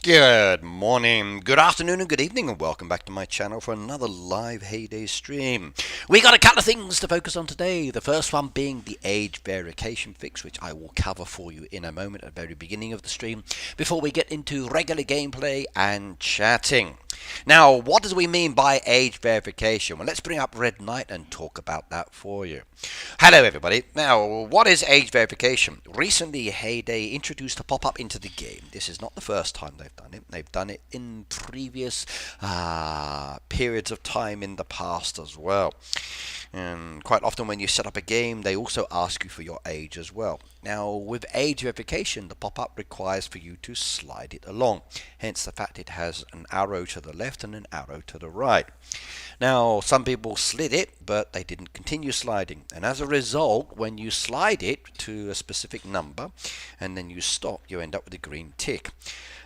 Good morning, good afternoon, and good evening, and welcome back to my channel for another live Heyday stream. We got a couple of things to focus on today. The first one being the age verification fix, which I will cover for you in a moment at the very beginning of the stream, before we get into regular gameplay and chatting. Now, what do we mean by age verification? Well, let's bring up Red Knight and talk about that for you. Hello, everybody. Now, what is age verification? Recently, Heyday introduced a pop-up into the game. This is not the first time they've done it. They've done it in previous periods of time in the past as well. And quite often when you set up a game, they also ask you for your age as well. Now, with age verification, the pop-up requires for you to slide it along. Hence the fact it has an arrow to the left and an arrow to the right. Now, some people slid it, but they didn't continue sliding. And as a result, when you slide it to a specific number and then you stop, you end up with a green tick.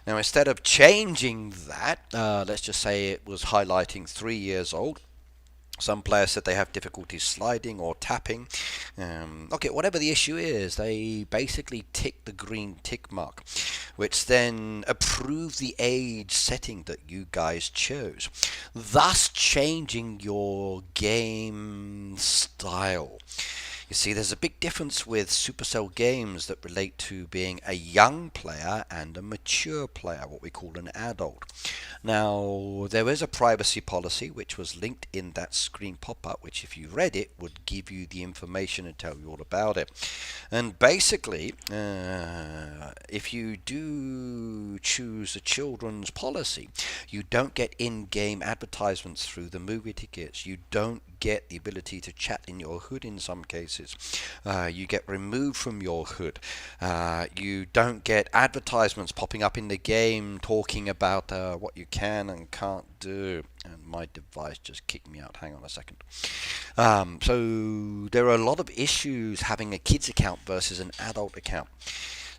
Now, instead of changing that, let's just say it was highlighting 3 years old. Some players said they have difficulties sliding or tapping. Okay, whatever the issue is, they basically tick the green tick mark, which then approves the age setting that you guys chose, thus changing your game style. You see, there's a big difference with Supercell games that relate to being a young player and a mature player, what we call an adult. Now, there is a privacy policy which was linked in that screen pop-up, which if you read it would give you the information and tell you all about it. And basically, if you do choose a children's policy, you don't get in-game advertisements through the movie tickets. You don't get the ability to chat in your hood in some cases. You get removed from your hood. You don't get advertisements popping up in the game talking about what you can and can't do. And my device just kicked me out. Hang on a second. So there are a lot of issues having a kid's account versus an adult account.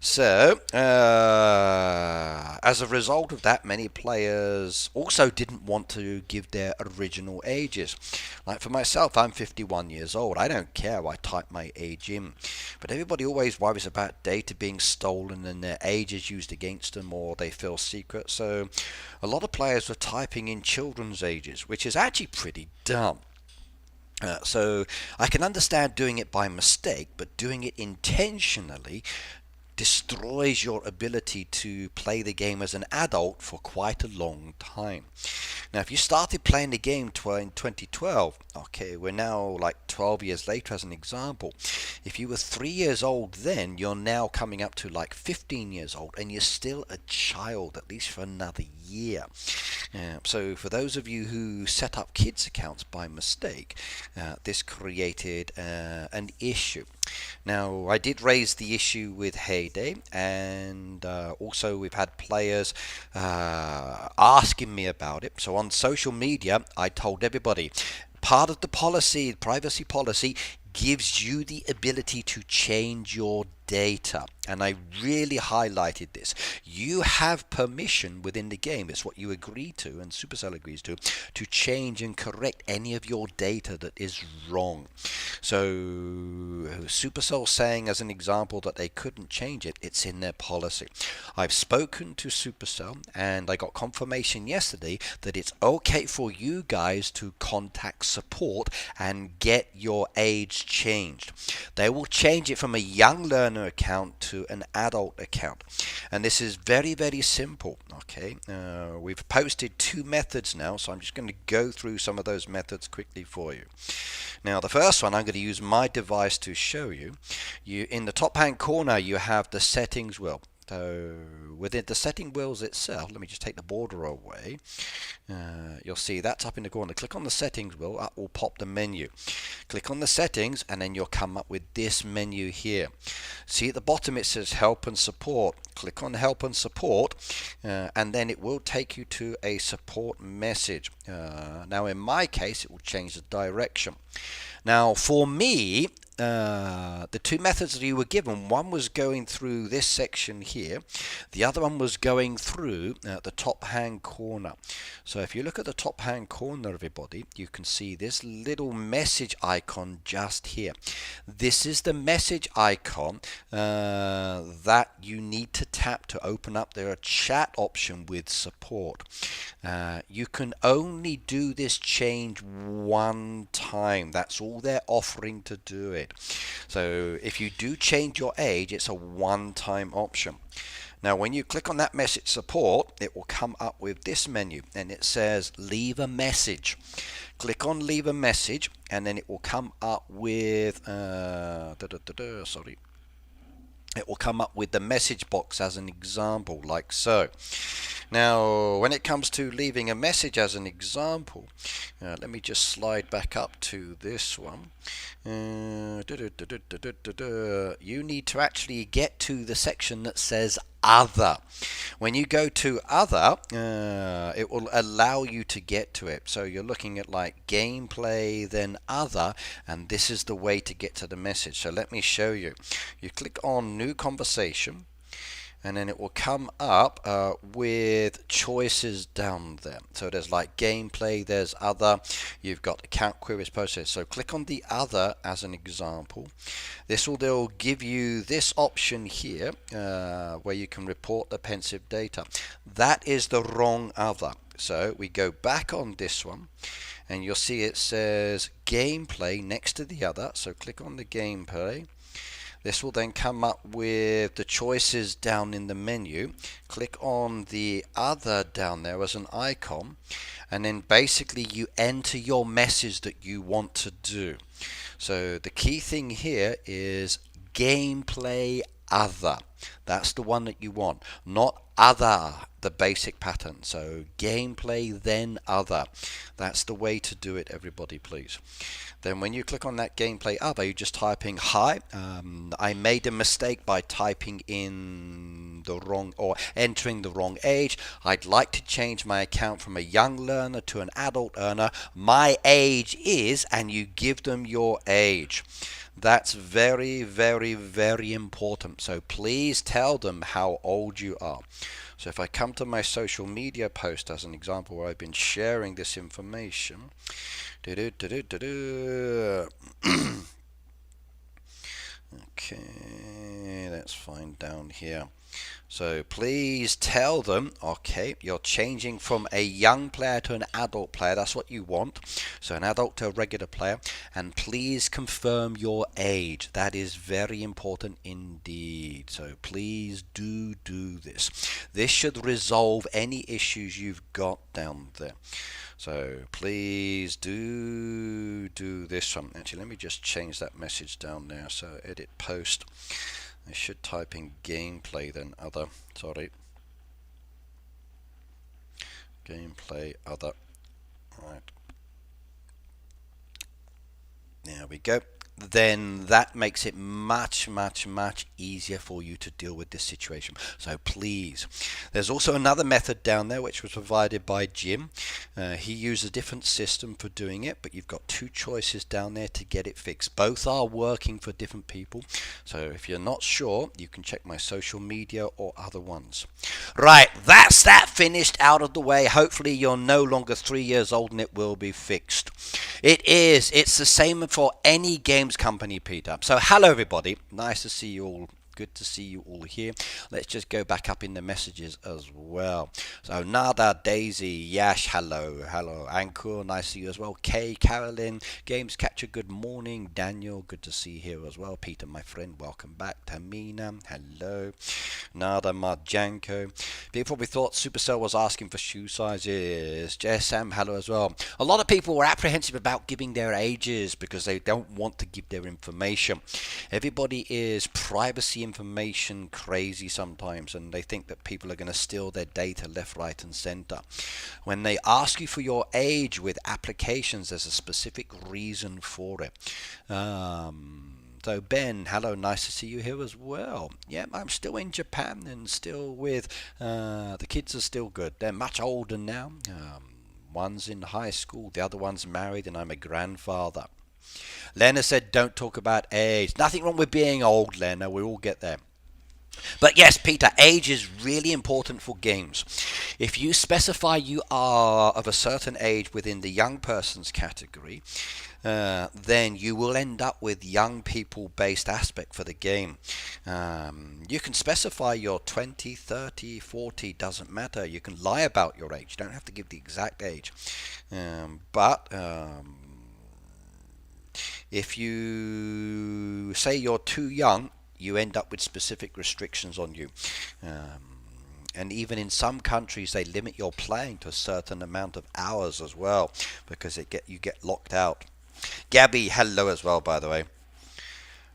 So, as a result of that, many players also didn't want to give their original ages. Like for myself, I'm 51 years old. I don't care. I type my age in. But everybody always worries about data being stolen and their age is used against them or they feel secret. So, a lot of players were typing in children's ages, which is actually pretty dumb. So, I can understand doing it by mistake, but doing it intentionally destroys your ability to play the game as an adult for quite a long time. Now, if you started playing the game in 2012, okay, we're now like 12 years later as an example. If you were 3 years old then, you're now coming up to like 15 years old and you're still a child, at least for another year. So for those of you who set up kids accounts by mistake, this created an issue. Now, I did raise the issue with Heyday, and also we've had players asking me about it. So on social media, I told everybody, part of the policy, privacy policy, gives you the ability to change your data. And I really highlighted this. You have permission within the game, it's what you agree to and Supercell agrees to change and correct any of your data that is wrong. So Supercell saying as an example that they couldn't change it, it's in their policy. I've spoken to Supercell and I got confirmation yesterday that it's okay for you guys to contact support and get your age changed. They will change it from a young learner account to an adult account, and this is very, very simple. Okay, we've posted 2 methods now, so I'm just going to go through some of those methods quickly for you. Now, the first one, I'm going to use my device to show you. In the top hand corner, you have the settings wheel. So within the setting wheels itself, let me just take the border away. You'll see that's up in the corner. Click on the settings wheel, that will pop the menu. Click on the settings and then you'll come up with this menu here. See at the bottom it says help and support. Click on help and support and then it will take you to a support message. Now in my case it will change the direction. Now, for me, the two methods that you were given, one was going through this section here, the other one was going through the top hand corner. So if you look at the top hand corner, everybody, you can see this little message icon just here. This is the message icon that you need to tap to open up their chat option with support. You can only do this change one time. That's all they're offering to do it. So if you do change your age, it's a one-time option. Now when you click on that message support, it will come up with this menu and it says leave a message. Click on leave a message and then it will come up with sorry. It will come up with the message box as an example, like so. Now, when it comes to leaving a message as an example, let me just slide back up to this one. You need to actually get to the section that says other. When you go to other, it will allow you to get to it. So you're looking at like gameplay, then other, and this is the way to get to the message. So let me show you. You click on new conversation, and then it will come up with choices down there. So there's like gameplay, there's other, you've got account queries process. So click on the other as an example. They'll give you this option here where you can report the pensive data. That is the wrong other. So we go back on this one and you'll see it says gameplay next to the other. So click on the gameplay. This will then come up with the choices down in the menu. Click on the other down there as an icon, and then basically you enter your message that you want to do. So the key thing here is gameplay other. That's the one that you want, not other, the basic pattern. So gameplay, then other. That's the way to do it, everybody, please. Then when you click on that gameplay other, you just type in hi. I made a mistake by typing in the wrong or entering the wrong age. I'd like to change my account from a young learner to an adult earner. My age is, and you give them your age. That's very, very, very important. So please tell them how old you are. So if I come to my social media post as an example where I've been sharing this information, okay, let's find down here. So please tell them, okay, you're changing from a young player to an adult player. That's what you want. So an adult to a regular player. And please confirm your age. That is very important indeed. So please do this. This should resolve any issues you've got down there. So please do this one. Actually, let me just change that message down there. So edit post. I should type in gameplay then other. Sorry. Gameplay other. Right. There we go. Then that makes it much easier for you to deal with this situation. So please, there's also another method down there which was provided by Jim. He used a different system for doing it, but you've got two choices down there to get it fixed. Both are working for different people. So if you're not sure, you can check my social media or other ones. Right, that's that finished out of the way. Hopefully you're no longer 3 years old and it will be fixed. It's the same for any games company, Peter. So hello everybody, nice to see you all. Good to see you all here. Let's just go back up in the messages as well. So Nada, Daisy, Yash, hello. Ankur, nice to see you as well. Kay, Carolyn, Games Catcher, good morning. Daniel, good to see you here as well. Peter, my friend, welcome back. Tamina, hello. Nada, Marjanko. People probably thought Supercell was asking for shoe sizes. JSM, hello as well. A lot of people were apprehensive about giving their ages because they don't want to give their information. Everybody is privacy information crazy sometimes, and they think that people are going to steal their data left, right and center. When they ask you for your age with applications, there's a specific reason for it. So Ben, hello, nice to see you here as well. Yeah, I'm still in Japan and still with the kids are still good. They're much older now. One's in high school, the other one's married, and I'm a grandfather. Lena said, don't talk about age. Nothing wrong with being old, Lena. We all get there. But yes, Peter, age is really important for games. If you specify you are of a certain age within the young person's category, then you will end up with young people based aspect for the game. You can specify your 20, 30, 40, doesn't matter. You can lie about your age. You don't have to give the exact age. But if you say you're too young, you end up with specific restrictions on you. And even in some countries, they limit your playing to a certain amount of hours as well, because you get locked out. Gabby, hello as well, by the way.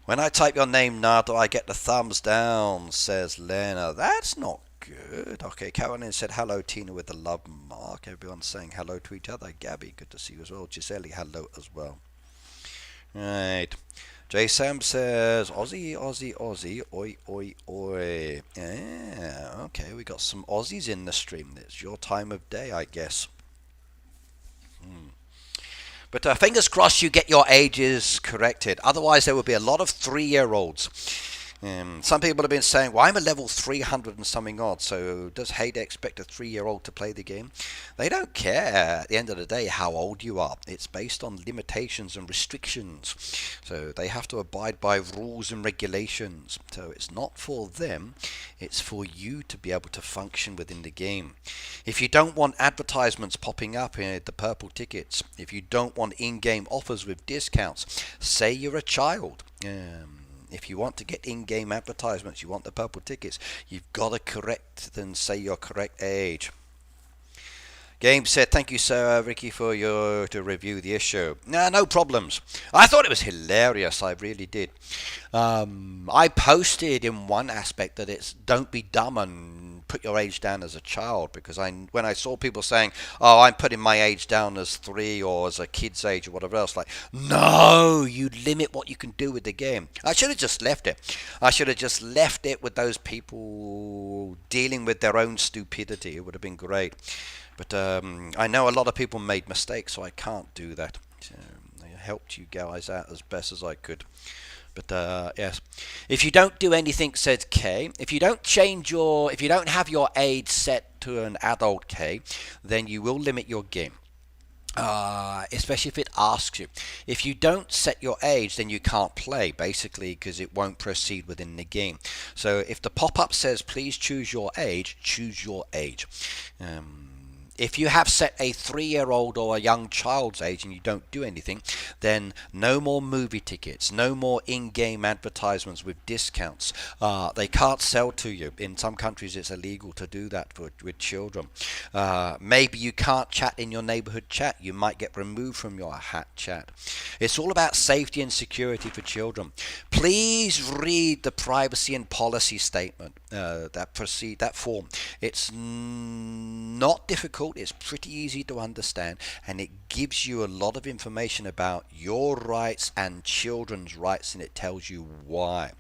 When I type your name, Nardo, I get the thumbs down, says Lena. That's not good. Okay, Caroline said hello, Tina, with the love mark. Everyone's saying hello to each other. Gabby, good to see you as well. Gisele, hello as well. Right. J Sam says Aussie, Aussie, Aussie, oi, oi, oi. Yeah, okay, we got some Aussies in the stream. It's your time of day, I guess. But fingers crossed you get your ages corrected. Otherwise, there will be a lot of 3-year-olds. Some people have been saying, well, I'm a level 300 and something odd, so does Hayday expect a 3-year-old to play the game? They don't care at the end of the day how old you are. It's based on limitations and restrictions. So they have to abide by rules and regulations. So it's not for them, it's for you to be able to function within the game. If you don't want advertisements popping up in the purple tickets, if you don't want in-game offers with discounts, say you're a child. If you want to get in-game advertisements, you want the purple tickets, you've got to correct and say your correct age. Game said, thank you, sir, Ricky, to review the issue. No problems. I thought it was hilarious. I really did. I posted in one aspect that it's don't be dumb and put your age down as a child, because when I saw people saying, oh, I'm putting my age down as 3 or as a kid's age or whatever else, like, no, you limit what you can do with the game. I should have just left it. I should have just left it with those people dealing with their own stupidity. It would have been great. But I know a lot of people made mistakes, so I can't do that. I helped you guys out as best as I could. But yes, if you don't do anything, said K, if you don't have your age set to an adult K, then you will limit your game. Especially if it asks you. If you don't set your age, then you can't play, basically, because it won't proceed within the game. So if the pop-up says, please choose your age, choose your age. If you have set a 3-year-old or a young child's age and you don't do anything, then no more movie tickets, no more in-game advertisements with discounts. They can't sell to you. In some countries it's illegal to do that with children. Maybe you can't chat in your neighborhood chat. You might get removed from your chat. It's all about safety and security for children. Please read the privacy and policy statement, that form. It's not difficult. It's pretty easy to understand, and it gives you a lot of information about your rights and children's rights, and it tells you why.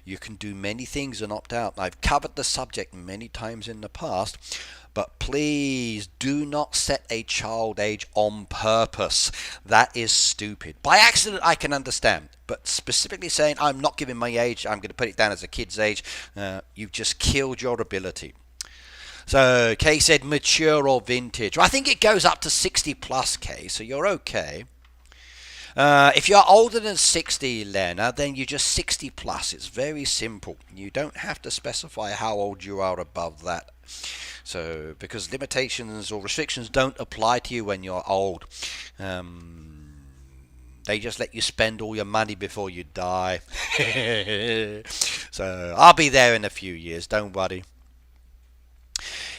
You can do many things and opt out. I've covered the subject many times in the past, but please do not set a child age on purpose. That is stupid. By accident, I can understand, but specifically saying I'm not giving my age, I'm going to put it down as a kid's age, you've just killed your ability. So Kay said mature or vintage. Well, I think it goes up to 60 plus, Kay, so you're okay. If you're older than 60, Lena, then you're just 60 plus. It's very simple. You don't have to specify how old you are above that. So, because limitations or restrictions don't apply to you when you're old. They just let you spend all your money before you die. So, I'll be there in a few years, don't worry.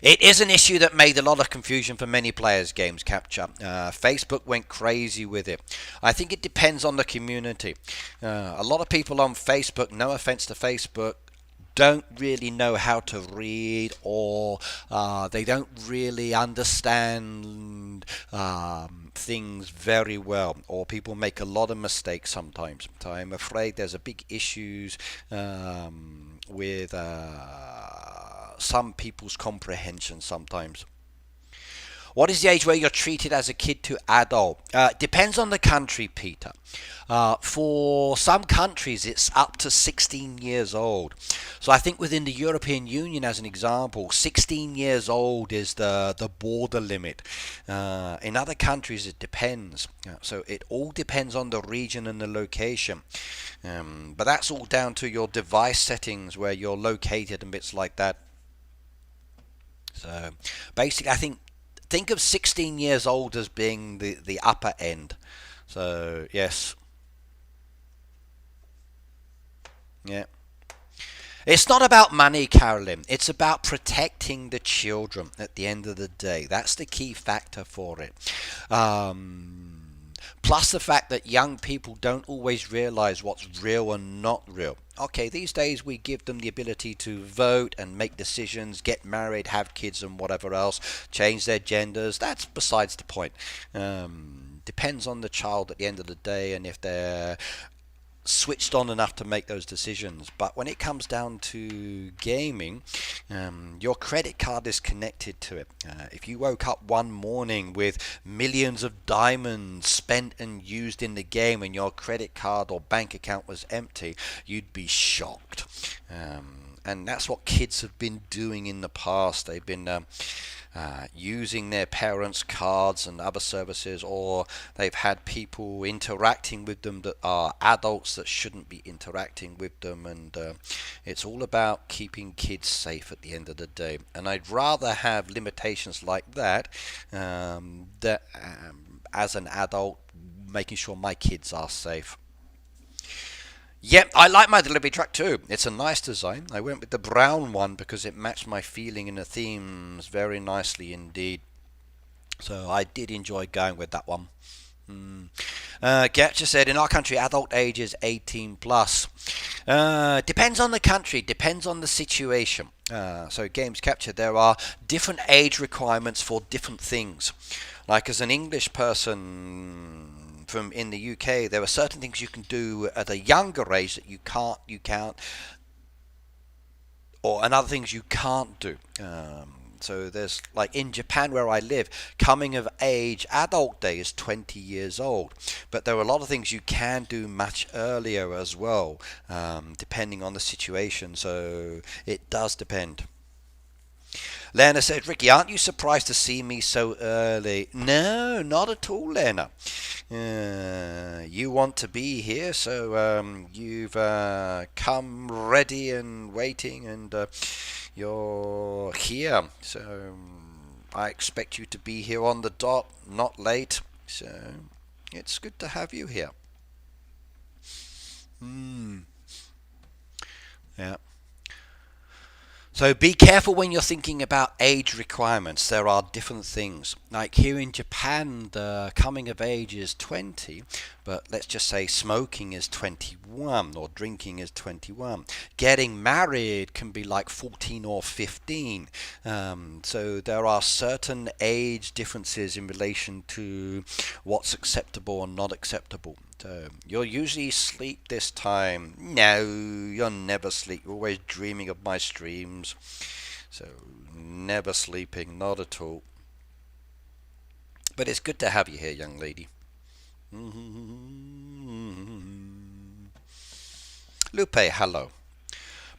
It is an issue that made a lot of confusion for many players, Games Capture. Facebook went crazy with it. I think it depends on the community. A lot of people on Facebook, no offense to Facebook, don't really know how to read, or they don't really understand things very well, or people make a lot of mistakes sometimes. So I'm afraid there's a big issues with some people's comprehension sometimes. What is the age where you're treated as a kid to adult? Depends on the country, Peter. For some countries, it's up to 16 years old. So I think within the European Union, as an example, 16 years old is the border limit. In other countries, it depends. So it all depends on the region and the location. But that's all down to your device settings, where you're located and bits like that. So basically, think of 16 years old as being the upper end. So yes, yeah. It's not about money, Carolyn. It's about protecting the children at the end of the day. That's the key factor for it. Plus the fact that young people don't always realize what's real and not real. Okay, these days we give them the ability to vote and make decisions, get married, have kids and whatever else, change their genders. That's besides the point. Depends on the child at the end of the day, and if they're switched on enough to make those decisions. But when it comes down to gaming, your credit card is connected to it. If you woke up one morning with millions of diamonds spent and used in the game and your credit card or bank account was empty, you'd be shocked. And that's what kids have been doing in the past. They've been using their parents' cards and other services, or they've had people interacting with them that are adults that shouldn't be interacting with them, and it's all about keeping kids safe at the end of the day. And I'd rather have limitations like that, as an adult, making sure my kids are safe. Yep, I like my delivery truck too. It's a nice design. I went with the brown one because it matched my feeling and the themes very nicely indeed. So I did enjoy going with that one. Getcha said, in our country, adult age is 18 plus. Depends on the country, depends on the situation. So Games Capture, there are different age requirements for different things. Like as an English person from in the UK, there are certain things you can do at a younger age that you can't, or and other things you can't do. So there's, like in Japan where I live, coming of age adult day is 20 years old, but there are a lot of things you can do much earlier as well, depending on the situation. So it does depend. Lena said, Ricky, aren't you surprised to see me so early? No, not at all, Lena. You want to be here, so you've come ready and waiting, and you're here. So I expect you to be here on the dot, not late. So it's good to have you here. Yeah. So be careful when you're thinking about age requirements. There are different things. Like here in Japan, the coming of age is 20, but let's just say smoking is 21 or drinking is 21. Getting married can be like 14 or 15. So there are certain age differences in relation to what's acceptable and not acceptable. So you'll usually sleep this time. No, you're never sleep. You're always dreaming of my streams. So never sleeping, not at all. But it's good to have you here, young lady. Lupe, hello.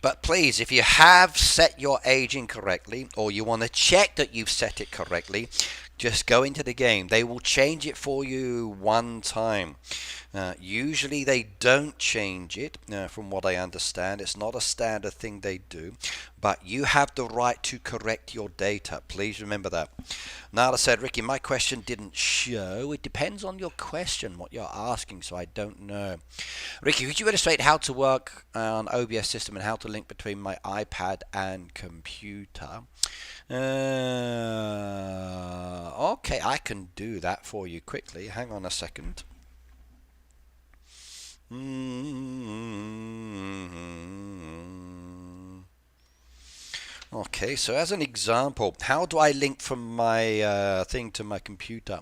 But please, if you have set your age incorrectly, or you want to check that you've set it correctly, just go into the game. They will change it for you one time. Usually they don't change it, from what I understand. It's not a standard thing they do. But you have the right to correct your data. Please remember that. Nala said, Ricky, my question didn't show. It depends on your question, what you're asking, so I don't know. Ricky, could you illustrate how to work on OBS system and how to link between my iPad and computer? Okay, I can do that for you quickly. Hang on a second. Okay, so as an example, how do I link from my thing to my computer?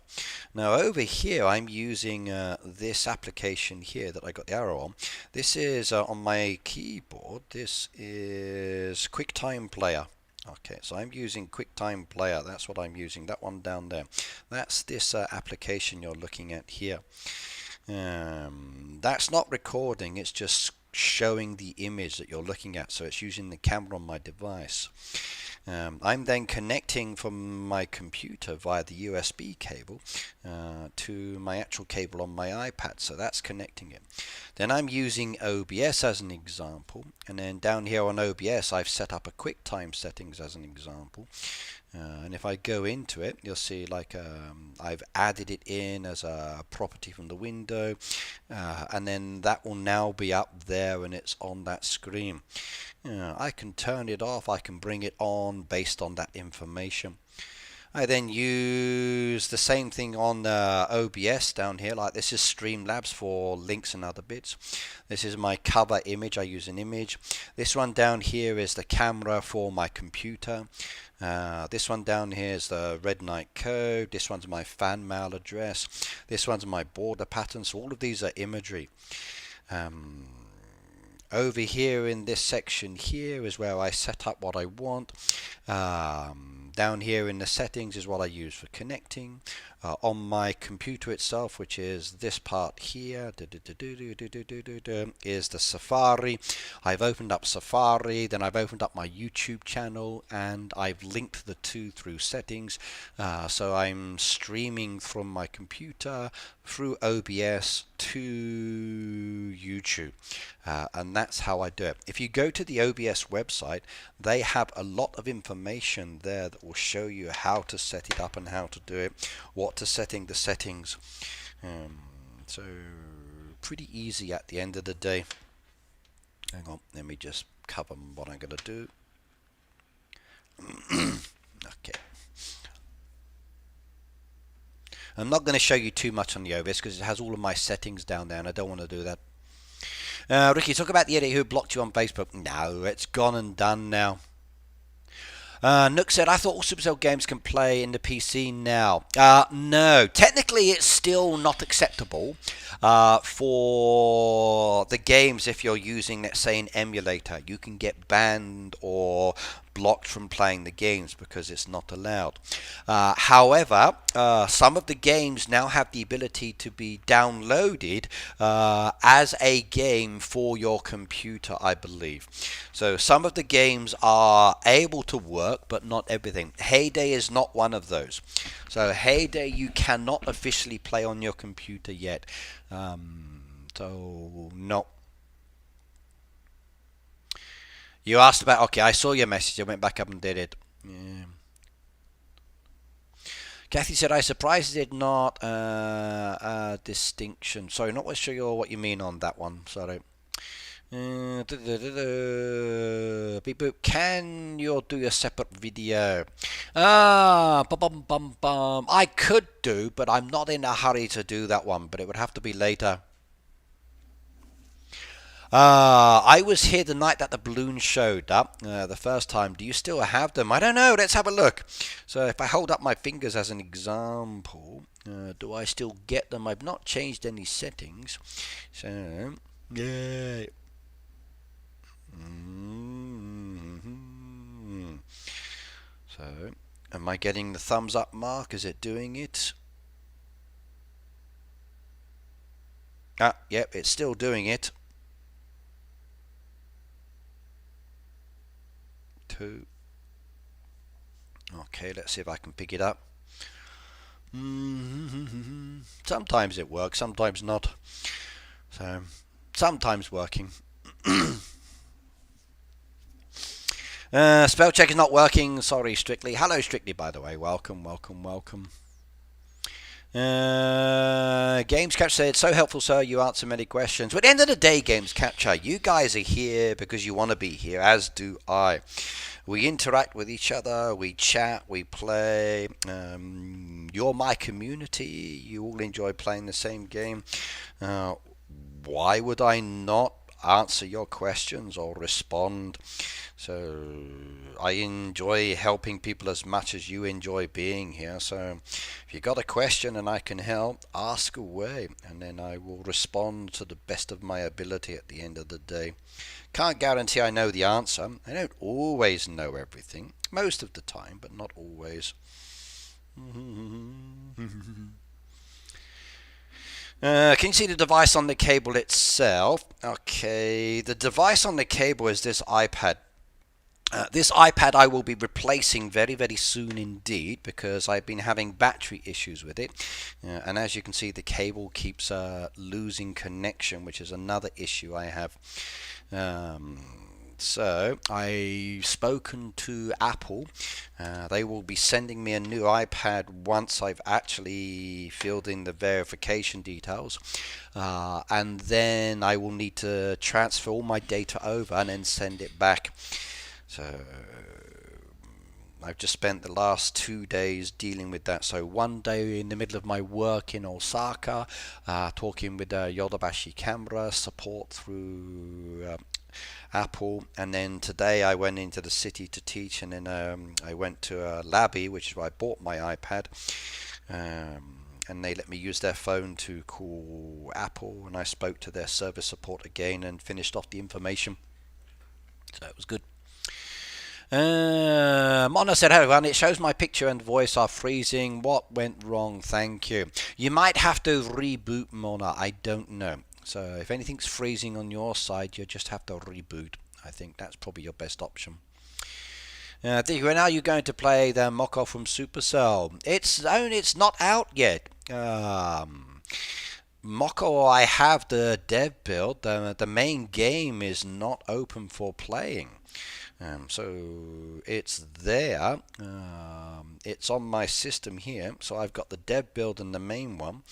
Now over here I'm using this application here that I got the arrow on. This is on my keyboard. This is QuickTime Player. Okay, so I'm using QuickTime Player. That's what I'm using. That one down there. That's this application you're looking at here. That's not recording. It's just showing the image that you're looking at. So it's using the camera on my device. I'm then connecting from my computer via the USB cable to my actual cable on my iPad, so that's connecting it. Then I'm using OBS as an example, and then down here on OBS I've set up a QuickTime settings as an example. And if I go into it, you'll see like I've added it in as a property from the window, and then that will now be up there and it's on that screen. I can turn it off, I can bring it on based on that information. I then use the same thing on OBS down here, like this is Streamlabs for links and other bits. This is my cover image, I use an image. This one down here is the camera for my computer. This one down here is the Red Knight code. This one's my fan mail address. This one's my border pattern. So all of these are imagery. Over here in this section here is where I set up what I want. Down here in the settings is what I use for connecting. On my computer itself, which is this part here, is the Safari. I've opened up Safari, then I've opened up my YouTube channel, and I've linked the two through settings. So I'm streaming from my computer through OBS to YouTube. And that's how I do it. If you go to the OBS website, they have a lot of information there that will show you how to set it up and how to do it, what to setting the settings. So pretty easy at the end of the day. Hang on, let me just cover what I'm going to do. Okay. I'm not going to show you too much on the OBS because it has all of my settings down there and I don't want to do that. Ricky, talk about the idiot who blocked you on Facebook. No, it's gone and done now. Nook said, I thought all Supercell games can play in the PC now. No, technically it's still not acceptable for the games if you're using, let's say, an emulator. You can get banned or blocked from playing the games because it's not allowed. However, some of the games now have the ability to be downloaded as a game for your computer, I believe. So some of the games are able to work, but not everything. Heyday is not one of those. So Heyday you cannot officially play on your computer yet. So no. You asked about, okay, I saw your message, I went back up and did it. Yeah. Kathy said, I surprised it not a distinction. Sorry, not quite sure what you mean on that one, sorry. Beep boop, can you do a separate video? I could do, but I'm not in a hurry to do that one, but it would have to be later. I was here the night that the balloons showed up the first time. Do you still have them? I don't know. Let's have a look. So if I hold up my fingers as an example, do I still get them? I've not changed any settings. So, yay. So, am I getting the thumbs up mark? Is it doing it? Yep, it's still doing it. 2. Okay, let's see if I can pick it up. Sometimes it works, sometimes not. So, sometimes working. Spell check is not working. Sorry, Strictly. Hello, Strictly, by the way. Welcome, welcome, welcome. Games Catcher said, so helpful, sir. You answer many questions. But at the end of the day, Games Catcher, you guys are here because you want to be here, as do I. We interact with each other, we chat, we play. You're my community. You all enjoy playing the same game. Why would I not answer your questions or respond. So I enjoy helping people as much as you enjoy being here. So if you got a question and I can help, ask away, and then I will respond to the best of my ability at the end of the day. Can't guarantee I know the answer. I don't always know everything, most of the time, but not always. Can you see the device on the cable itself? Okay, the device on the cable is this iPad. This iPad I will be replacing very, very soon indeed, because I've been having battery issues with it. And as you can see, the cable keeps losing connection, which is another issue I have. So I've spoken to Apple. They will be sending me a new iPad once I've actually filled in the verification details. And then I will need to transfer all my data over and then send it back. So I've just spent the last 2 days dealing with that. So one day in the middle of my work in Osaka, talking with Yodobashi camera support through Apple, and then today I went into the city to teach, and then I went to Labby, which is where I bought my iPad, and they let me use their phone to call Apple, and I spoke to their service support again and finished off the information. So it was good. Mona said, "Hello everyone, it shows my picture and voice are freezing. What went wrong? Thank you." You might have to reboot, Mona. I don't know. So if anything's freezing on your side, you just have to reboot. I think that's probably your best option. When are you going to play the Moko from Supercell? It's not out yet. Moko, I have the dev build. The main game is not open for playing. So it's there. It's on my system here. So I've got the dev build and the main one.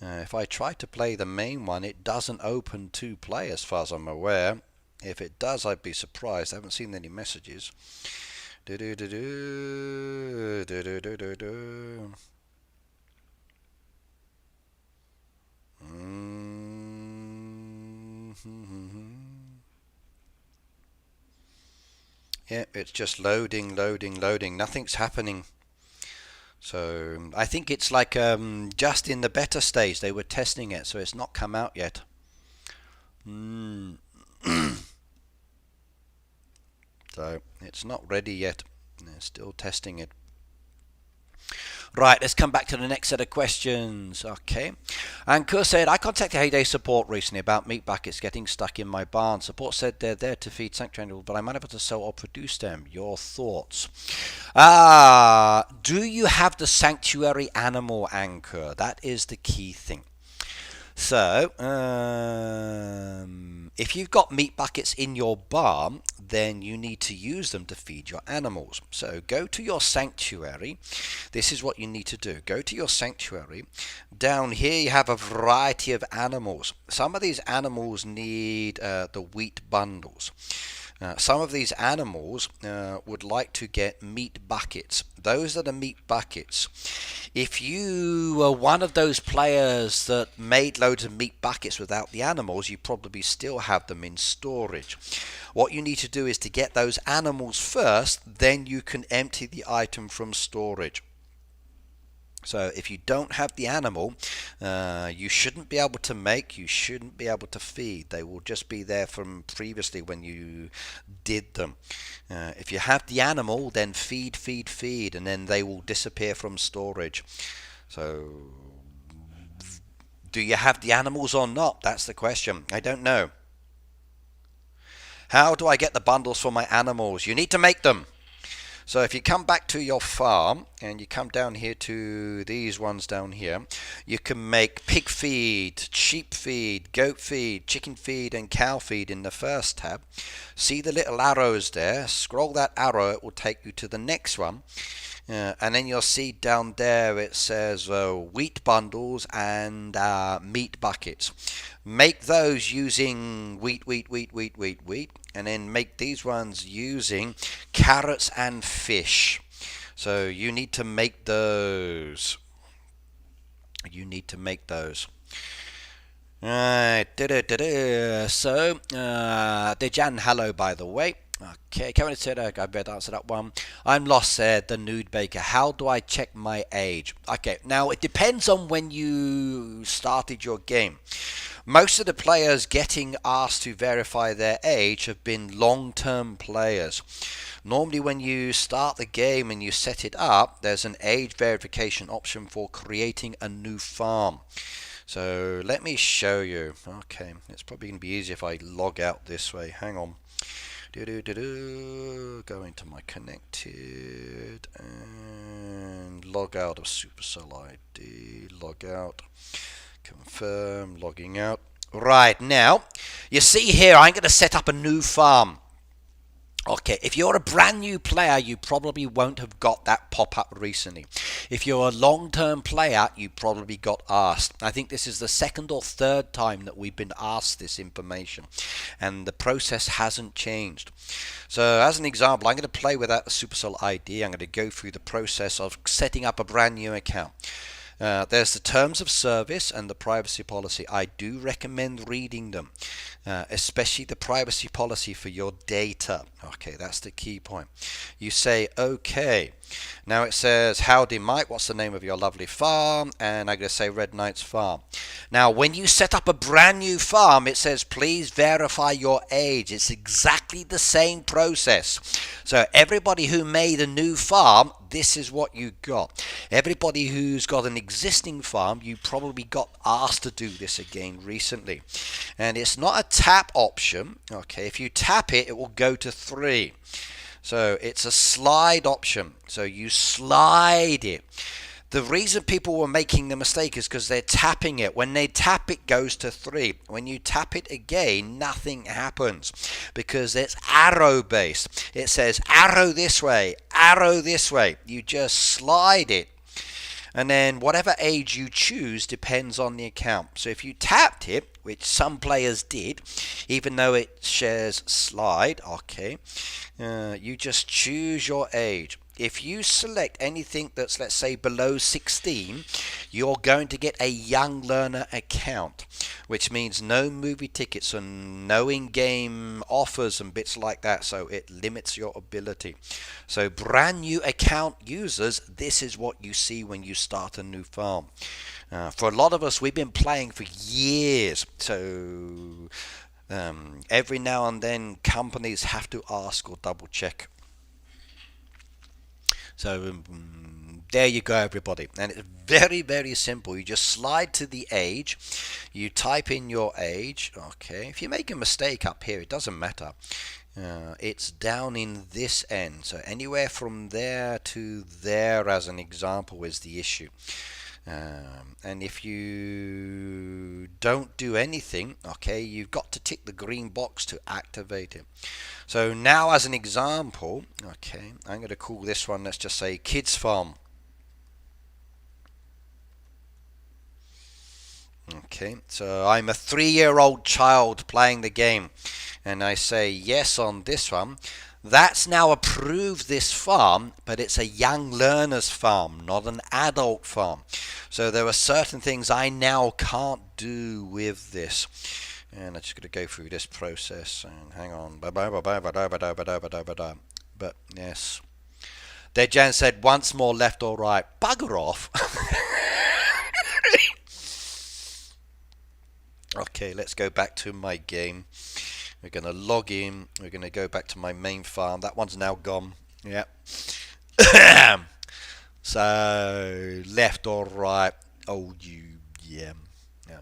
If I try to play the main one, it doesn't open to play as far as I'm aware. If it does, I'd be surprised. I haven't seen any messages. Yeah, it's just loading. Nothing's happening. So I think it's like just in the beta stage. They were testing it, so it's not come out yet. So it's not ready yet. They're still testing it. Right, let's come back to the next set of questions. Okay. And Kur said, I contacted Heyday Support recently about meat buckets getting stuck in my barn. Support said they're there to feed sanctuary animals, but I'm unable to sell or produce them. Your thoughts? Do you have the sanctuary animal anchor? That is the key thing. So, if you've got meat buckets in your barn, then you need to use them to feed your animals. So go to your sanctuary. This is what you need to do. Go to your sanctuary. Down here you have a variety of animals. Some of these animals need the wheat bundles. Some of these animals would like to get meat buckets. Those are the meat buckets. If you were one of those players that made loads of meat buckets without the animals, you probably still have them in storage. What you need to do is to get those animals first, then you can empty the item from storage. So if you don't have the animal, you shouldn't be able to make, you shouldn't be able to feed. They will just be there from previously when you did them. If you have the animal, then feed, and then they will disappear from storage. So do you have the animals or not? That's the question. I don't know. How do I get the bundles for my animals? You need to make them. So if you come back to your farm and you come down here to these ones down here, you can make pig feed, sheep feed, goat feed, chicken feed and cow feed in the first tab. See the little arrows there? Scroll that arrow, it will take you to the next one. And then you'll see down there it says wheat bundles and meat buckets. Make those using wheat, and then make these ones using carrots and fish. So you need to make those. Right. So, Dejan, hello, by the way. Okay, Kevin said, I better answer that one. I'm lost, said the nude baker. How do I check my age? Okay, now it depends on when you started your game. Most of the players getting asked to verify their age have been long term players. Normally, when you start the game and you set it up, there's an age verification option for creating a new farm. So let me show you. Okay, it's probably going to be easier if I log out this way. Hang on. Go into my connected and log out of Supercell ID. Log out. Confirm. Logging out. Right, now, you see here, I'm going to set up a new farm. Okay, if you're a brand new player, you probably won't have got that pop up recently. If you're a long term player, you probably got asked. I think this is the second or third time that we've been asked this information, and the process hasn't changed. So, as an example, I'm going to play without the Supercell ID. I'm going to go through the process of setting up a brand new account. There's the terms of service and the privacy policy. I do recommend reading them, especially the privacy policy for your data. Okay, that's the key point. You say, okay. Now it says, howdy Mike, what's the name of your lovely farm? And I'm going to say Red Knight's Farm. Now, when you set up a brand new farm, it says, please verify your age. It's exactly the same process. So everybody who made a new farm, this is what you got. Everybody who's got an existing farm, you probably got asked to do this again recently. And it's not a tap option. Okay, if you tap it, it will go to 3. So it's a slide option. So you slide it. The reason people were making the mistake is because they're tapping it. When they tap, it goes to 3. When you tap it again, nothing happens because it's arrow based. It says arrow this way, arrow this way. You just slide it. And then whatever age you choose depends on the account. So if you tapped it, which some players did, even though it shares slide, okay, you just choose your age. If you select anything that's, let's say, below 16, you're going to get a young learner account, which means no movie tickets and no in-game offers and bits like that, so it limits your ability. So brand new account users, this is what you see when you start a new farm. For a lot of us, we've been playing for years, so every now and then companies have to ask or double check. So there you go, everybody. And it's very, very simple. You just slide to the age. You type in your age. Okay. If you make a mistake up here, it doesn't matter. It's down in this end. So anywhere from there to there, as an example, is the issue. And if you don't do anything, okay, you've got to tick the green box to activate it. So now, as an example, okay, I'm going to call this one, let's just say Kids Farm. Okay, so I'm a 3-year-old child playing the game, and I say yes on this one. That's now approved this farm, but it's a young learner's farm, not an adult farm. So there are certain things I now can't do with this. And I'm just going to go through this process and hang on. But yes. Dejan said once more left or right. Bugger off. Okay, let's go back to my game. We're going to log in. We're going to go back to my main farm. That one's now gone. Yep. So, left or right. Oh, yeah. Yeah.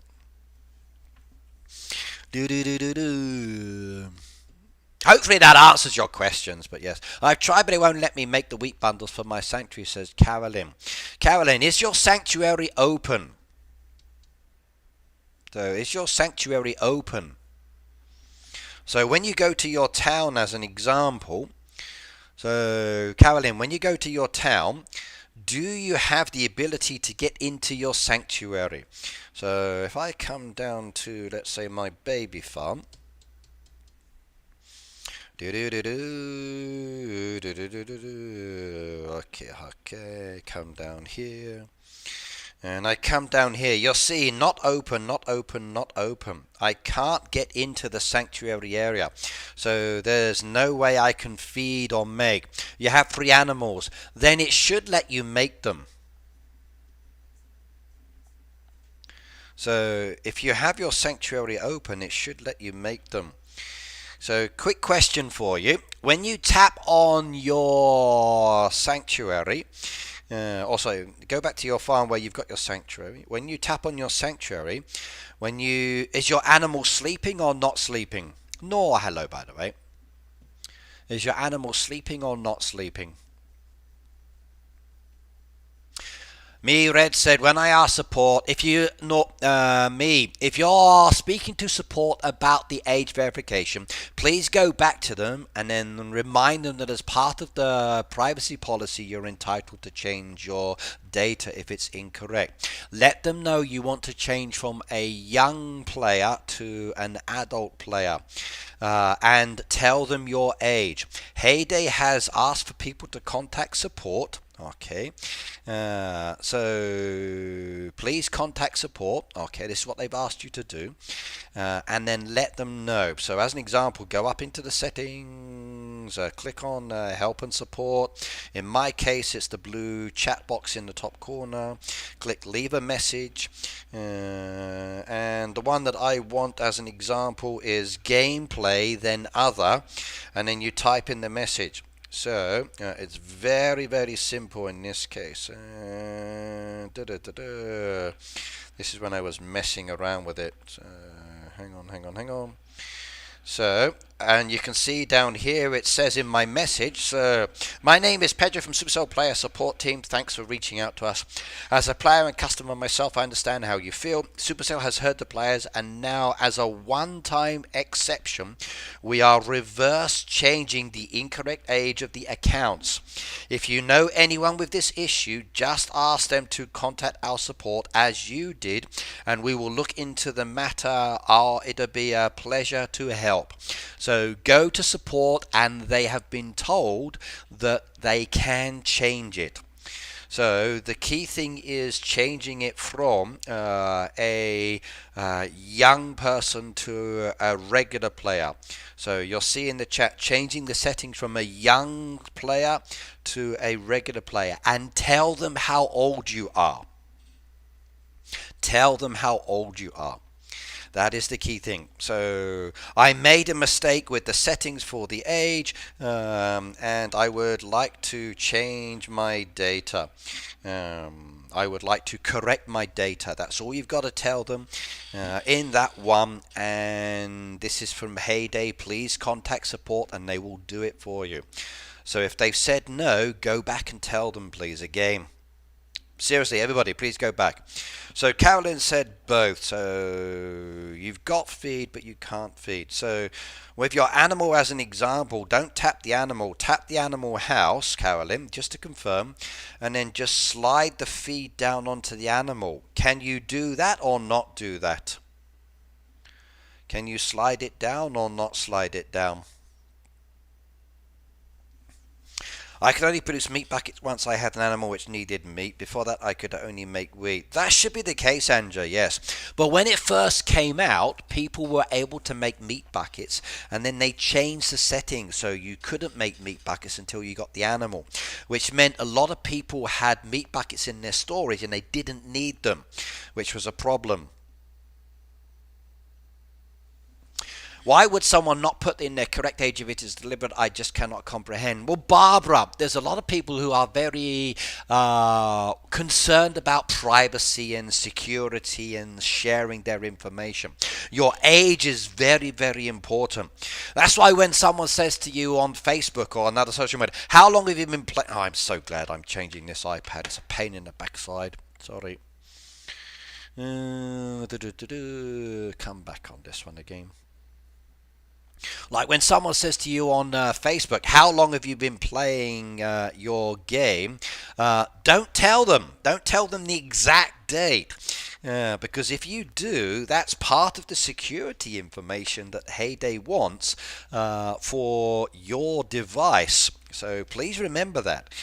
Hopefully that answers your questions, but yes. I've tried, but it won't let me make the wheat bundles for my sanctuary, says Carolyn. Carolyn, is your sanctuary open? So, is your sanctuary open? So, when you go to your town, as an example, so, Carolyn, when you go to your town, do you have the ability to get into your sanctuary? So, if I come down to, let's say, my baby farm. Okay, come down here. And I come down here, you'll see not open, not open, not open. I can't get into the sanctuary area. So there's no way I can feed or make. You have 3 animals, then it should let you make them. So if you have your sanctuary open, it should let you make them. So quick question for you. When you tap on your sanctuary, also go back to your farm where you've got your sanctuary. When you tap on your sanctuary, is your animal sleeping or not sleeping? No, hello by the way. Is your animal sleeping or not sleeping? Me, Red said, when I ask support, if you're speaking to support about the age verification, please go back to them and then remind them that as part of the privacy policy, you're entitled to change your data if it's incorrect. Let them know you want to change from a young player to an adult player. And tell them your age. Heyday has asked for people to contact support. Okay, so please contact support. Okay, this is what they've asked you to do, and then let them know. So as an example, go up into the settings, click on help and support. In my case, it's the blue chat box in the top corner. Click leave a message, and the one that I want as an example is gameplay, then other, and then you type in the message. So it's very, very simple in this case. This is when I was messing around with it. Hang on. So, and you can see down here it says in my message, so my name is Pedro from Supercell Player Support Team. Thanks for reaching out to us. As a player and customer myself, I understand how you feel. Supercell has heard the players, and now as a one-time exception, we are reverse changing the incorrect age of the accounts. If you know anyone with this issue, just ask them to contact our support as you did, and we will look into the matter. It'll be a pleasure to help. So go to support, and they have been told that they can change it. So the key thing is changing it from a young person to a regular player. So you'll see in the chat, changing the settings from a young player to a regular player, and tell them how old you are. Tell them how old you are. That is the key thing. So I made a mistake with the settings for the age, and I would like to change my data. I would like to correct my data. That's all you've got to tell them in that one. And this is from Heyday. Please contact support and they will do it for you. So if they've said no, go back and tell them, please, again. Seriously, everybody, please go back. So Carolyn said both. So you've got feed, but you can't feed. So with your animal as an example, don't tap the animal. Tap the animal house, Carolyn, just to confirm, and then just slide the feed down onto the animal. Can you do that or not do that? Can you slide it down or not slide it down? I could only produce meat buckets once I had an animal which needed meat. Before that, I could only make wheat. That should be the case, Anja, yes. But when it first came out, people were able to make meat buckets, and then they changed the settings so you couldn't make meat buckets until you got the animal, which meant a lot of people had meat buckets in their storage and they didn't need them, which was a problem. Why would someone not put in their correct age if it is deliberate? I just cannot comprehend. Well, Barbara, there's a lot of people who are very concerned about privacy and security and sharing their information. Your age is very, very important. That's why when someone says to you on Facebook or another social media, how long have you been playing? Oh, I'm so glad I'm changing this iPad. It's a pain in the backside. Sorry. Come back on this one again. Like when someone says to you on Facebook, how long have you been playing your game? Don't tell them. Don't tell them the exact date. Because if you do, that's part of the security information that Heyday wants for your device. So please remember that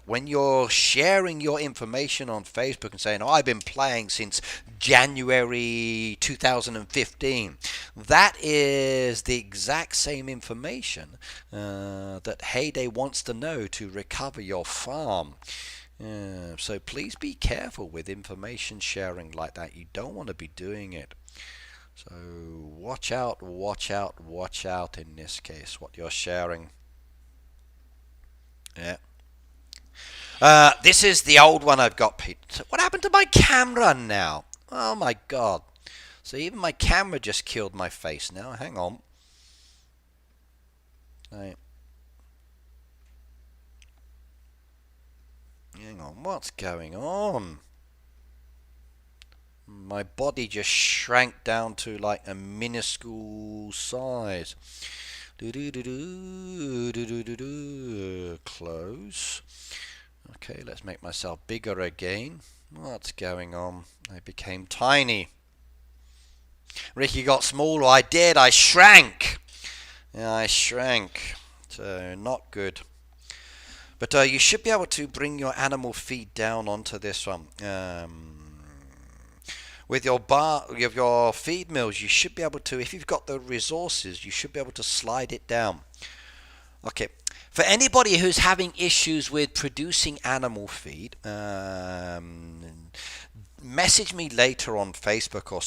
when you're sharing your information on Facebook and saying, "Oh, I've been playing since January 2015," that is the exact same information that Heyday wants to know to recover your farm. So please be careful with information sharing like that. You don't want to be doing it. So watch out, watch out, watch out in this case, what you're sharing. Yeah. This is the old one I've got, Pete. So what happened to my camera now? Oh my god. So even my camera just killed my face now. Hang on. Right. Hang on. What's going on? My body just shrank down to like a minuscule size. Close. Okay, let's make myself bigger again. What's going on? I became tiny. Ricky got smaller. I did. I shrank. Yeah, I shrank. So, not good. But you should be able to bring your animal feed down onto this one. With your feed mills, you should be able to, if you've got the resources, you should be able to slide it down. Okay. For anybody who's having issues with producing animal feed, message me later on Facebook or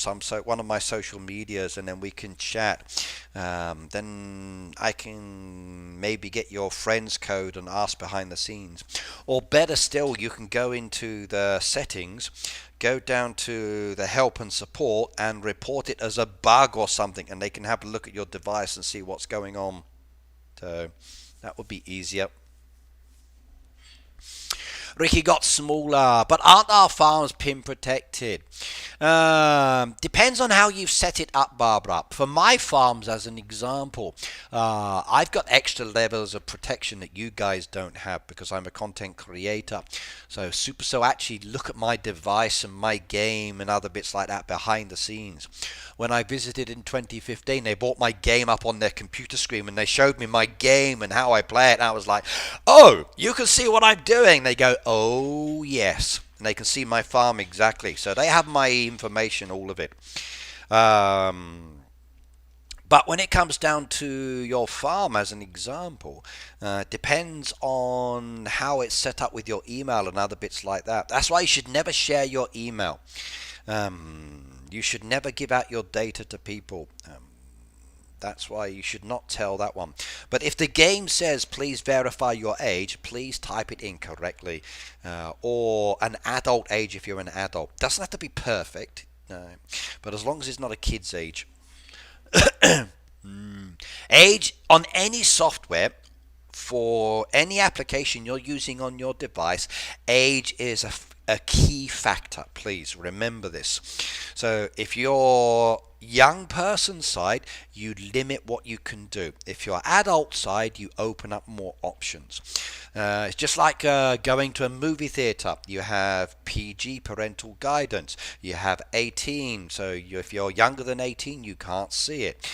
one of my social medias, and then we can chat. Then I can maybe get your friend's code and ask behind the scenes. Or better still, you can go into the settings, go down to the help and support, and report it as a bug or something, and they can have a look at your device and see what's going on. So that would be easier. Ricky got smaller, but aren't our farms pin protected? Depends on how you've set it up, Barbara. For my farms, as an example, I've got extra levels of protection that you guys don't have because I'm a content creator. So Supercell actually look at my device and my game and other bits like that behind the scenes. When I visited in 2015, they brought my game up on their computer screen and they showed me my game and how I play it. And I was like, "Oh, you can see what I'm doing." They go, "Oh, yes." And they can see my farm exactly. So they have my information, all of it. But when it comes down to your farm, as an example, depends on how it's set up with your email and other bits like that. That's why you should never share your email. You should never give out your data to people. That's why you should not tell that one. But if the game says please verify your age, please type it in correctly. Or an adult age if you're an adult. Doesn't have to be perfect, but as long as it's not a kid's age. Age on any software for any application you're using on your device, age is a key factor. Please remember this. So if you're young person side, you limit what you can do. If you're adult side, you open up more options. It's just like going to a movie theater. You have PG, parental guidance. You have 18, so if you're younger than 18, you can't see it.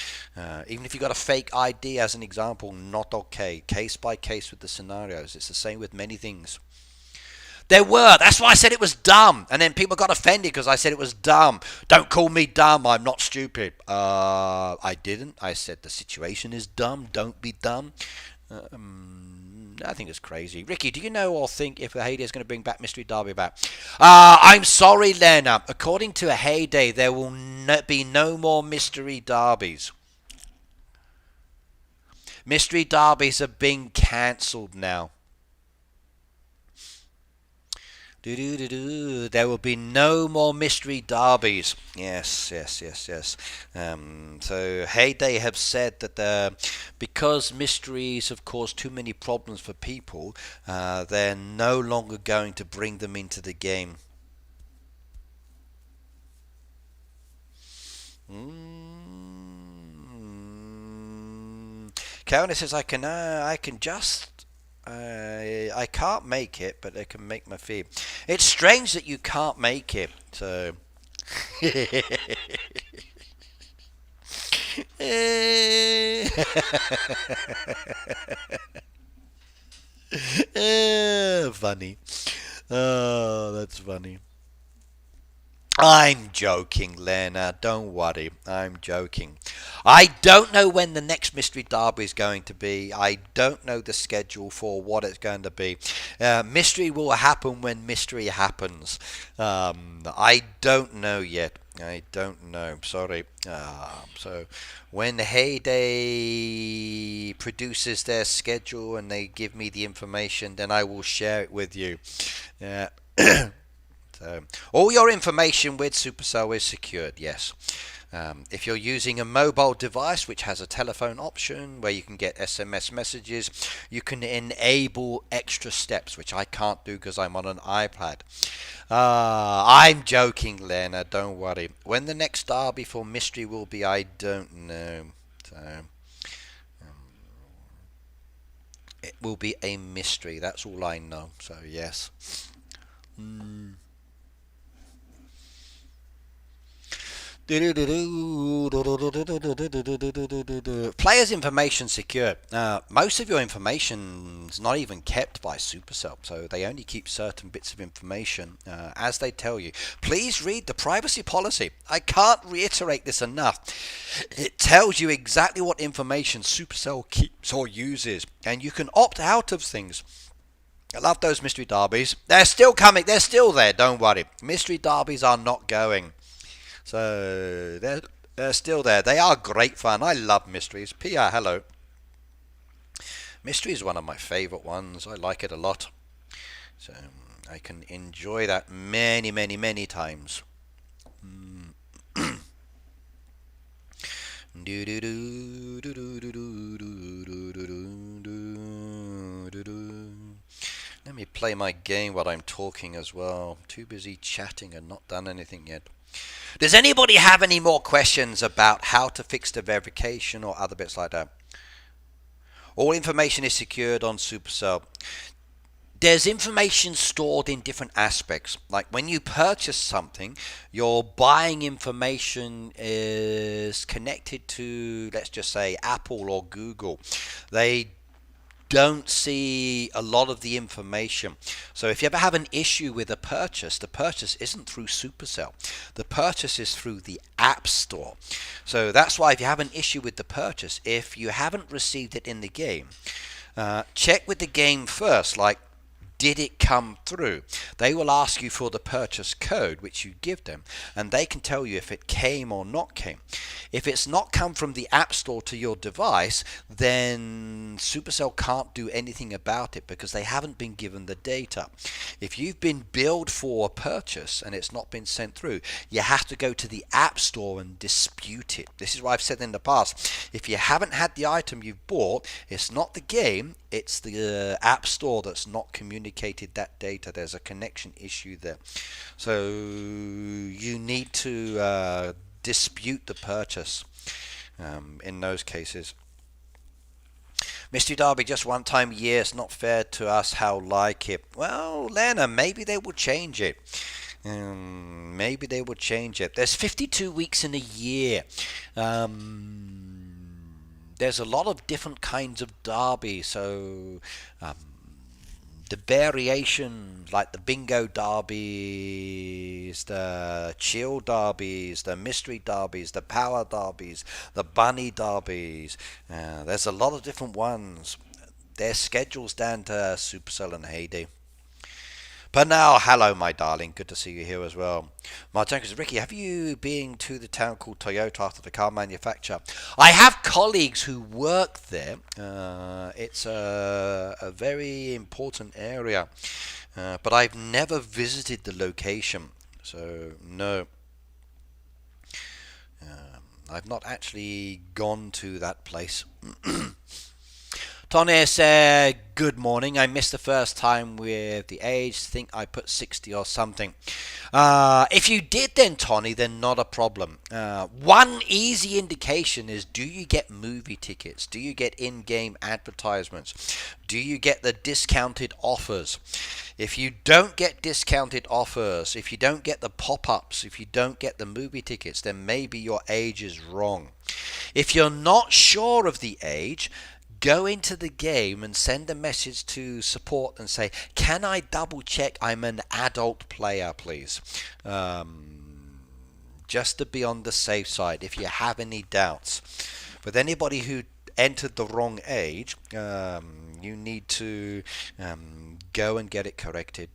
Even if you've got a fake ID, as an example, not okay. Case by case with the scenarios. It's the same with many things. There were. That's why I said it was dumb. And then people got offended because I said it was dumb. Don't call me dumb. I'm not stupid. I didn't. I said the situation is dumb. Don't be dumb. I think it's crazy. Ricky, do you know or think if Heyday is going to bring back Mystery Derby back? I'm sorry, Lena. According to Heyday, there will be no more Mystery Derbies. Mystery Derbies have been cancelled now. There will be no more mystery derbies. Yes. So Heyday have said that because mysteries have caused too many problems for people, they're no longer going to bring them into the game. Karen says I can just. I can't make it, but I can make my feed. It's strange that you can't make it, so... Funny. Oh, that's funny. I'm joking, Lena. Don't worry. I'm joking. I don't know when the next Mystery Derby is going to be. I don't know the schedule for what it's going to be. Mystery will happen when mystery happens. I don't know yet. I don't know. Sorry. So when Heyday produces their schedule and they give me the information, then I will share it with you. Yeah. So, all your information with Supercell is secured, yes. If you're using a mobile device which has a telephone option where you can get SMS messages, you can enable extra steps, which I can't do because I'm on an iPad. I'm joking, Lena, don't worry. When the next derby for Mystery will be, I don't know. So, it will be a mystery, that's all I know. So, yes. Players' information secure. Most of your information is not even kept by Supercell, so they only keep certain bits of information as they tell you. Please read the privacy policy. I can't reiterate this enough. It tells you exactly what information Supercell keeps or uses, and you can opt out of things. I love those mystery derbies. They're still coming. They're still there. Don't worry. Mystery derbies are not going. So they're still there. They are great fun. I love mysteries. Pia, hello. Mystery is one of my favourite ones. I like it a lot. So I can enjoy that many, many, many times. Let me play my game while I'm talking as well. Too busy chatting and not done anything yet. Does anybody have any more questions about how to fix the verification or other bits like that? All information is secured on Supercell. There's information stored in different aspects. Like when you purchase something, your buying information is connected to, let's just say, Apple or Google. They don't see a lot of the information. So if you ever have an issue with a purchase, the purchase isn't through Supercell. The purchase is through the App Store. So that's why if you have an issue with the purchase, if you haven't received it in the game, check with the game first, like, did it come through? They will ask you for the purchase code, which you give them, and they can tell you if it came or not came. If it's not come from the App Store to your device, then Supercell can't do anything about it because they haven't been given the data. If you've been billed for a purchase and it's not been sent through, you have to go to the App Store and dispute it. This is what I've said in the past. If you haven't had the item you've bought, it's not the game, it's the App Store that's not communicated that data. There's a connection issue there. So you need to dispute the purchase in those cases. Mystery Derby just one time a year. It's not fair to us. How like it? Well, Lena, maybe they will change it. Maybe they will change it. There's 52 weeks in a year. There's a lot of different kinds of derby, so the variations like the bingo derbies, the chill derbies, the mystery derbies, the power derbies, the bunny derbies, there's a lot of different ones. Their schedule's down to Supercell and Heyday. But now, hello, my darling. Good to see you here as well. Martin says, Ricky, have you been to the town called Toyota after the car manufacturer? I have colleagues who work there. It's a very important area. But I've never visited the location. So, no. I've not actually gone to that place. Tony said, good morning. I missed the first time with the age. Think I put 60 or something. If you did then, Tony, then not a problem. One easy indication is, do you get movie tickets? Do you get in-game advertisements? Do you get the discounted offers? If you don't get discounted offers, if you don't get the pop-ups, if you don't get the movie tickets, then maybe your age is wrong. If you're not sure of the age, go into the game and send a message to support and say, can I double check I'm an adult player, please? Just to be on the safe side if you have any doubts. With anybody who entered the wrong age, you need to go and get it corrected.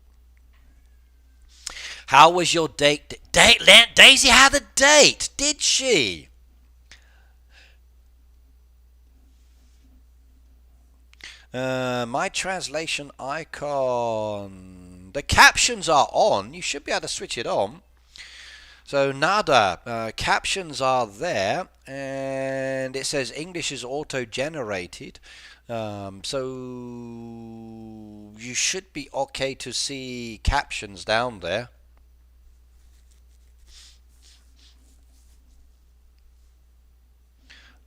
How was your date? Daisy had a date, did she? My translation icon. The captions are on. You should be able to switch it on. So nada, captions are there, and it says English is auto-generated. So you should be okay to see captions down there.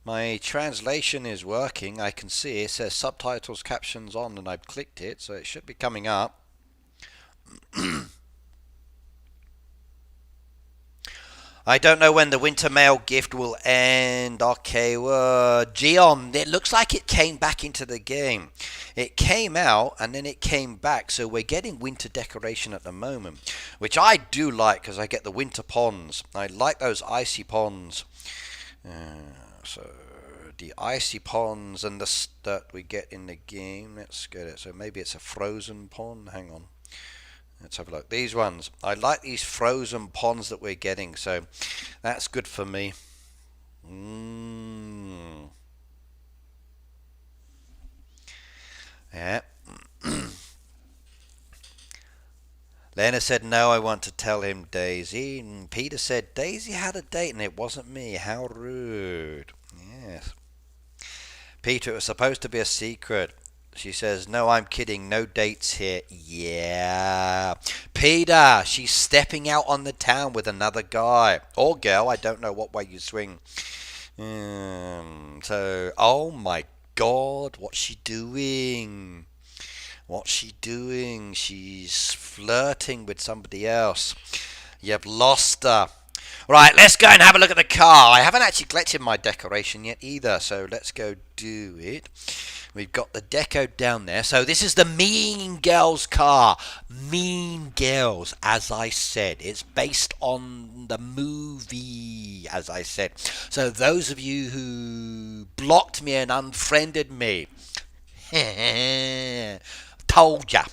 My translation is working. I can see it says subtitles captions on, and I've clicked it, so it should be coming up. I don't know when the winter mail gift will end. Okay, well, Gion, it looks like it came back into the game. It came out and then it came back, so we're getting winter decoration at the moment, which I do like because I get the winter ponds. I like those icy ponds. So the icy ponds and the that we get in the game. Let's get it. So maybe it's a frozen pond. Hang on. Let's have a look. These ones. I like these frozen ponds that we're getting, so that's good for me. Yeah. Lena said, no, I want to tell him Daisy. And Peter said, Daisy had a date and it wasn't me. How rude. Yes. Peter, it was supposed to be a secret. She says, no, I'm kidding. No dates here. Yeah. Peter, she's stepping out on the town with another guy. Or girl, I don't know what way you swing. So, oh my God, what's she doing? What's she doing? She's flirting with somebody else. You've lost her. Right, let's go and have a look at the car. I haven't actually collected my decoration yet either, so let's go do it. We've got the deco down there. So this is the Mean Girls car. Mean Girls, as I said. It's based on the movie, as I said. So those of you who blocked me and unfriended me, told ya.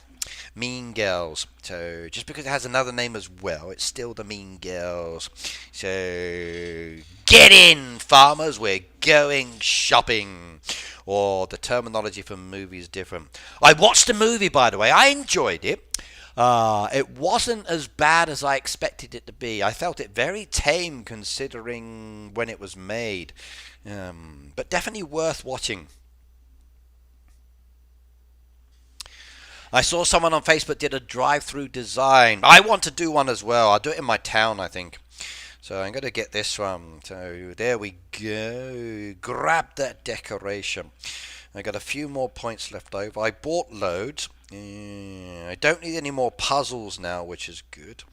Mean Girls. So just because it has another name as well, it's still the Mean Girls. So get in, farmers. We're going shopping. Or the terminology for movie is different. I watched the movie, by the way. I enjoyed it. It wasn't as bad as I expected it to be. I felt it very tame considering when it was made. But definitely worth watching. I saw someone on Facebook did a drive-through design. I want to do one as well. I'll do it in my town, I think. So I'm going to get this one. So there we go. Grab that decoration. I got a few more points left over. I bought loads. I don't need any more puzzles now, which is good.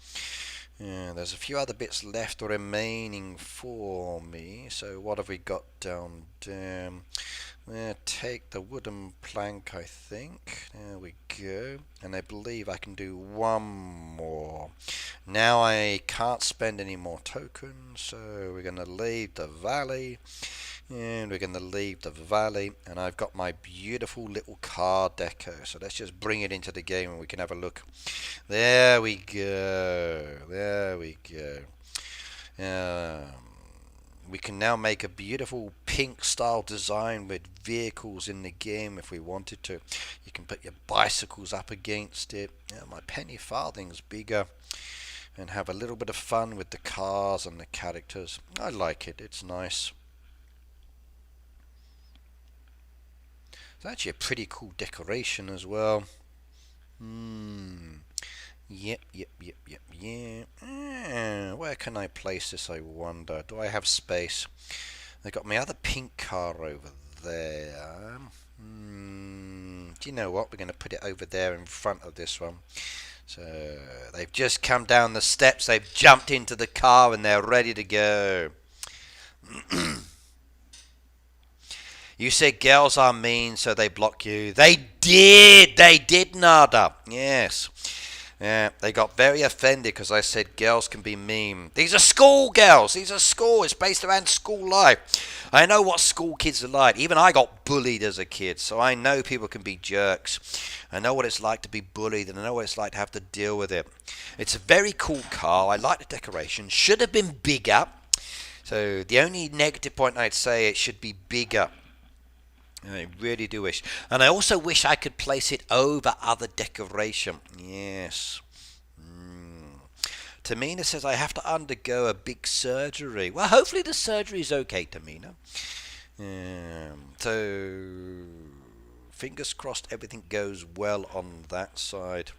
There's a few other bits left remaining for me. So what have we got down there? Take the wooden plank, I think. There we go. And I believe I can do one more. Now I can't spend any more tokens, so we're going to leave the valley. And we're going to leave the valley. And I've got my beautiful little car deco. So let's just bring it into the game and we can have a look. There we go. There we go. We can now make a beautiful pink style design with vehicles in the game if we wanted to. You can put your bicycles up against it. My penny farthing's bigger. And have a little bit of fun with the cars and the characters. I like it, it's nice. It's actually a pretty cool decoration as well. Yep. Where can I place this, I wonder? Do I have space? I got my other pink car over there. Do you know what? We're going to put it over there in front of this one. So they've just come down the steps, they've jumped into the car and they're ready to go. You said girls are mean, so they block you. They did, Nada. Yes. Yeah, they got very offended because I said girls can be mean. These are school girls. These are school. It's based around school life. I know what school kids are like. Even I got bullied as a kid, so I know people can be jerks. I know what it's like to be bullied, and I know what it's like to have to deal with it. It's a very cool car. I like the decoration. Should have been bigger. So the only negative point I'd say, it should be bigger. I really do wish. And I also wish I could place it over other decoration. Yes. Tamina says I have to undergo a big surgery. Well, hopefully the surgery is okay, Tamina. So, fingers crossed everything goes well on that side.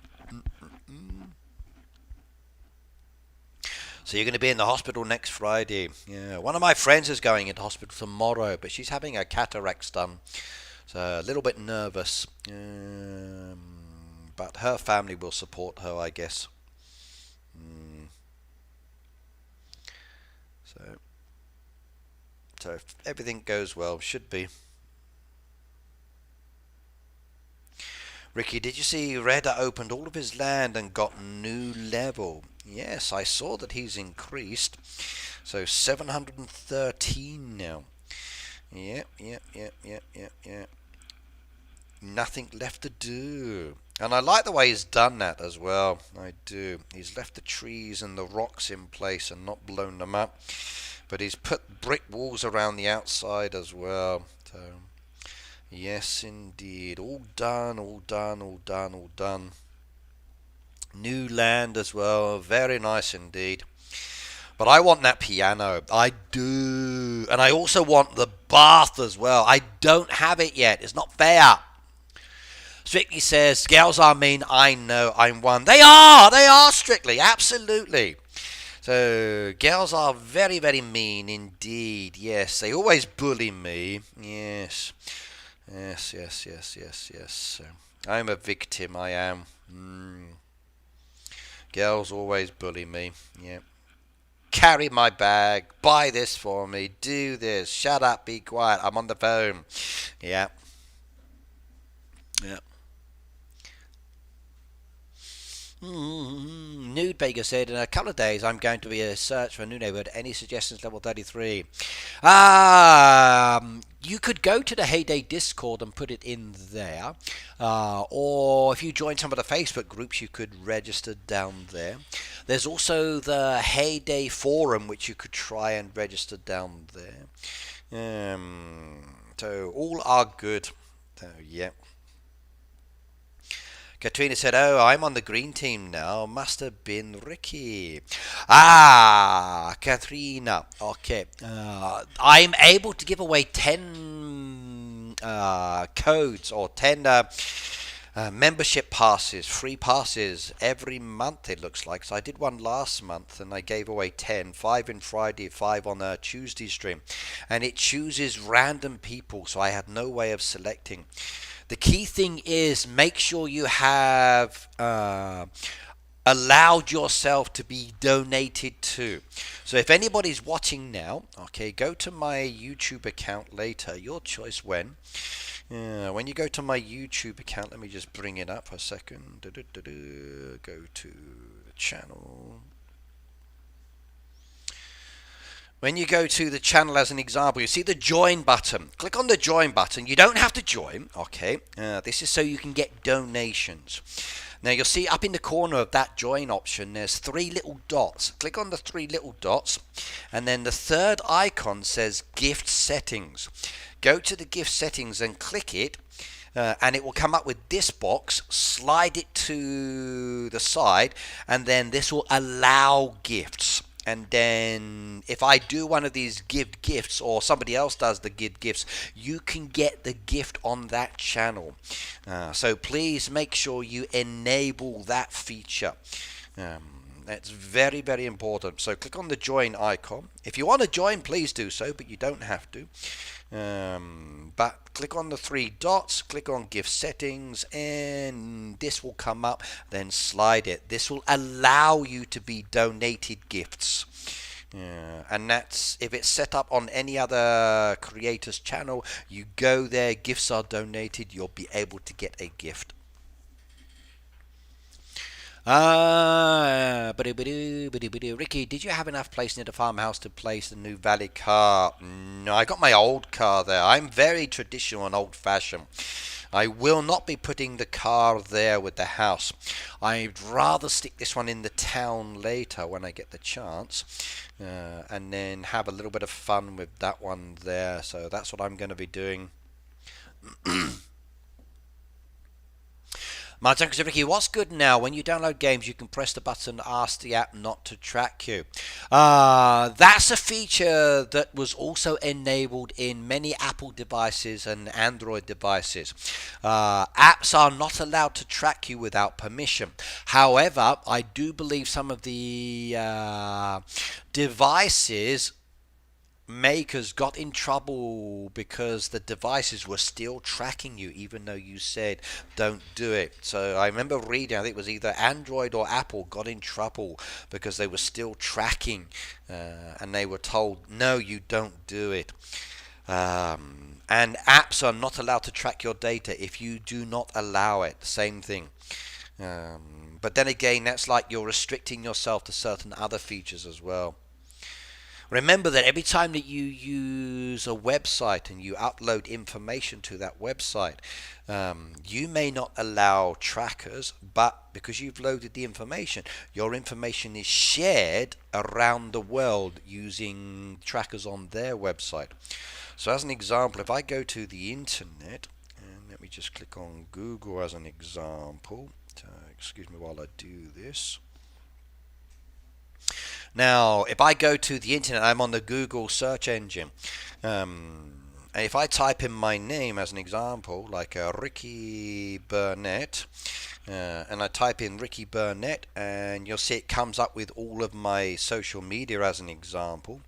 So you're going to be in the hospital next Friday. Yeah, one of my friends is going into hospital tomorrow, but she's having her cataracts done. So a little bit nervous. But her family will support her, I guess. So if everything goes well, should be. Ricky, did you see Reda opened all of his land and got new level? Yes, I saw that he's increased. So 713 now. Yep. Nothing left to do. And I like the way he's done that as well. I do. He's left the trees and the rocks in place and not blown them up. But he's put brick walls around the outside as well. So, yes, indeed. All done. New land as well. Very nice indeed. But I want that piano. I do. And I also want the bath as well. I don't have it yet. It's not fair. Strictly says, girls are mean. I know. I'm one. They are. They are, Strictly. Absolutely. So, girls are very, very mean indeed. Yes. They always bully me. Yes. Yes. I'm a victim. I am. Girls always bully me. Yeah. Carry my bag. Buy this for me. Do this. Shut up. Be quiet. I'm on the phone. Yeah. Nude Baker said, in a couple of days I'm going to be a search for a new neighborhood. Any suggestions? Level 33. You could go to the Heyday Discord and put it in there. Or if you join some of the Facebook groups, you could register down there. There's also the Heyday Forum, which you could try and register down there. So all are good. So, yeah. Katrina said, oh, I'm on the green team now. Must have been Ricky. Katrina. Okay. I'm able to give away 10 codes or 10 membership passes, free passes every month, it looks like. So I did one last month and I gave away 10, 5 on Friday, 5 on a Tuesday stream. And it chooses random people, so I had no way of selecting. The key thing is make sure you have allowed yourself to be donated to. So if anybody's watching now, okay, go to my YouTube account later, your choice when. When you go to my YouTube account, let me just bring it up for a second. Go to the channel. When you go to the channel as an example, you see the join button. Click on the join button. You don't have to join, okay? This is so you can get donations. Now you'll see up in the corner of that join option, there's 3 little dots. Click on the 3 little dots, and then the third icon says gift settings. Go to the gift settings and click it, and it will come up with this box. Slide it to the side, and then this will allow gifts. And then if I do one of these give gifts or somebody else does the give gifts, you can get the gift on that channel. So please make sure you enable that feature. That's very, very important. So click on the join icon. If you want to join, please do so, but you don't have to. But click on the 3 dots, click on gift settings, and this will come up. Then slide it. This will allow you to be donated gifts. Yeah, and that's if it's set up on any other creator's channel, you go there, gifts are donated, you'll be able to get a gift. Ricky, did you have enough place near the farmhouse to place the new Valley car? No, I got my old car there. I'm very traditional and old-fashioned. I will not be putting the car there with the house. I'd rather stick this one in the town later when I get the chance, and then have a little bit of fun with that one there. So that's what I'm going to be doing. My Uncle Ricky, what's good now? When you download games, you can press the button to ask the app not to track you. That's a feature that was also enabled in many Apple devices and Android devices. Apps are not allowed to track you without permission. However, I do believe some of the devices makers got in trouble because the devices were still tracking you even though you said don't do it. So I remember reading, I think it was either Android or Apple got in trouble because they were still tracking, and they were told no, you don't do it. And apps are not allowed to track your data if you do not allow it. Same thing. But then again, that's like you're restricting yourself to certain other features as well. Remember that every time that you use a website and you upload information to that website, you may not allow trackers, but because you've loaded the information, your information is shared around the world using trackers on their website. So as an example, if I go to the internet, and let me just click on Google as an example. Excuse me while I do this. Now, if I go to the internet, I'm on the Google search engine. And if I type in my name as an example, like Ricky Burnett, and I type in Ricky Burnett, and you'll see it comes up with all of my social media as an example.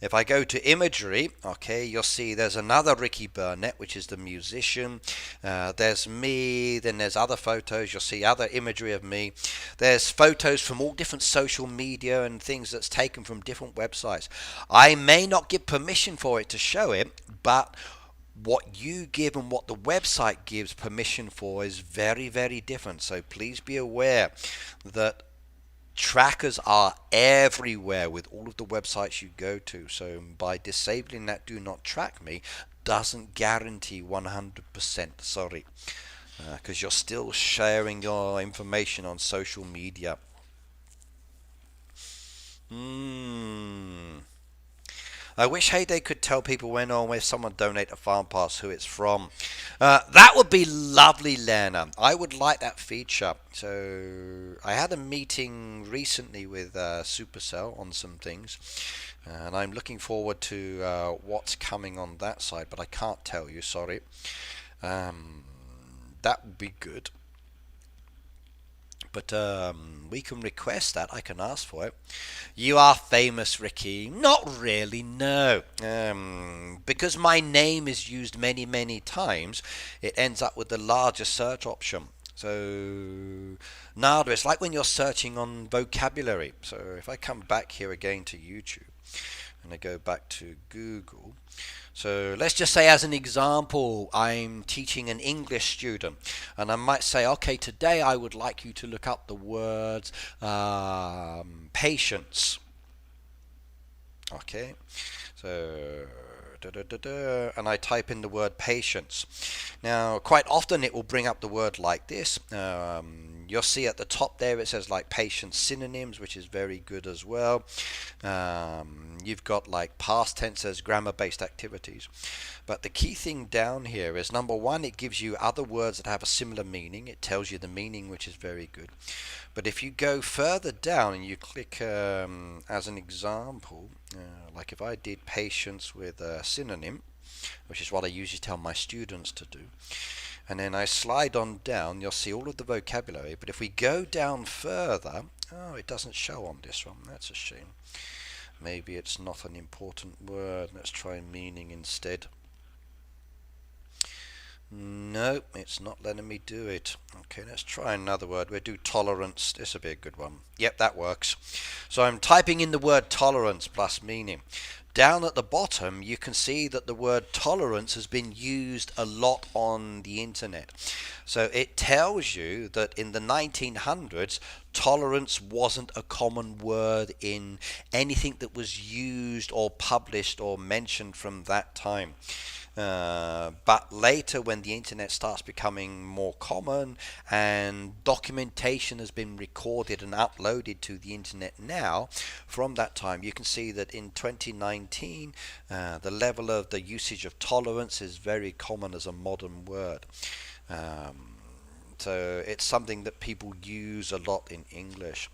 If I go to imagery, okay, you'll see there's another Ricky Burnett, which is the musician. There's me, then there's other photos. You'll see other imagery of me. There's photos from all different social media and things that's taken from different websites. I may not give permission for it to show it, but what you give and what the website gives permission for is very, very different. So please be aware that trackers are everywhere with all of the websites you go to. So by disabling that do not track me doesn't guarantee 100%, sorry, because you're still sharing your information on social media. I wish Heyday could tell people when or where someone donate a farm pass who it's from. That would be lovely, Lena. I would like that feature. So I had a meeting recently with Supercell on some things, and I'm looking forward to what's coming on that side, but I can't tell you, sorry. That would be good. But we can request that. I can ask for it. You are famous, Ricky. Not really, no. Because my name is used many, many times, it ends up with the larger search option. So, nada, it's like when you're searching on vocabulary. So if I come back here again to YouTube, and I go back to Google. So let's just say as an example, I'm teaching an English student, and I might say, okay, today I would like you to look up the words patience. Okay, so and I type in the word patience. Now, quite often it will bring up the word like this. You'll see at the top there it says like patience synonyms, which is very good as well. You've got like past tenses, grammar-based activities. But the key thing down here is number one, it gives you other words that have a similar meaning. It tells you the meaning, which is very good. But if you go further down and you click as an example, like if I did patience with a synonym, which is what I usually tell my students to do, and then I slide on down, you'll see all of the vocabulary. But if we go down further, oh, it doesn't show on this one. That's a shame. Maybe it's not an important word. Let's try meaning instead. No, it's not letting me do it. Okay, let's try another word. We'll do tolerance. This will be a good one. Yep, that works. So I'm typing in the word tolerance plus meaning. Down at the bottom, you can see that the word tolerance has been used a lot on the internet. So it tells you that in the 1900s, tolerance wasn't a common word in anything that was used or published or mentioned from that time. But later, when the internet starts becoming more common and documentation has been recorded and uploaded to the internet now, from that time, you can see that in 2019, the level of the usage of tolerance is very common as a modern word. Um, so it's something that people use a lot in English.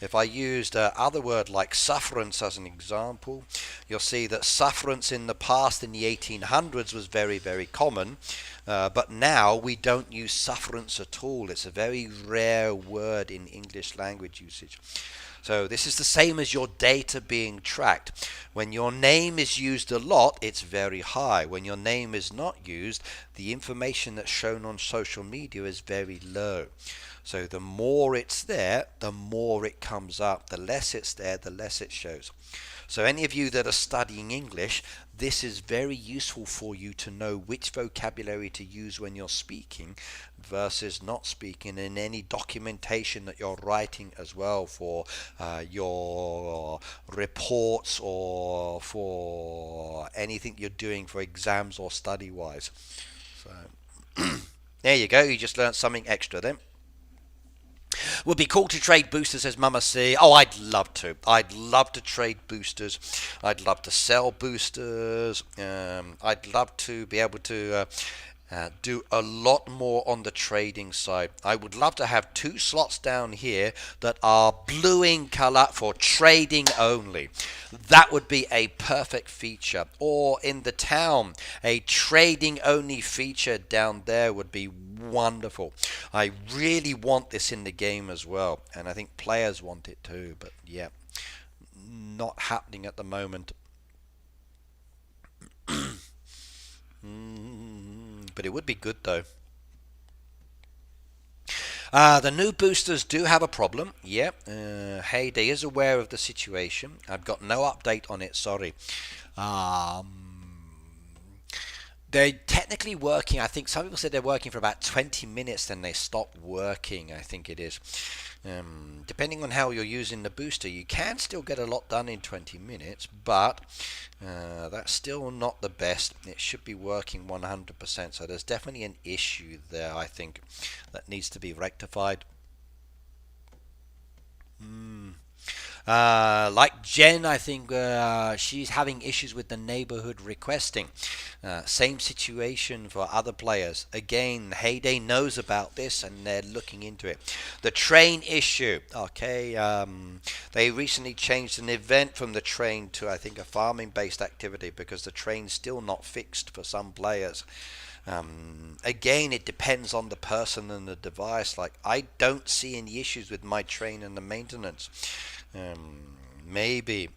If I used other word like sufferance as an example, you'll see that sufferance in the past, in the 1800s, was very, very common. But now we don't use sufferance at all. It's a very rare word in English language usage. So this is the same as your data being tracked. When your name is used a lot, it's very high. When your name is not used, the information that's shown on social media is very low. So the more it's there, the more it comes up. The less it's there, the less it shows. So any of you that are studying English, this is very useful for you to know which vocabulary to use when you're speaking versus not speaking, in any documentation that you're writing as well for your reports or for anything you're doing for exams or study wise. So there you go, you just learned something extra then. Would be cool to trade boosters, says Mama C. Oh, I'd love to. I'd love to trade boosters. I'd love to sell boosters. I'd love to be able to do a lot more on the trading side. I would love to have two slots down here that are blue in color for trading only. That would be a perfect feature. Or in the town, a trading only feature down there would be wonderful. I really want this in the game as well, and I think players want it too, but yeah, not happening at the moment. But it would be good though. The new boosters do have a problem. Yep. Heyday is aware of the situation. I've got no update on it. Sorry. They're technically working. I think some people said they're working for about 20 minutes, then they stop working. I think it is. Depending on how you're using the booster, you can still get a lot done in 20 minutes, but that's still not the best. It should be working 100%. So there's definitely an issue there, I think, that needs to be rectified. Like Jen, I think she's having issues with the neighborhood requesting. Same situation for other players. Again, Heyday knows about this and they're looking into it. The train issue. Okay, they recently changed an event from the train to, I think, a farming based activity because the train's still not fixed for some players. Again, it depends on the person and the device. Like, I don't see any issues with my train and the maintenance. Maybe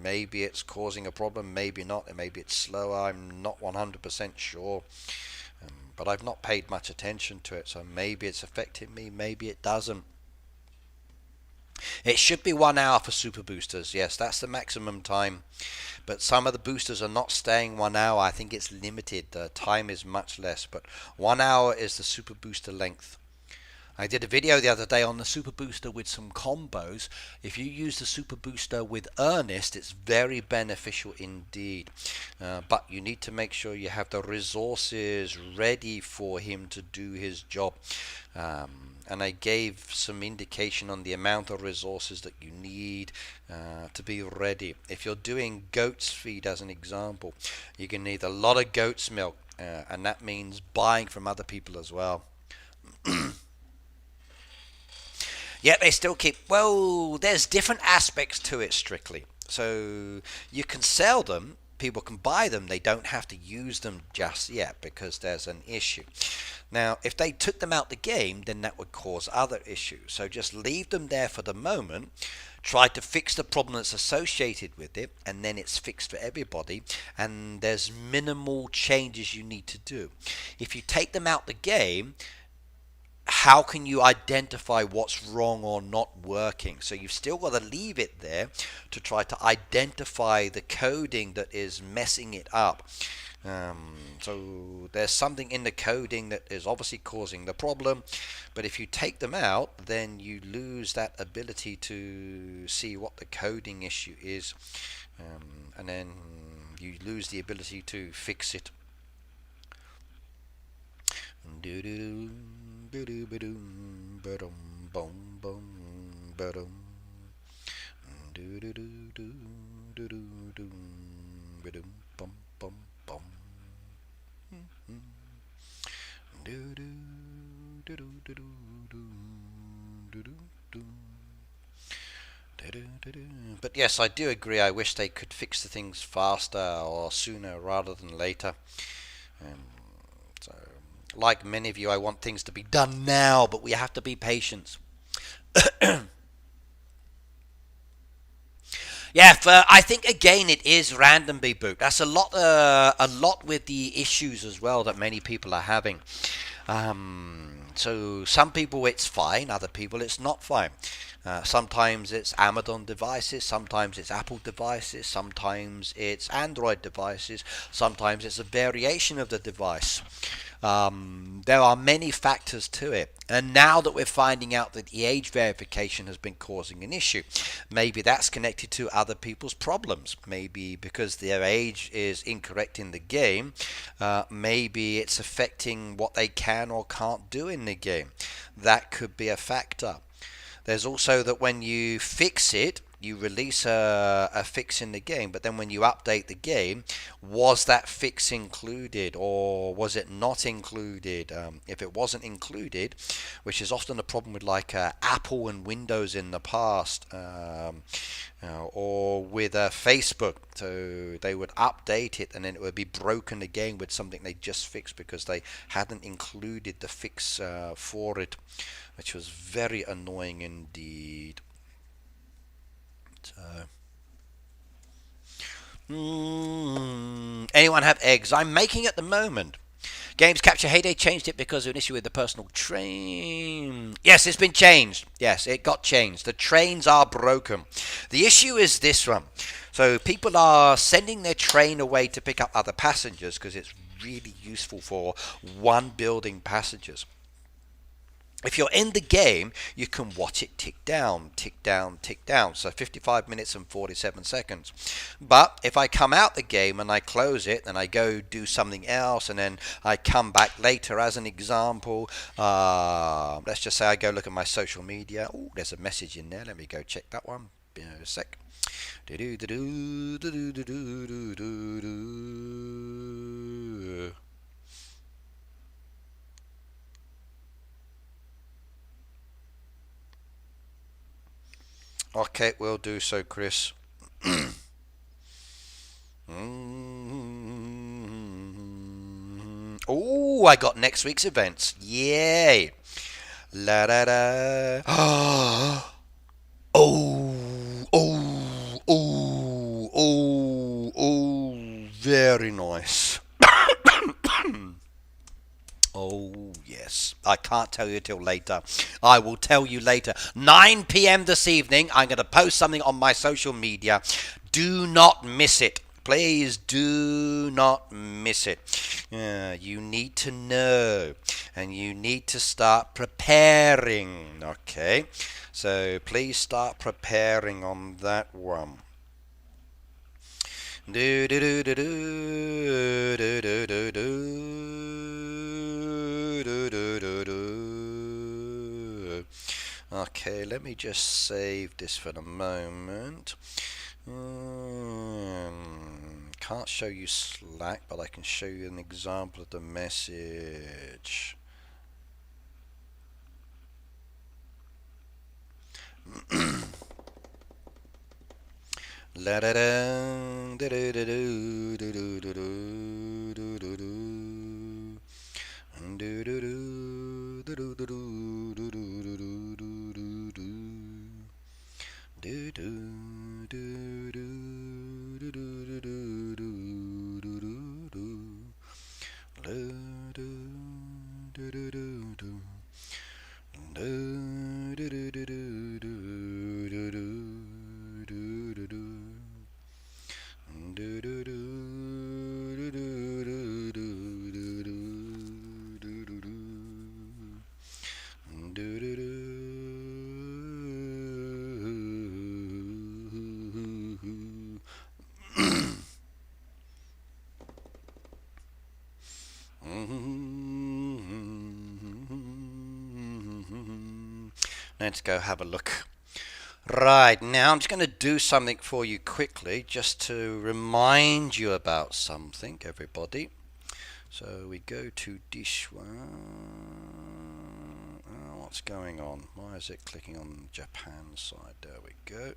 maybe it's causing a problem, maybe not, maybe it's slower. I'm not 100% sure, but I've not paid much attention to it, so maybe it's affecting me, maybe it doesn't. It should be 1 hour for super boosters. Yes, that's the maximum time. But some of the boosters are not staying 1 hour. I think it's limited. The time is much less. But 1 hour is the super booster length. I did a video the other day on the super booster with some combos. If you use the super booster with Ernest, it's very beneficial indeed. But you need to make sure you have the resources ready for him to do his job. And I gave some indication on the amount of resources that you need to be ready. If you're doing goat's feed as an example, you can need a lot of goat's milk, and that means buying from other people as well. Yet they still keep, well, there's different aspects to it strictly. So you can sell them. people can buy them, they don't have to use them just yet because there's an issue. Now, if they took them out the game, then that would cause other issues. So just leave them there for the moment. Try to fix the problem that's associated with it, and then it's fixed for everybody, and there's minimal changes you need to do. If you take them out the game, how can you identify what's wrong or not working? So you've still got to leave it there to try to identify the coding that is messing it up. So there's something in the coding that is obviously causing the problem, but if you take them out, then you lose that ability to see what the coding issue is, and then you lose the ability to fix it. But yes, I do agree. I wish they could fix the things faster or sooner rather than later. So, like many of you, I want things to be done now, but we have to be patient. Yeah, I think again it is random reboot. That's a lot with the issues as well that many people are having. So some people it's fine, other people it's not fine. Sometimes it's Amazon devices, sometimes it's Apple devices, sometimes it's Android devices, sometimes it's a variation of the device. There are many factors to it, and now that we're finding out that the age verification has been causing an issue, maybe that's connected to other people's problems. Maybe because their age is incorrect in the game, maybe it's affecting what they can or can't do in the game. That could be a factor. There's also that when you fix it, you release a fix in the game, but then when you update the game, was that fix included or was it not included? If it wasn't included, which is often a problem with like Apple and Windows in the past, or with Facebook, so they would update it and then it would be broken again with something they just fixed because they hadn't included the fix for it, which was very annoying indeed. So, anyone have eggs? I'm making at the moment. Games Capture Heyday changed it because of an issue with the personal train. Yes, it's been changed. Yes, it got changed. The trains are broken. The issue is this one. So people are sending their train away to pick up other passengers because it's really useful for one building passengers. If you're in the game, you can watch it tick down, tick down, tick down. So 55 minutes and 47 seconds. But if I come out the game and I close it and I go do something else and then I come back later, as an example, let's just say I go look at my social media. Oh, there's a message in there. Let me go check that one. A sec. Okay, we'll do so, Chris. Oh, I got next week's events. Yay! La da da. Oh, oh, oh, oh, oh, very nice. Oh, yes. I can't tell you till later. I will tell you later. 9 p.m. this evening, I'm going to post something on my social media. Do not miss it. Please do not miss it. You need to know. And you need to start preparing. Okay? So please start preparing on that one. Do do do do do do do do do do do do do. Okay, let me just save this for the moment. Can't show you Slack, but I can show you an example of the message. La da da Let's go have a look. Right, now I'm just going to do something for you quickly, just to remind you about something, everybody. So we go to dish one. Oh, what's going on? Why is it clicking on Japan side? There we go.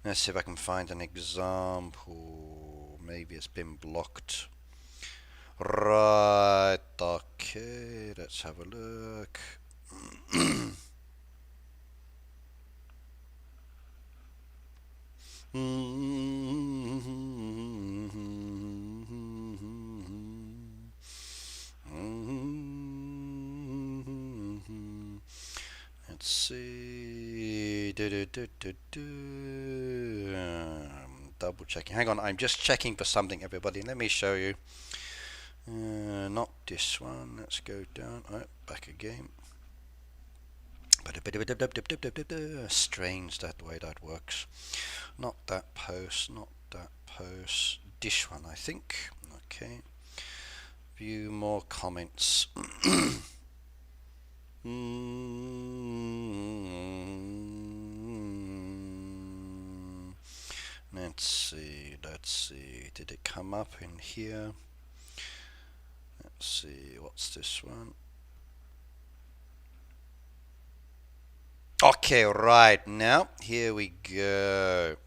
Let's see if I can find an example. Maybe it's been blocked. Right, okay, let's have a look. Let's see. Double checking. Hang on, I'm just checking for something, everybody. Let me show you. Not this one. Let's go down. Oh, back again. Strange that way that works. Not that post. Not that post. This one, I think. Okay. View more comments. Let's see. Let's see. Did it come up in here? Let's see. What's this one? Okay, right, now here we go.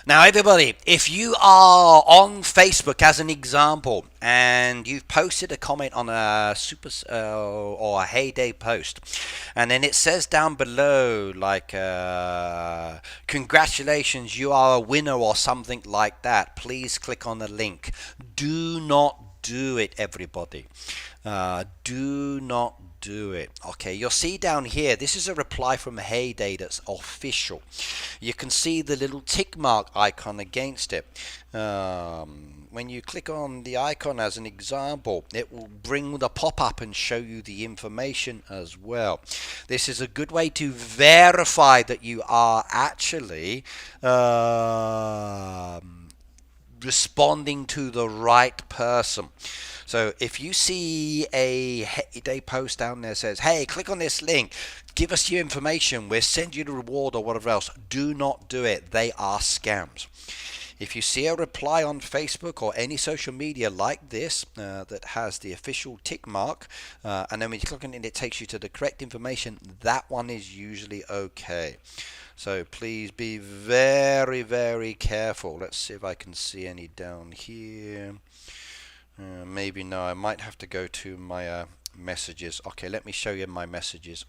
Now everybody, if you are on Facebook as an example and you've posted a comment on a or a Heyday post, and then it says down below like congratulations, you are a winner or something like that, please click on the link. Do not do it, everybody. Do not do it. Okay, you'll see down here, this is a reply from Heyday that's official. You can see the little tick mark icon against it. When you click on the icon as an example, it will bring the pop-up and show you the information as well. This is a good way to verify that you are actually responding to the right person. So if you see a Heyday post down there that says, hey, click on this link, give us your information, we'll send you the reward or whatever else, do not do it. They are scams. If you see a reply on Facebook or any social media like this that has the official tick mark, and then when you click on it, it takes you to the correct information, that one is usually okay. So please be very, very careful. Let's see if I can see any down here. Maybe no, I might have to go to my messages. Okay, let me show you my messages.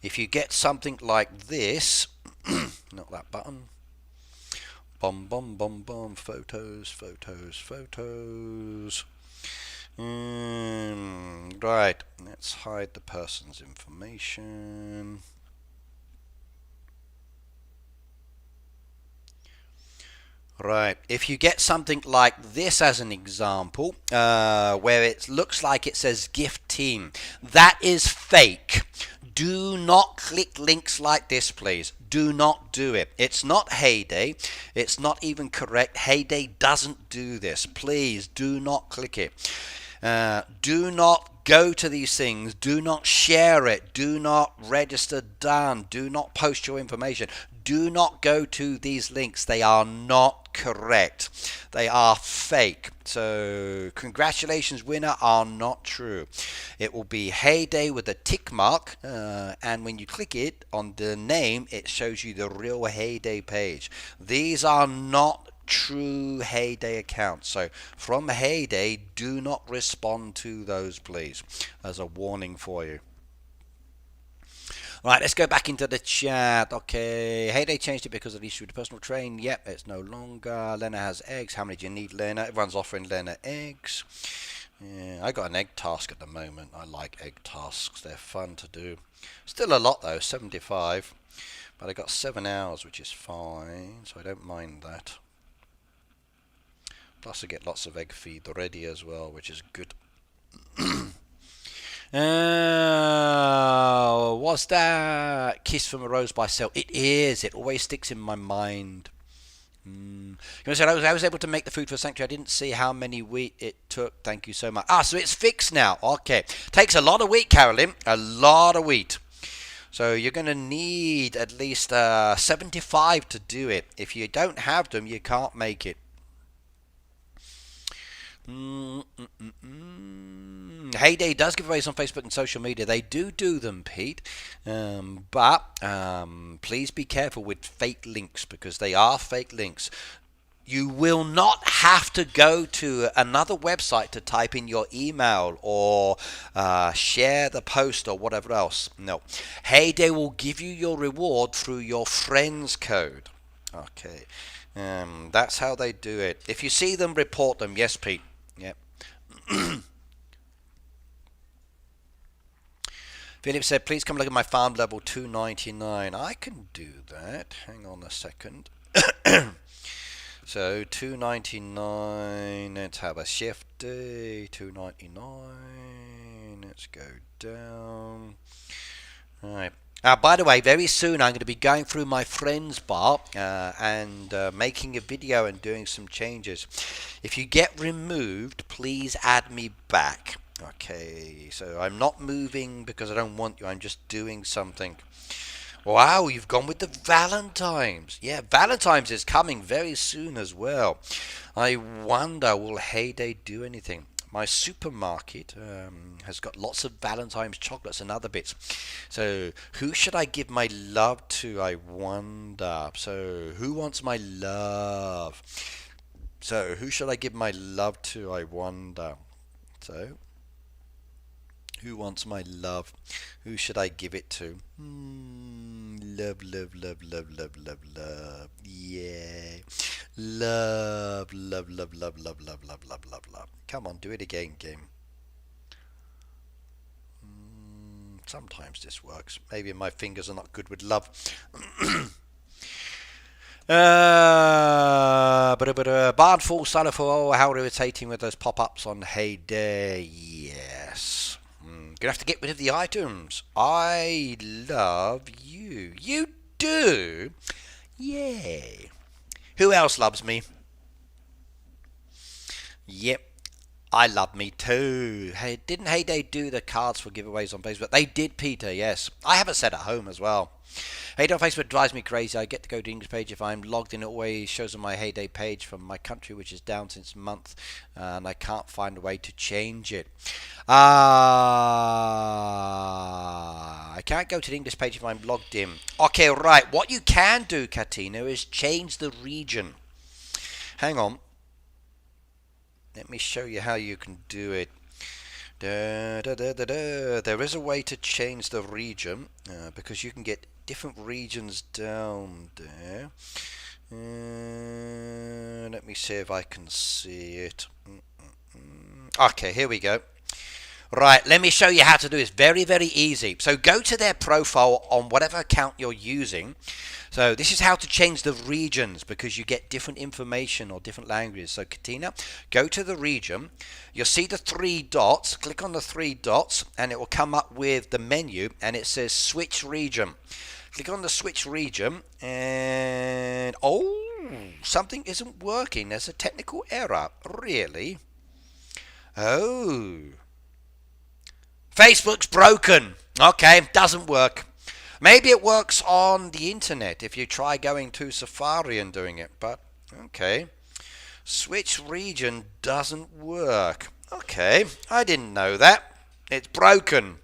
If you get something like this, not that button, bum bum bum bum, photos, photos, photos. Right, let's hide the person's information. Right, if you get something like this as an example, where it looks like it says gift team, that is fake. Do not click links like this, please. Do not do it. It's not Heyday. It's not even correct. Heyday doesn't do this. Please do not click it. Do not go to these things. Do not share it. Do not register done. Do not post your information. Do not go to these links. They are not not correct. They are fake. So congratulations winner are not true. It will be Heyday with a tick mark, and when you click it on the name, it shows you the real Heyday page. These are not true Heyday accounts. So from Heyday, do not respond to those, please, as a warning for you. Right, let's go back into the chat. Okay, Heyday changed it because of the issue with the personal train. Yep, it's no longer. Lena has eggs. How many do you need, Lena? Everyone's offering Lena eggs. Yeah, I got an egg task at the moment. I like egg tasks. They're fun to do. Still a lot though, 75. But I got 7 hours, which is fine, so I don't mind that. Plus I get lots of egg feed already as well, which is good. What's that? Kiss from a Rose by Cell. It is. It always sticks in my mind. You know, so I was able to make the food for Sanctuary. I didn't see how many wheat it took. Thank you so much. So it's fixed now. Okay. Takes a lot of wheat, Carolyn. A lot of wheat. So you're going to need at least 75 to do it. If you don't have them, you can't make it. Heyday does giveaways on Facebook and social media. They do them, Pete. But please be careful with fake links, because they are fake links. You will not have to go to another website to type in your email or share the post or whatever else. No. Heyday will give you your reward through your friend's code. Okay. That's how they do it. If you see them, report them. Yes, Pete. Yep. Philip said, please come look at my farm level 299. I can do that. Hang on a second. So 299. Let's have a shift day. 299. Let's go down. All right. By the way, very soon I'm going to be going through my friends bar and making a video and doing some changes. If you get removed, please add me back. Okay, so I'm not moving because I don't want you. I'm just doing something. Wow, you've gone with the Valentine's. Yeah, Valentine's is coming very soon as well. I wonder, will Heyday do anything? My supermarket has got lots of Valentine's chocolates and other bits. So who should I give my love to, I wonder? So who wants my love? So who should I give my love to, I wonder? So who wants my love? Who should I give it to? Love, love, love, love, love, love, love. Yeah. Love, love, love, love, love, love, love, love, love, love. Come on, do it again, game. Sometimes this works. Maybe my fingers are not good with love. Barn full, Silo for, oh, how irritating with those pop-ups on Heyday. Yes. Gonna have to get rid of the items. I love you. You do? Yay. Who else loves me? Yep. I love me too. Hey, didn't Heyday do the cards for giveaways on Facebook? They did, Peter, yes. I have a set at home as well. Heyday on Facebook drives me crazy. I get to go to the English page if I'm logged in. It always shows on my Heyday page from my country, which is down since a month, and I can't find a way to change it. I can't go to the English page if I'm logged in. Okay, right. What you can do, Katina, is change the region. Hang on. Let me show you how you can do it. There is a way to change the region because you can get different regions down there. Let me see if I can see it. Okay, here we go. Right, let me show you how to do this. Very, very easy. So go to their profile on whatever account you're using. So this is how to change the regions because you get different information or different languages. So Katina, go to the region. You'll see the 3 dots. Click on the 3 dots and it will come up with the menu and it says switch region. Click on the switch region and something isn't working. There's a technical error. Really? Oh. Facebook's broken. Okay, doesn't work. Maybe it works on the internet if you try going to Safari and doing it, but Okay. Switch region doesn't work. Okay, I didn't know that. It's broken.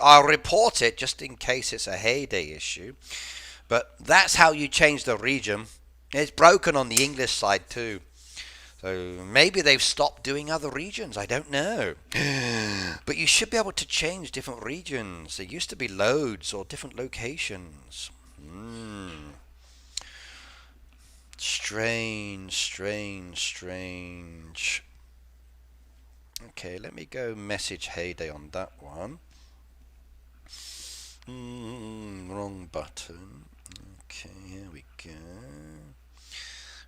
I'll report it just in case it's a heyday issue. But that's how you change the region. It's broken on the English side too. So maybe they've stopped doing other regions. I don't know. But you should be able to change different regions. There used to be loads or different locations. Strange, strange, strange. Okay, let me go message Heyday on that one. Wrong button. Okay, here we go.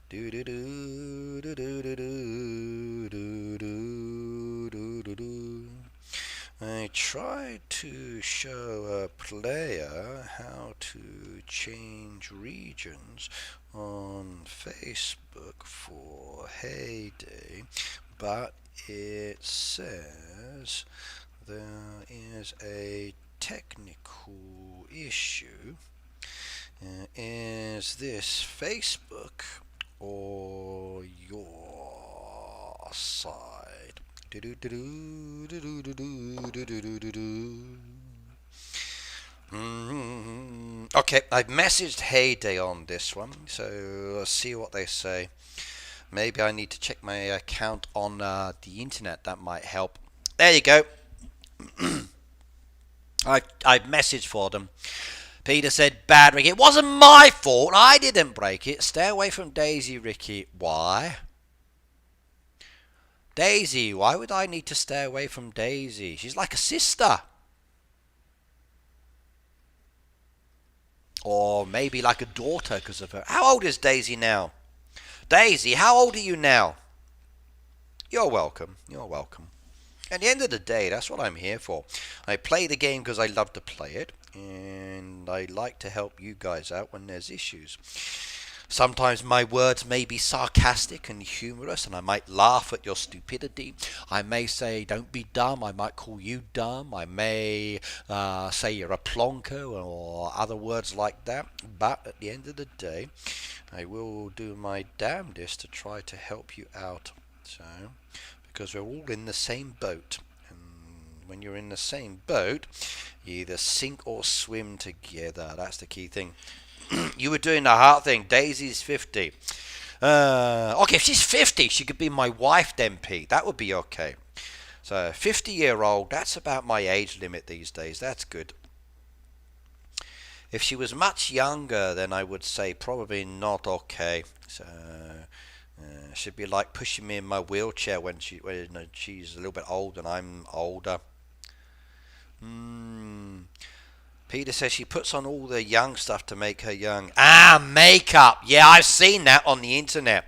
Do do do do do do do do do do do. I tried to show a player how to change regions on Facebook for Heyday, but it says there is a technical issue. Is this Facebook or your side? Okay, I've messaged Heyday on this one, so let's see what they say. Maybe I need to check my account on the internet. That might help. There you go. I've messaged for them. Peter said, bad Ricky. It wasn't my fault. I didn't break it. Stay away from Daisy, Ricky. Why? Daisy. Why would I need to stay away from Daisy? She's like a sister. Or maybe like a daughter because of her. How old is Daisy now? Daisy, how old are you now? You're welcome. You're welcome. At the end of the day, that's what I'm here for. I play the game because I love to play it, and I like to help you guys out when there's issues. Sometimes my words may be sarcastic and humorous, and I might laugh at your stupidity. I may say, don't be dumb. I might call you dumb. I may say you're a plonker or other words like that. But at the end of the day, I will do my damnedest to try to help you out. So, because we're all in the same boat. And when you're in the same boat, you either sink or swim together. That's the key thing. You were doing the hard thing. Daisy's 50. Okay, if she's 50, she could be my wife then, Pete. That would be okay. So, 50-year-old, that's about my age limit these days. That's good. If she was much younger, then I would say probably not okay. So, she'd be like pushing me in my wheelchair when she's a little bit older and I'm older. Peter says she puts on all the young stuff to make her young. Makeup. Yeah, I've seen that on the internet.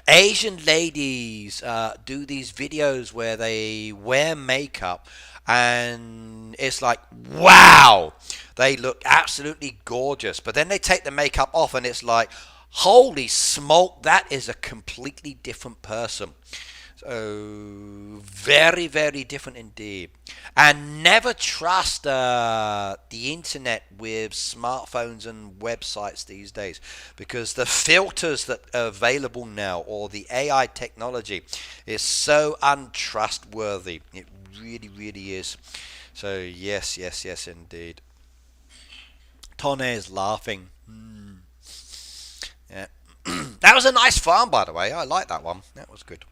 Asian ladies do these videos where they wear makeup and it's like, wow, they look absolutely gorgeous. But then they take the makeup off and it's like, holy smoke, that is a completely different person. So, very, very different indeed. And never trust the internet with smartphones and websites these days, because the filters that are available now, or the AI technology, is so untrustworthy. It really, really is. So, yes, yes, yes, indeed. Tone is laughing. Yeah. That was a nice farm, by the way. I like that one. That was good.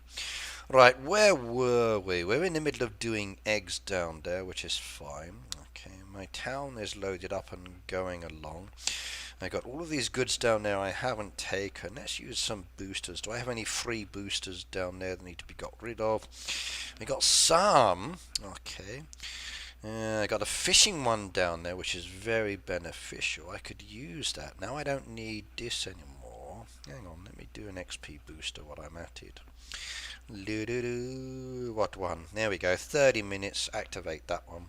Right, where were we? We're in the middle of doing eggs down there, which is fine. Okay, my town is loaded up and going along. I got all of these goods down there I haven't taken. Let's use some boosters. Do I have any free boosters down there that need to be got rid of? I got some. Okay. I got a fishing one down there, which is very beneficial. I could use that. Now I don't need this anymore. Hang on, let me do an XP booster while I'm at it. What one? There we go. 30 minutes. Activate that one.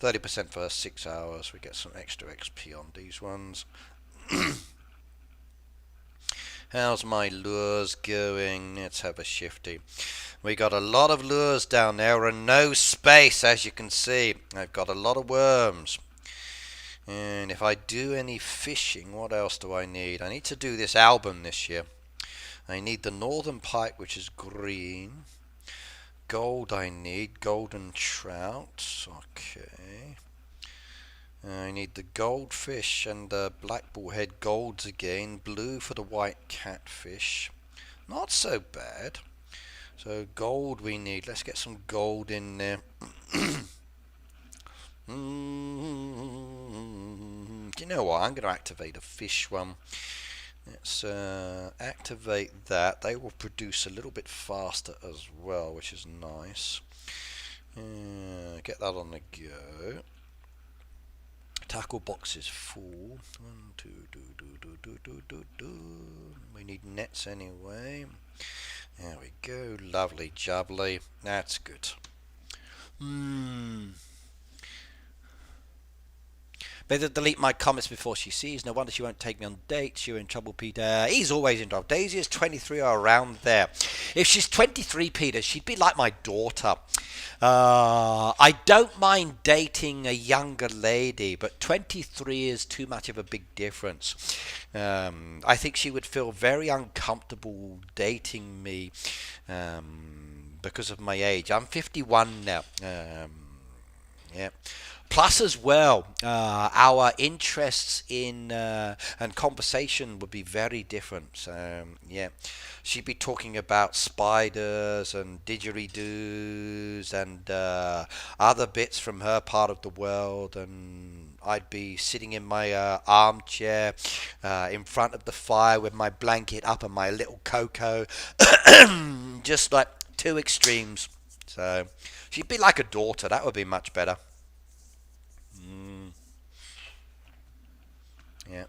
30% for 6 hours. We get some extra XP on these ones. How's my lures going? Let's have a shifty. We got a lot of lures down there and no space, as you can see. I've got a lot of worms. And if I do any fishing, what else do I need? I need to do this album this year. I need the northern pike, which is green. Gold I need, golden trout. Okay. I need the goldfish and the black bullhead golds again. Blue for the white catfish. Not so bad. So gold we need. Let's get some gold in there. Do you know what? I'm going to activate a fish one. Let's activate that. They will produce a little bit faster as well, which is nice. Get that on the go. Tackle box is full. 1, 2, do. We need nets anyway. There we go. Lovely jubbly. That's good. Better delete my comments before she sees. No wonder she won't take me on dates. You're in trouble, Peter. He's always in trouble. Daisy is 23 or around there. If she's 23, Peter, she'd be like my daughter. I don't mind dating a younger lady, but 23 is too much of a big difference. I think she would feel very uncomfortable dating me because of my age. I'm 51 now. Yeah. Plus, as well, our interests in and conversation would be very different. So, yeah, she'd be talking about spiders and didgeridoos and other bits from her part of the world, and I'd be sitting in my armchair in front of the fire with my blanket up and my little cocoa, just like two extremes. So, she'd be like a daughter. That would be much better. Yeah.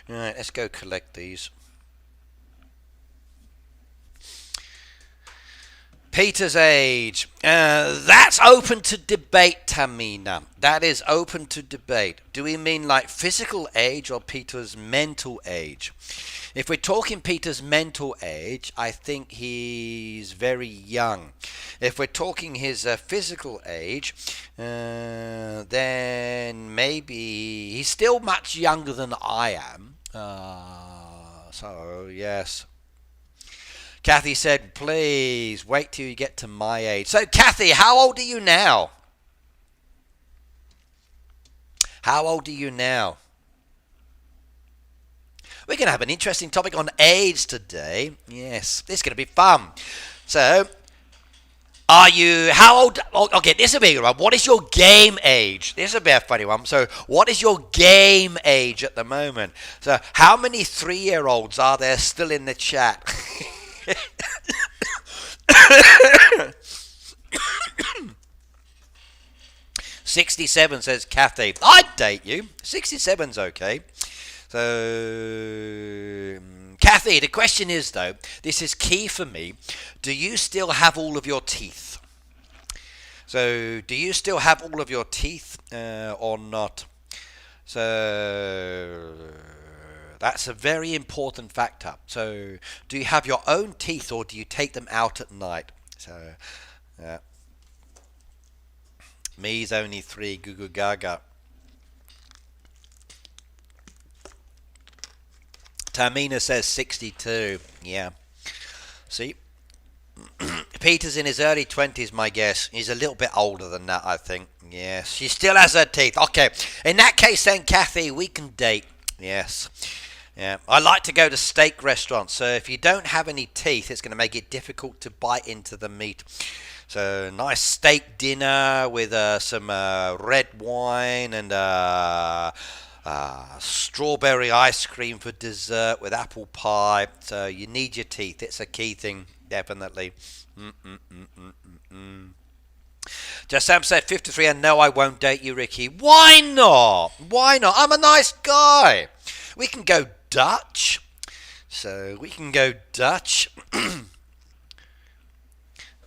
Alright, let's go collect these. Peter's age. That's open to debate, Tamina. That is open to debate. Do we mean like physical age or Peter's mental age? If we're talking Peter's mental age, I think he's very young. If we're talking his physical age, then maybe he's still much younger than I am. So, yes. Kathy said, please wait till you get to my age. So, Kathy, how old are you now? How old are you now? We're going to have an interesting topic on age today. Yes, this is going to be fun. So, how old? Okay, this will be a good one. What is your game age? This will be a funny one. So, what is your game age at the moment? So, how many 3-year-olds are there still in the chat? 67 says Kathy. I'd date you. 67's okay. So, Kathy, the question is though, this is key for me. Do you still have all of your teeth? So, do you still have all of your teeth or not? So, that's a very important factor. So, do you have your own teeth or do you take them out at night? So, me's only 3, goo goo gaga. Tamina says 62. Yeah. See? Peter's in his early 20s, my guess. He's a little bit older than that, I think. Yes. She still has her teeth. Okay. In that case, then, Kathy, we can date. Yes. Yeah. I like to go to steak restaurants. So if you don't have any teeth, it's going to make it difficult to bite into the meat. So nice steak dinner with some red wine and strawberry ice cream for dessert with apple pie. So you need your teeth. It's a key thing, definitely. Just Sam said 53, and no, I won't date you, Ricky. Why not? Why not? I'm a nice guy. We can go Dutch. So we can go Dutch.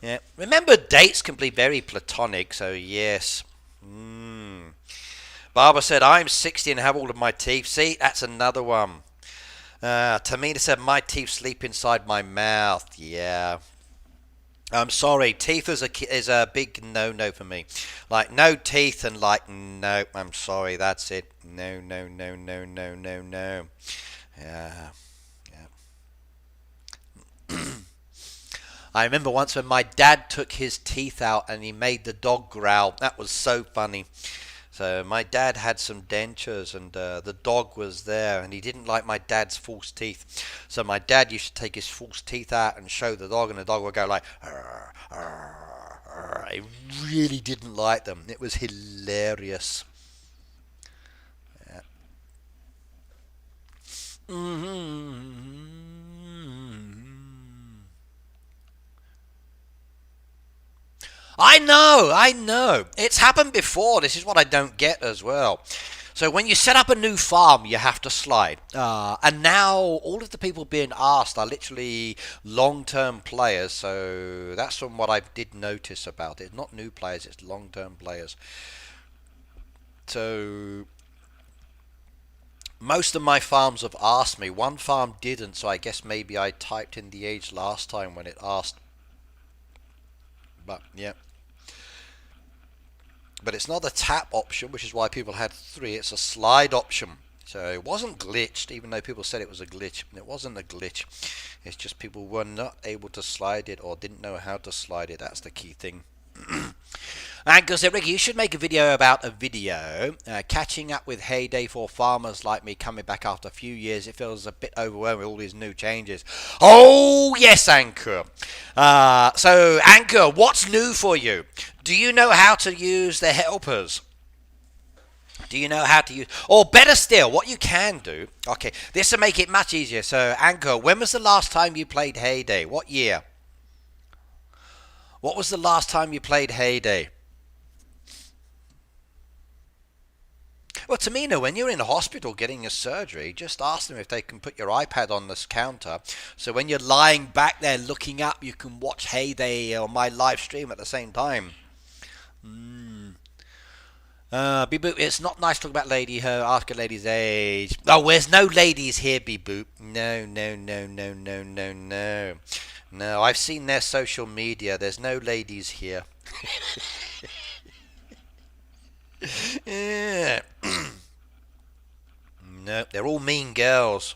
Yeah. Remember, dates can be very platonic, so yes. Barbara said, I'm 60 and have all of my teeth. See, that's another one. Tamina said, my teeth sleep inside my mouth. Yeah. I'm sorry, teeth is a big no-no for me. Like, no teeth and like, no, I'm sorry, that's it. No, no, no, no, no, no, no. Yeah. I remember once when my dad took his teeth out and he made the dog growl. That was so funny. So my dad had some dentures and the dog was there and he didn't like my dad's false teeth. So my dad used to take his false teeth out and show the dog and the dog would go like, "Arr, arr, arr." He really didn't like them. It was hilarious. Yeah. I know. It's happened before. This is what I don't get as well. So when you set up a new farm, you have to slide. And now all of the people being asked are literally long-term players. So that's from what I did notice about it. Not new players, it's long-term players. So most of my farms have asked me. One farm didn't, so I guess maybe I typed in the age last time when it asked. But yeah. But it's not a tap option, which is why people had 3. It's a slide option. So it wasn't glitched, even though people said it was a glitch. It wasn't a glitch. It's just people were not able to slide it or didn't know how to slide it. That's the key thing. And because Ricky, you should make a video about a video catching up with Heyday for farmers like me coming back after a few years. It feels a bit overwhelming with all these new changes. Oh yes, Anchor. So Anchor, what's new for you? Do you know how to use the helpers? Do you know how to use, or better still, what you can do? Okay, this will make it much easier. So Anchor, when was the last time you played Heyday? What year? What was the last time you played Heyday? Well, Tamina, when you're in a hospital getting your surgery, just ask them if they can put your iPad on this counter. So when you're lying back there looking up, you can watch Heyday or my live stream at the same time. Beep boop, it's not nice to talk about ask a lady's age. Oh, there's no ladies here, beep boop. No, no, no, no, no, no, no. No, I've seen their social media. There's no ladies here. Yeah. No, they're all mean girls.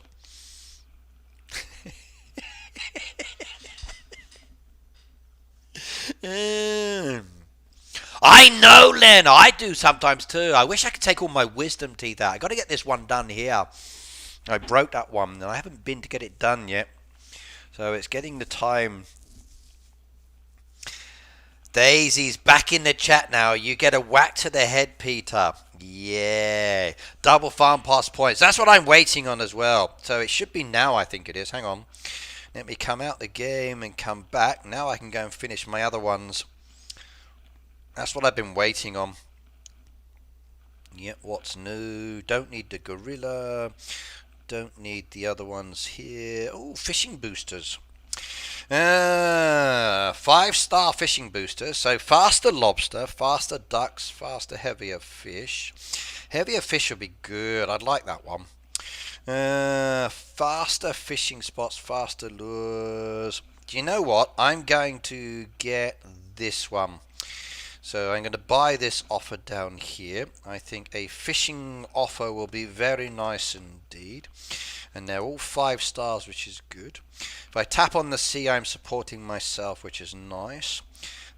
I know, Len. I do sometimes too. I wish I could take all my wisdom teeth out. I got to get this one done here. I broke that one, and I haven't been to get it done yet. So it's getting the time. Daisy's back in the chat now. You get a whack to the head, Peter. Yeah. Double farm pass points. That's what I'm waiting on as well. So it should be now, I think it is. Hang on. Let me come out the game and come back. Now I can go and finish my other ones. That's what I've been waiting on. Yep, what's new? Don't need the gorilla. Don't need the other ones here. Oh, fishing boosters. 5-star fishing boosters. So faster lobster, faster ducks, faster heavier fish. Heavier fish would be good. I'd like that one. Faster fishing spots, faster lures. Do you know what? I'm going to get this one. So I'm going to buy this offer down here. I think a fishing offer will be very nice indeed. And they're all 5 stars, which is good. If I tap on the sea, I'm supporting myself, which is nice.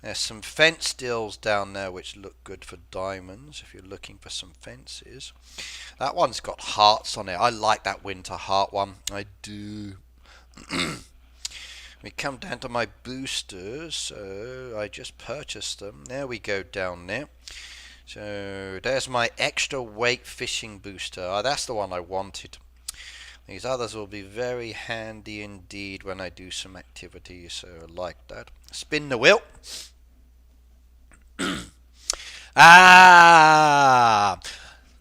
There's some fence deals down there which look good for diamonds if you're looking for some fences. That one's got hearts on it. I like that winter heart one. I do. We come down to my boosters, so I just purchased them. There we go down there. So there's my extra weight fishing booster. That's the one I wanted. These others will be very handy indeed when I do some activities, so I like that. Spin the wheel.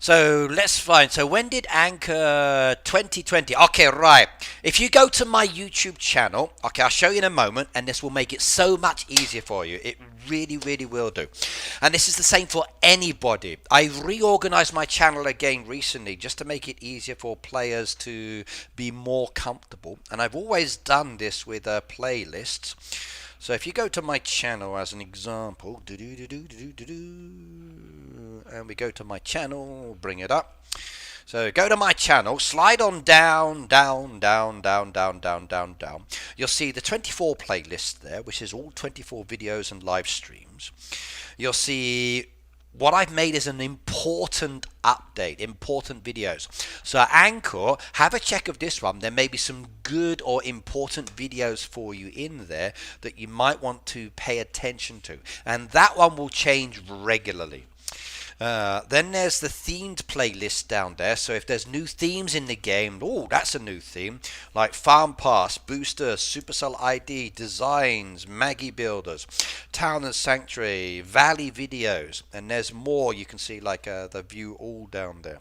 So let's find. So when did Anchor 2020? Okay, right. If you go to my YouTube channel, okay, I'll show you in a moment, and this will make it so much easier for you. It really, really will do. And this is the same for anybody. I reorganized my channel again recently just to make it easier for players to be more comfortable. And I've always done this with playlists. So if you go to my channel as an example, and we go to my channel, bring it up. So go to my channel, slide on down, down, down, down, down, down, down, down. You'll see the 24 playlist there, which is all 24 videos and live streams. You'll see what I've made is an important update, important videos. So Anchor, have a check of this one. There may be some good or important videos for you in there that you might want to pay attention to. And that one will change regularly. Then there's the themed playlist down there. So if there's new themes in the game, oh, that's a new theme, like Farm Pass, Boosters, Supercell ID, Designs, Maggie Builders, Town and Sanctuary, Valley Videos, and there's more. You can see like the view all down there.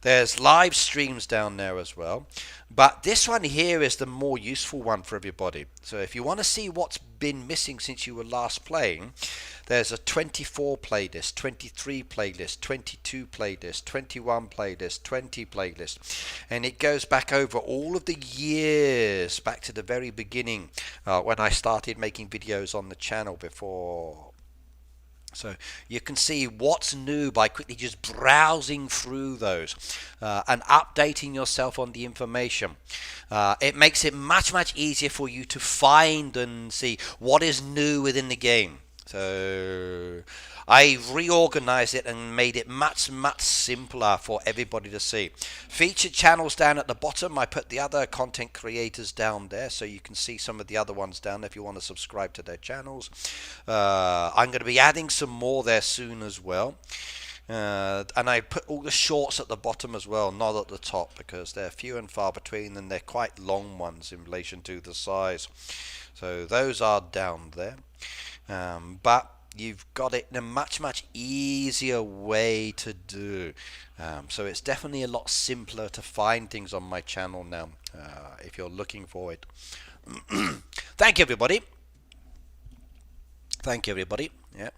There's live streams down there as well. But this one here is the more useful one for everybody. So if you want to see what's been missing since you were last playing, there's a 24 playlist, 23 playlist, 22 playlist, 21 playlist, 20 playlist. And it goes back over all of the years, back to the very beginning when I started making videos on the channel before. So you can see what's new by quickly just browsing through those and updating yourself on the information. It makes it much, much easier for you to find and see what is new within the game. So I reorganized it and made it much, much simpler for everybody to see. Featured channels down at the bottom. I put the other content creators down there so you can see some of the other ones down there if you want to subscribe to their channels. I'm going to be adding some more there soon as well. And I put all the shorts at the bottom as well, not at the top, because they're few and far between and they're quite long ones in relation to the size. So those are down there. But you've got it in a much, much easier way to do. So it's definitely a lot simpler to find things on my channel now if you're looking for it. Thank you, everybody. Thank you, everybody. Yeah.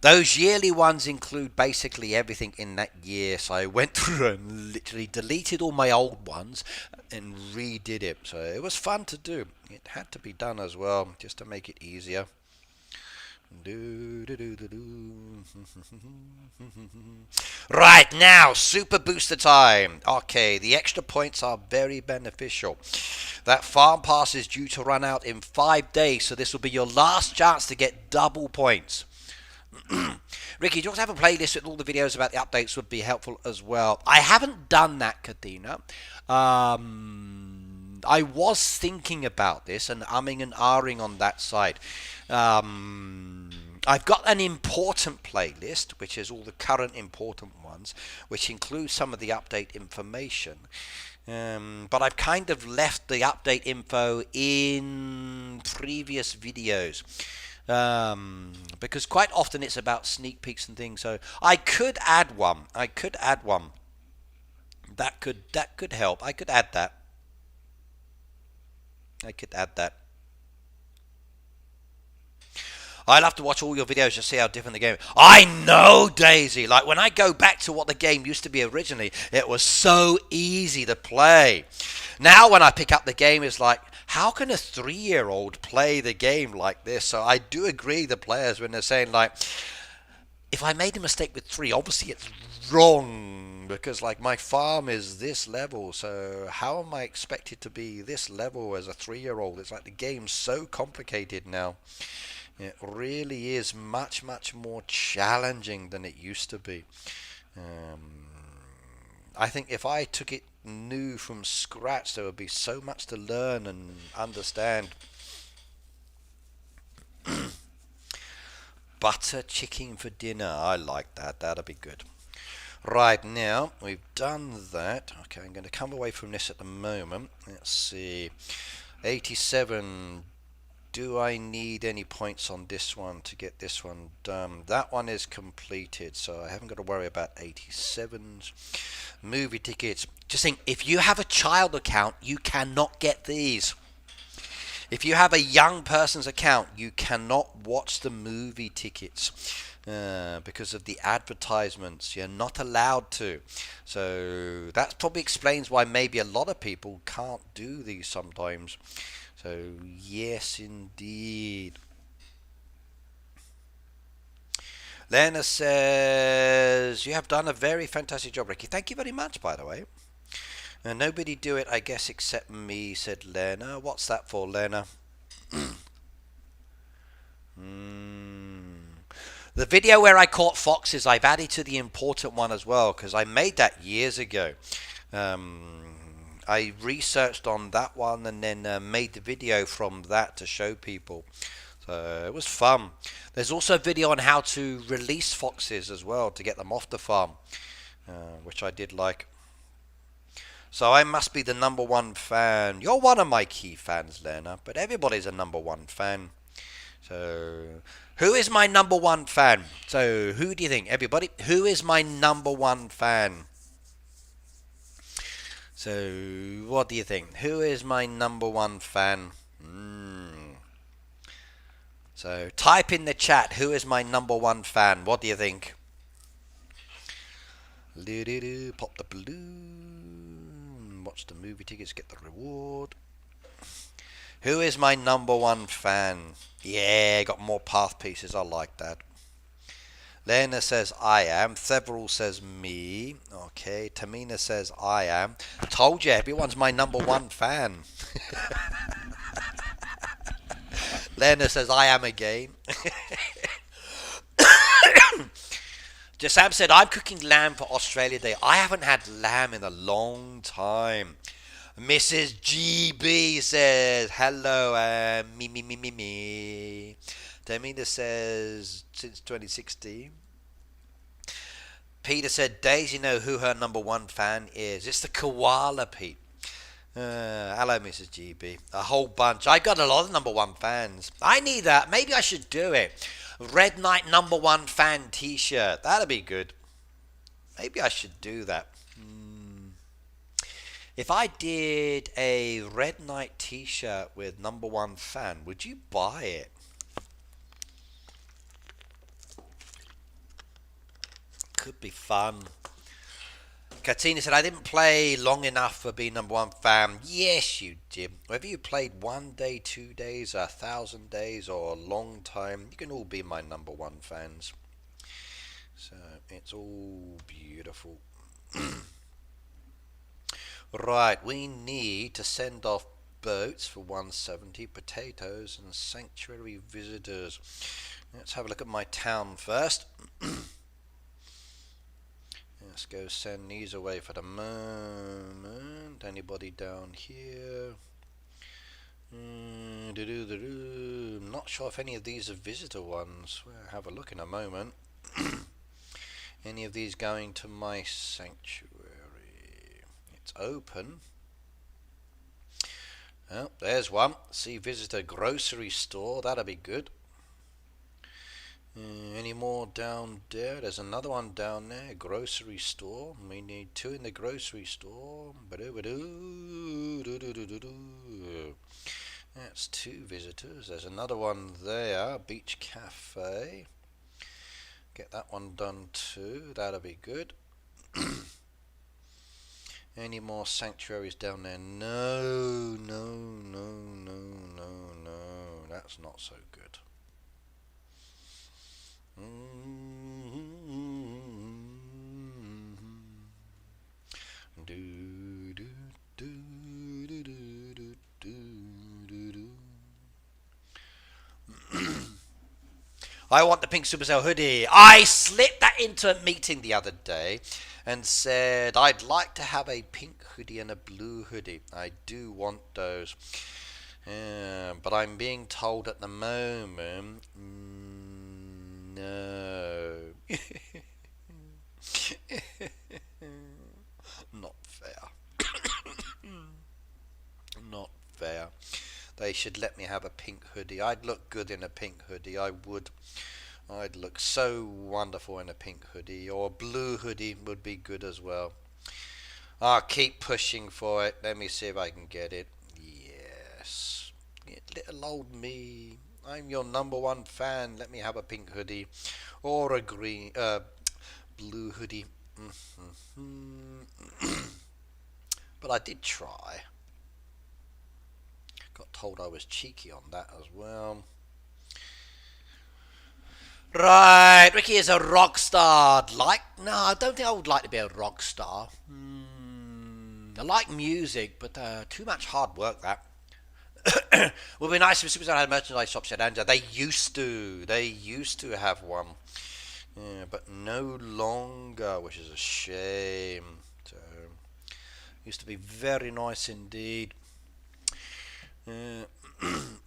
Those yearly ones include basically everything in that year. So I went through and literally deleted all my old ones and redid it. So it was fun to do. It had to be done as well, just to make it easier. Right, now super booster time. Okay, the extra points are very beneficial. That farm pass is due to run out in 5 days, so this will be your last chance to get double points. Ricky, do you want to have a playlist with all the videos about the updates? Would be helpful as well. I haven't done that, Katina. I was thinking about this and umming and ahhing on that side. I've got an important playlist, which is all the current important ones, which includes some of the update information. But I've kind of left the update info in previous videos. Because quite often it's about sneak peeks and things. So I could add one. That could help. I could add that. I'll have to watch all your videos to see how different the game is. I know, Daisy. Like, when I go back to what the game used to be originally, it was so easy to play. Now when I pick up the game, it's like, how can a 3-year-old play the game like this? So I do agree the players when they're saying, like, if I made a mistake with 3, obviously it's wrong. Because, like, my farm is this level, so how am I expected to be this level as a 3-year-old? It's like the game's so complicated now. It really is much, much more challenging than it used to be. I think if I took it new from scratch, there would be so much to learn and understand. Butter chicken for dinner. I like that. That'll be good. Right, now we've done that. Okay, I'm going to come away from this at the moment. Let's see. 87 do I need any points on this one to get this one done? That one is completed, so I haven't got to worry about 87s. Movie tickets. Just think, if you have a child account, you cannot get these. If you have a young person's account, you cannot watch the movie tickets because of the advertisements. You're not allowed to. So that probably explains why maybe a lot of people can't do these sometimes. So yes, indeed. Lena says, you have done a very fantastic job, Ricky. Thank you very much, by the way. Nobody do it, I guess, except me, said Lena. What's that for, Lena? The video where I caught foxes, I've added to the important one as well, because I made that years ago. I researched on that one and then made the video from that to show people. So it was fun. There's also a video on how to release foxes as well, to get them off the farm, which I did like. So I must be the #1 fan. You're one of my key fans, Lena, but everybody's a #1 fan. So who is my #1 fan? So who do you think, everybody? Who is my #1 fan? So what do you think? Who is my #1 fan? So type in the chat, who is my #1 fan? What do you think? Pop the balloon. Watch the movie tickets, get the reward. Who is my #1 fan? Yeah, got more path pieces. I like that. Lena says I am. Several says me. Okay. Tamina says I am. Told you, everyone's my #1 fan. Lena says I am again. Jasam said, I'm cooking lamb for Australia Day. I haven't had lamb in a long time. Mrs. GB says, hello, me. Tamina says, since 2016. Peter said, Daisy know who her #1 fan is. It's the koala, Pete. Hello, Mrs. GB. A whole bunch. I got a lot of #1 fans. I need that. Maybe I should do it. Red Knight #1 fan t-shirt. That'd be good. Maybe I should do that. If I did a Red Knight t-shirt with #1 fan, would you buy it? Could be fun. Katina said, I didn't play long enough for being #1 fan. Yes, you did. Whether you played 1 day, 2 days, 1,000 days, or a long time, you can all be my #1 fans. So, it's all beautiful. Right, we need to send off boats for 170, potatoes, and sanctuary visitors. Let's have a look at my town first. Let's go send these away for the moment. Anybody down here? I'm not sure if any of these are visitor ones. We'll have a look in a moment. Any of these going to my sanctuary? It's open. Oh, there's one. See visitor grocery store. That'll be good. Any more down there? There's another one down there. Grocery store. We need 2 in the grocery store. That's 2 visitors. There's another one there. Beach cafe. Get that one done too. That'll be good. Any more sanctuaries down there? No. That's not so good. I want the pink Supercell hoodie. I slipped that into a meeting the other day and said I'd like to have a pink hoodie and a blue hoodie. I do want those. But I'm being told at the moment, no. Not fair. Not fair. They should let me have a pink hoodie. I'd look good in a pink hoodie. I would. I'd look so wonderful in a pink hoodie, or a blue hoodie would be good as well. I'll keep pushing for it. Let me see if I can get it. Yes. Little old me. I'm your #1 fan. Let me have a pink hoodie or a blue hoodie. But I did try. Got told I was cheeky on that as well. Right, Ricky is a rock star. No, I don't think I would like to be a rock star. I like music, but too much hard work that. Would be nice if Superstar had merchandise shops at Anja. They used to have one. Yeah, but no longer, which is a shame. So, used to be very nice indeed.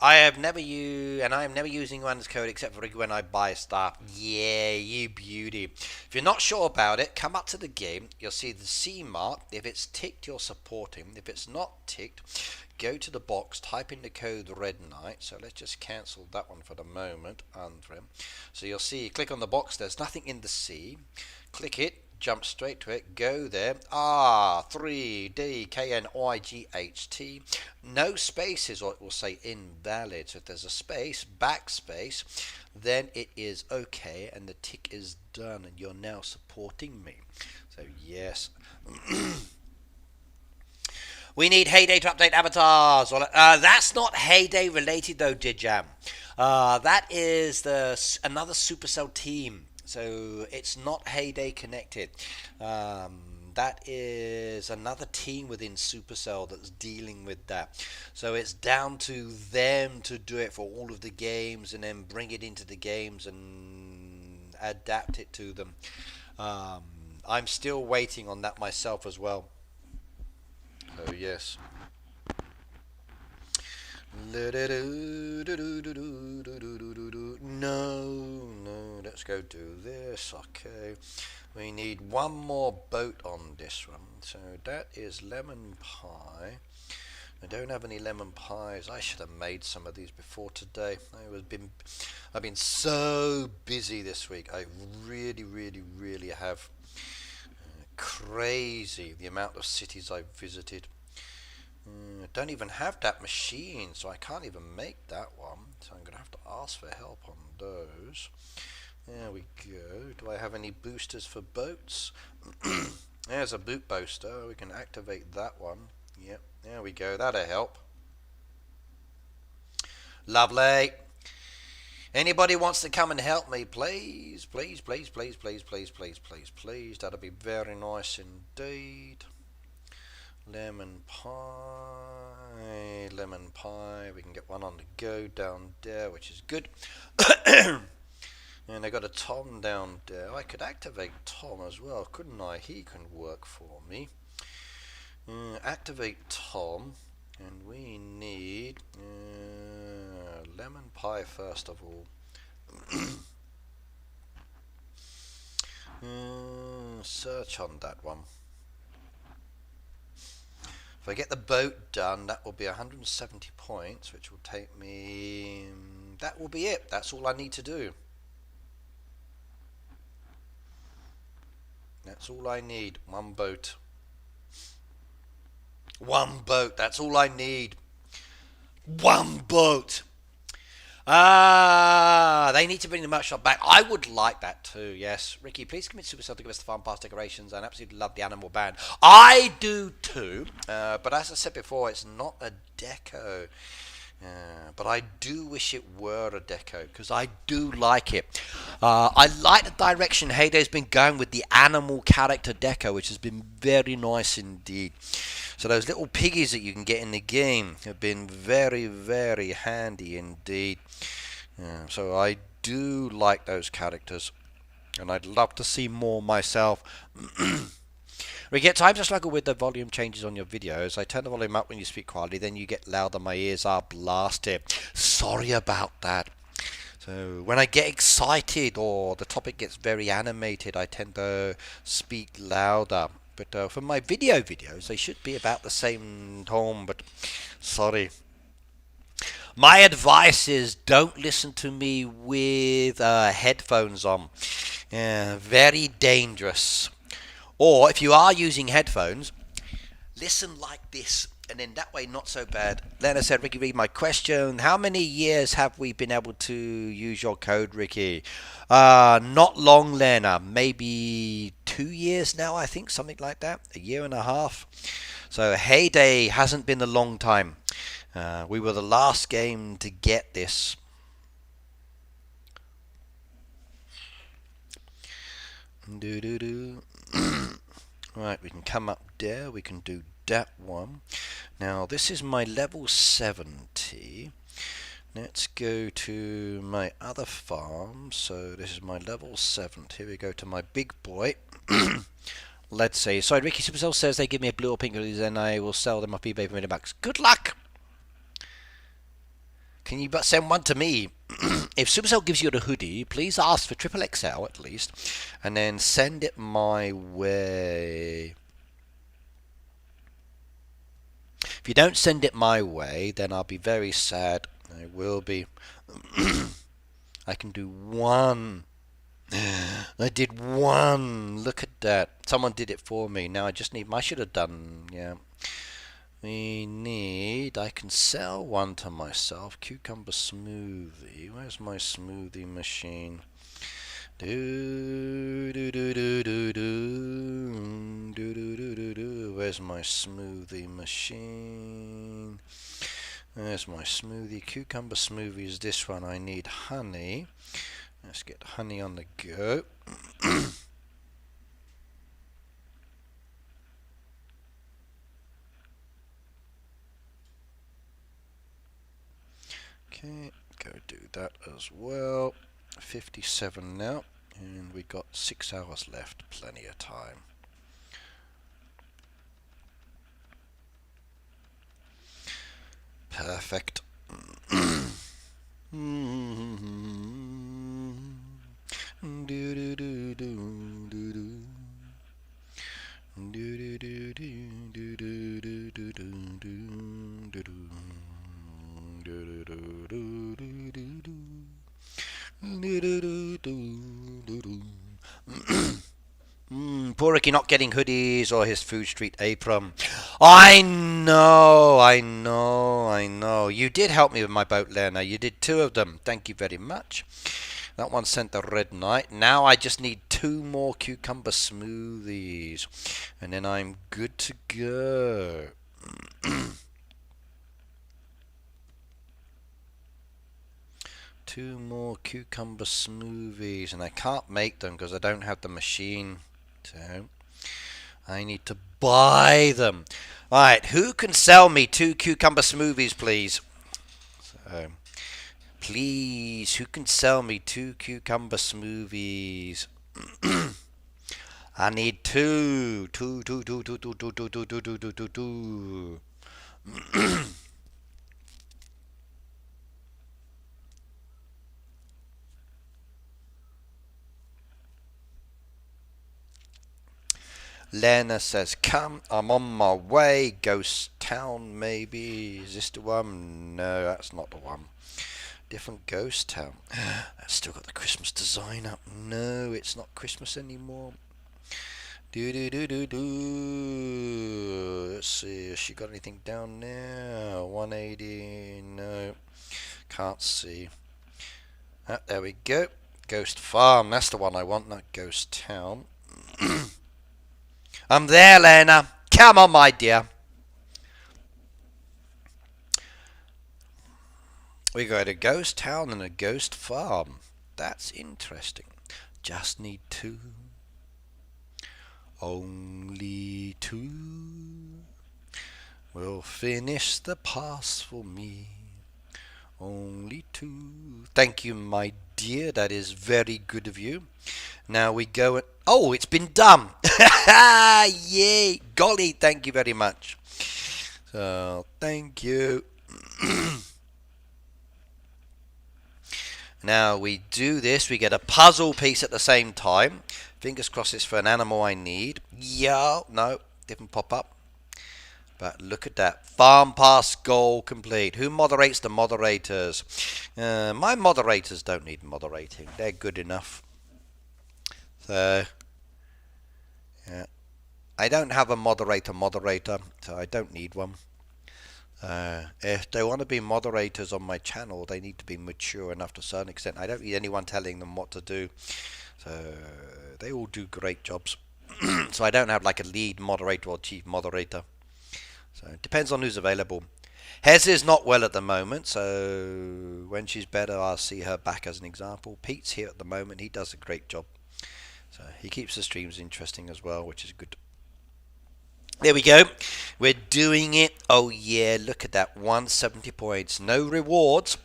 I am never using one's code except for when I buy stuff. Yeah, you beauty. If you're not sure about it, come up to the game. You'll see the C mark. If it's ticked, you're supporting. If it's not ticked, go to the box, type in the code Red Knight. So let's just cancel that one for the moment. So you'll see, click on the box. There's nothing in the C. Click it. Jump straight to it, go there, R3DKNYGHT, no spaces or it will say invalid. So if there's a space, backspace, then it is okay and the tick is done and you're now supporting me. So yes. We need Heyday to update avatars. That's not Heyday related though, Dijam. That is another Supercell team. So it's not Heyday connected. That is another team within Supercell that's dealing with that. So it's down to them to do it for all of the games and then bring it into the games and adapt it to them. I'm still waiting on that myself as well. So yes. No, let's go do this. Okay, we need one more boat on this one. So that is lemon pie. I don't have any lemon pies. I should have made some of these before today. I've been so busy this week. I really have. Crazy the amount of cities I've visited. I don't even have that machine, so I can't even make that one. So I'm going to have to ask for help on those. There we go. Do I have any boosters for boats? There's a boot booster. We can activate that one. Yep, there we go. That'll help. Lovely. Anybody wants to come and help me, please? Please. That'll be very nice indeed. Lemon pie. We can get one on the go down there, which is good. And I got a Tom down there. I could activate Tom as well, couldn't I? He can work for me. Activate Tom, and we need lemon pie first of all. Search on that one. If I get the boat done, that will be 170 points, which will take me... That will be it. That's all I need to do. That's all I need. One boat. One boat. That's all I need. One boat. They need to bring the merch shop back. I would like that too, yes. Ricky, please commit Supercell to give us the farm pass decorations. I absolutely love the animal band. I do too. But as I said before, it's not a deco. But I do wish it were a deco, because I do like it. I like the direction Heyday's been going with the animal character deco, which has been very nice indeed. So those little piggies that you can get in the game have been very handy indeed. So I do like those characters, and I'd love to see more myself. We get times I struggle with the volume changes on your videos. I turn the volume up when you speak quietly, then you get louder, my ears are blasted. Sorry about that. So when I get excited or the topic gets very animated, I tend to speak louder. But for my videos, they should be about the same tone, but sorry. My advice is don't listen to me with headphones on. Very dangerous. Or if you are using headphones, listen like this, and then that way not so bad. Lena said, Ricky, read my question. How many years have we been able to use your code, Ricky? Not long, Lena. Maybe 2 years now, I think, something like that. A year and a half. So Heyday hasn't been a long time. We were the last game to get this. Right, we can come up there. We can do that one. Now this is my level 70. Let's go to my other farm. So this is my level 70. Here we go to my big boy. Let's see. Sorry, Ricky Supercell says they give me a blue or pink hoodie, then I will sell them off eBay for $1,000,000. Good luck! Can you but send one to me? If Supercell gives you the hoodie, please ask for triple XL at least, and then send it my way. If you don't send it my way, then I'll be very sad. I will be. I can do one. I did one. Look at that. Someone did it for me. Now I just need. I should have done. Yeah. We need. I can sell one to myself. Cucumber smoothie. Where's my smoothie machine? Where's my smoothie machine? There's my smoothie. Cucumber smoothie is this one. I need honey. Let's get honey on the go. Okay, go do that as well. 57 now, and we got 6 hours left. Plenty of time. Perfect. Poor Ricky not getting hoodies or his Food Street apron. I know. You did help me with my boat, Lena. You did 2 of them. Thank you very much. That one sent the red knight. Now I just need 2 more cucumber smoothies, and then I'm good to go. 2 more cucumber smoothies, and I can't make them because I don't have the machine. So I need to buy them. Alright, who can sell me 2 cucumber smoothies, please? So, please, who can sell me 2 cucumber smoothies? I need 2. 2. Lena says, come, I'm on my way. Ghost Town, maybe. Is this the one? No, that's not the one. Different Ghost Town. That's still got the Christmas design up. No, it's not Christmas anymore. Let's see, has she got anything down there? 180, no. Can't see. There we go. Ghost Farm, that's the one I want, not Ghost Town. I'm there, Lena. Come on, my dear. We got a ghost town and a ghost farm. That's interesting. Just need 2. Only 2 will finish the pass for me. Only 2. Thank you, my dear. That is very good of you. Now we go and... Oh, it's been done. Yay. Golly, thank you very much. So, thank you. Now we do this. We get a puzzle piece at the same time. Fingers crossed it's for an animal I need. Yeah. No, didn't pop up. But look at that. Farm pass goal complete. Who moderates the moderators? My moderators don't need moderating. They're good enough. So, yeah. I don't have a moderator, so I don't need one. If they want to be moderators on my channel, they need to be mature enough to a certain extent. I don't need anyone telling them what to do. So they all do great jobs. So I don't have like a lead moderator or chief moderator. So it depends on who's available. Hez is not well at the moment, so when she's better, I'll see her back as an example. Pete's here at the moment. He does a great job. So he keeps the streams interesting as well, which is good. There we go. We're doing it. Oh, yeah, look at that. 170 points. No rewards,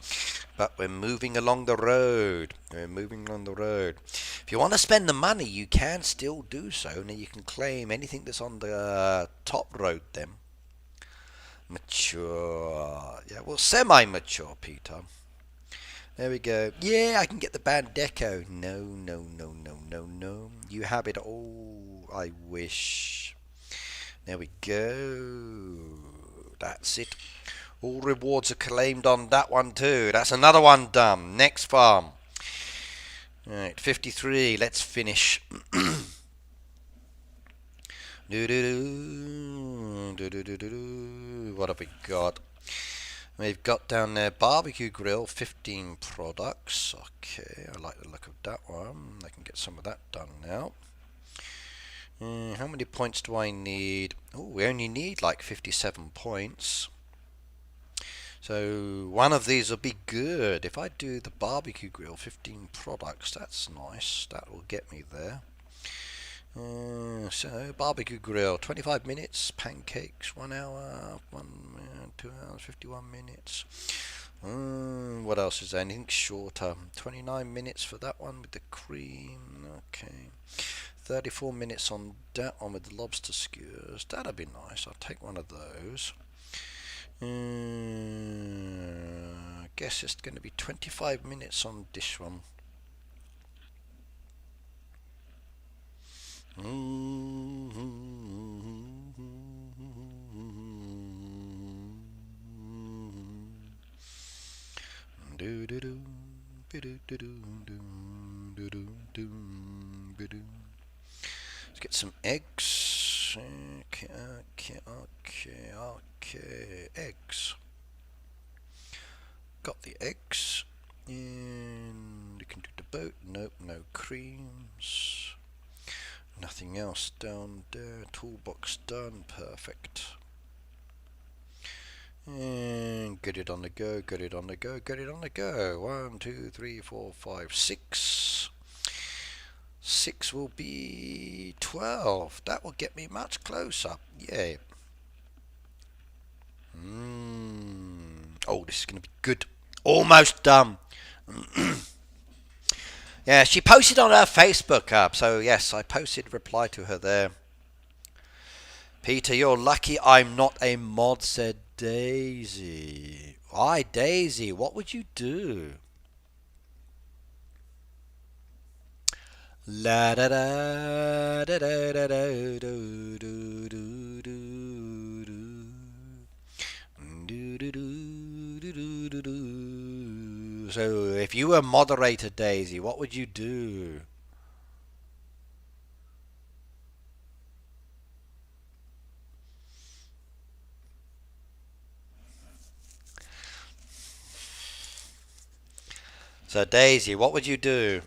but we're moving along the road. We're moving along the road. If you want to spend the money, you can still do so. Now, you can claim anything that's on the top road then. Mature. Yeah, well, semi-mature, Peter. There we go. Yeah, I can get the band deco. No, no, no, no, no, no. You have it all. I wish. There we go. That's it. All rewards are claimed on that one too. That's another one done. Next farm. Alright, 53. Let's finish. What have we got? We've got down there barbecue grill, 15 products. Okay, I like the look of that one. I can get some of that done now. How many points do I need? Oh, we only need like 57 points. So one of these will be good. If I do the barbecue grill, 15 products, that's nice. That will get me there. So barbecue grill, 25 minutes. Pancakes, 1 hour. 2 hours, 51 minutes. What else is there? Anything shorter? 29 minutes for that one with the cream. Okay. 34 minutes on that one with the lobster skewers. That'd be nice. I'll take one of those. I guess it's going to be 25 minutes on this one. Let's get some eggs. Okay, eggs. Got the eggs. And you can do the boat. Nope, no creams. Nothing else down there. Toolbox done. Perfect. And get it on the go, get it on the go, get it on the go. 1, 2, 3, 4, 5, 6. 6 will be 12. That will get me much closer. Yay. Oh, this is going to be good. Almost done. Yeah, she posted on her Facebook app. So, yes, I posted reply to her there. Peter, you're lucky I'm not a mod, said Daisy. Why, Daisy? What would you do? La da da da da da da do do do do do. So, if you were moderator, Daisy, what would you do? So, Daisy, what would you do?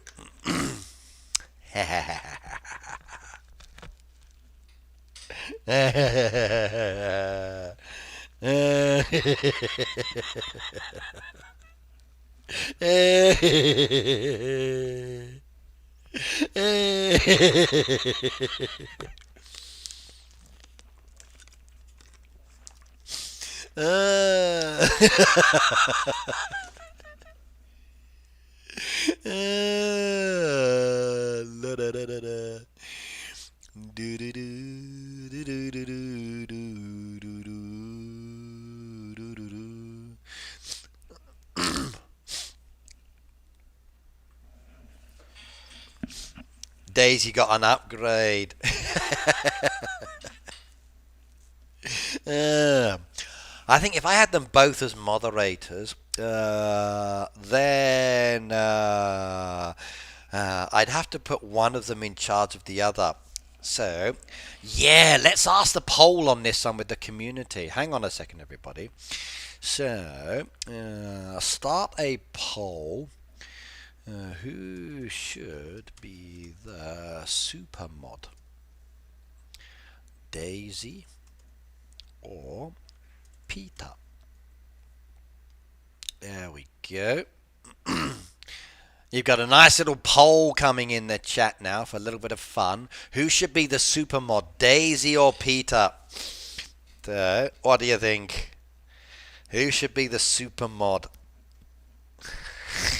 La da da da da. Do do do do do do do do do do do do. Daisy got an upgrade. I think if I had them both as moderators, then I'd have to put one of them in charge of the other. So, yeah, let's ask the poll on this one with the community. Hang on a second, everybody. So, start a poll. Who should be the super mod? Daisy or Peter? There we go. You've got a nice little poll coming in the chat now for a little bit of fun. Who should be the super mod, Daisy or Peter? What do you think? Who should be the super mod?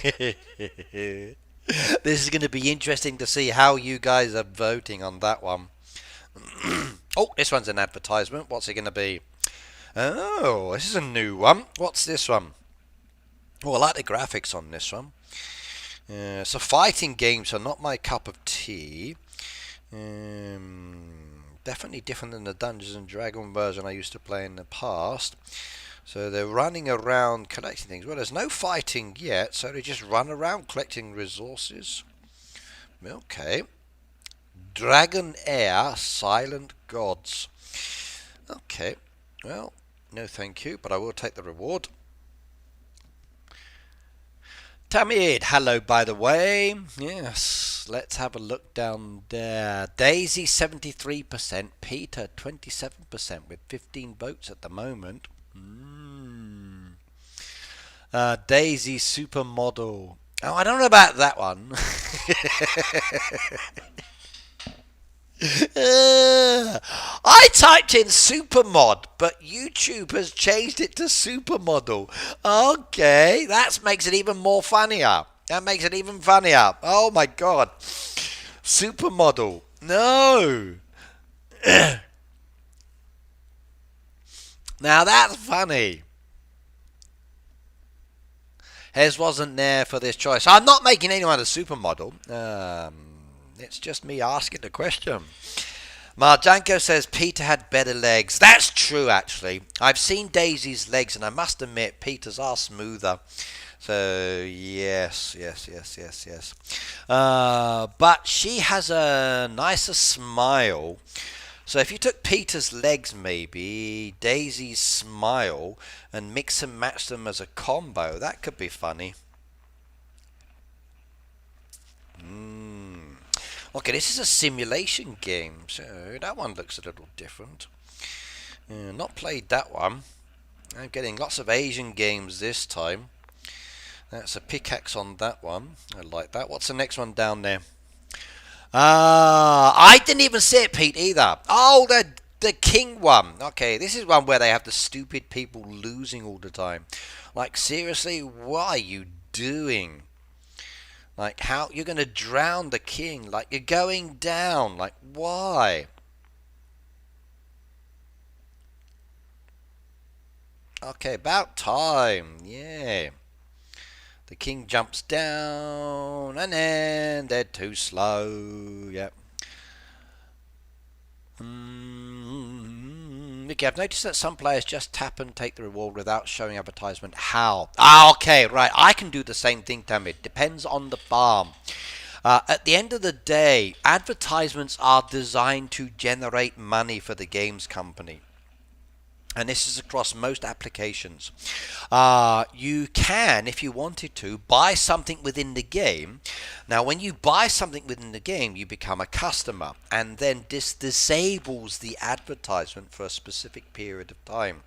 This is going to be interesting to see how you guys are voting on that one. Oh, this one's an advertisement. What's it going to be? Oh, this is a new one. What's this one? Oh, I like the graphics on this one. So fighting games are not my cup of tea. Definitely different than the Dungeons and Dragons version I used to play in the past. So they're running around collecting things. Well, there's no fighting yet, so they just run around collecting resources. Okay. Dragon Air Silent Gods. Okay. Well, no thank you, but I will take the reward. Tamid, hello by the way. Yes, let's have a look down there. Daisy 73%, Peter 27% with 15 votes at the moment. Daisy Supermodel. Oh, I don't know about that one. I typed in supermod, but YouTube has changed it to supermodel. Okay, that makes it even more funnier. That makes it even funnier. Oh my god. Supermodel. No. Now that's funny. Hez wasn't there for this choice. I'm not making anyone a supermodel. It's just me asking the question. Marjanko says Peter had better legs. That's true, actually. I've seen Daisy's legs, and I must admit Peter's are smoother. So, yes. But she has a nicer smile. So if you took Peter's legs, maybe, Daisy's smile, and mix and match them as a combo, that could be funny. Okay, this is a simulation game, so that one looks a little different. Not played that one. I'm getting lots of Asian games this time. That's a pickaxe on that one. I like that. What's the next one down there? I didn't even see it, Pete, either. Oh, the king one. Okay, this is one where they have the stupid people losing all the time. Like, seriously, what are you doing? Like, how you're going to drown the king? Like, you're going down. Like, why? Okay, about time. Yeah. The king jumps down, and then they're too slow. Yep. Mickey, I've noticed that some players just tap and take the reward without showing advertisement. How? Okay, right. I can do the same thing, Tammy. It depends on the farm. At the end of the day, advertisements are designed to generate money for the games company. And this is across most applications. You can, if you wanted to, buy something within the game. Now, when you buy something within the game, you become a customer, and then this disables the advertisement for a specific period of time.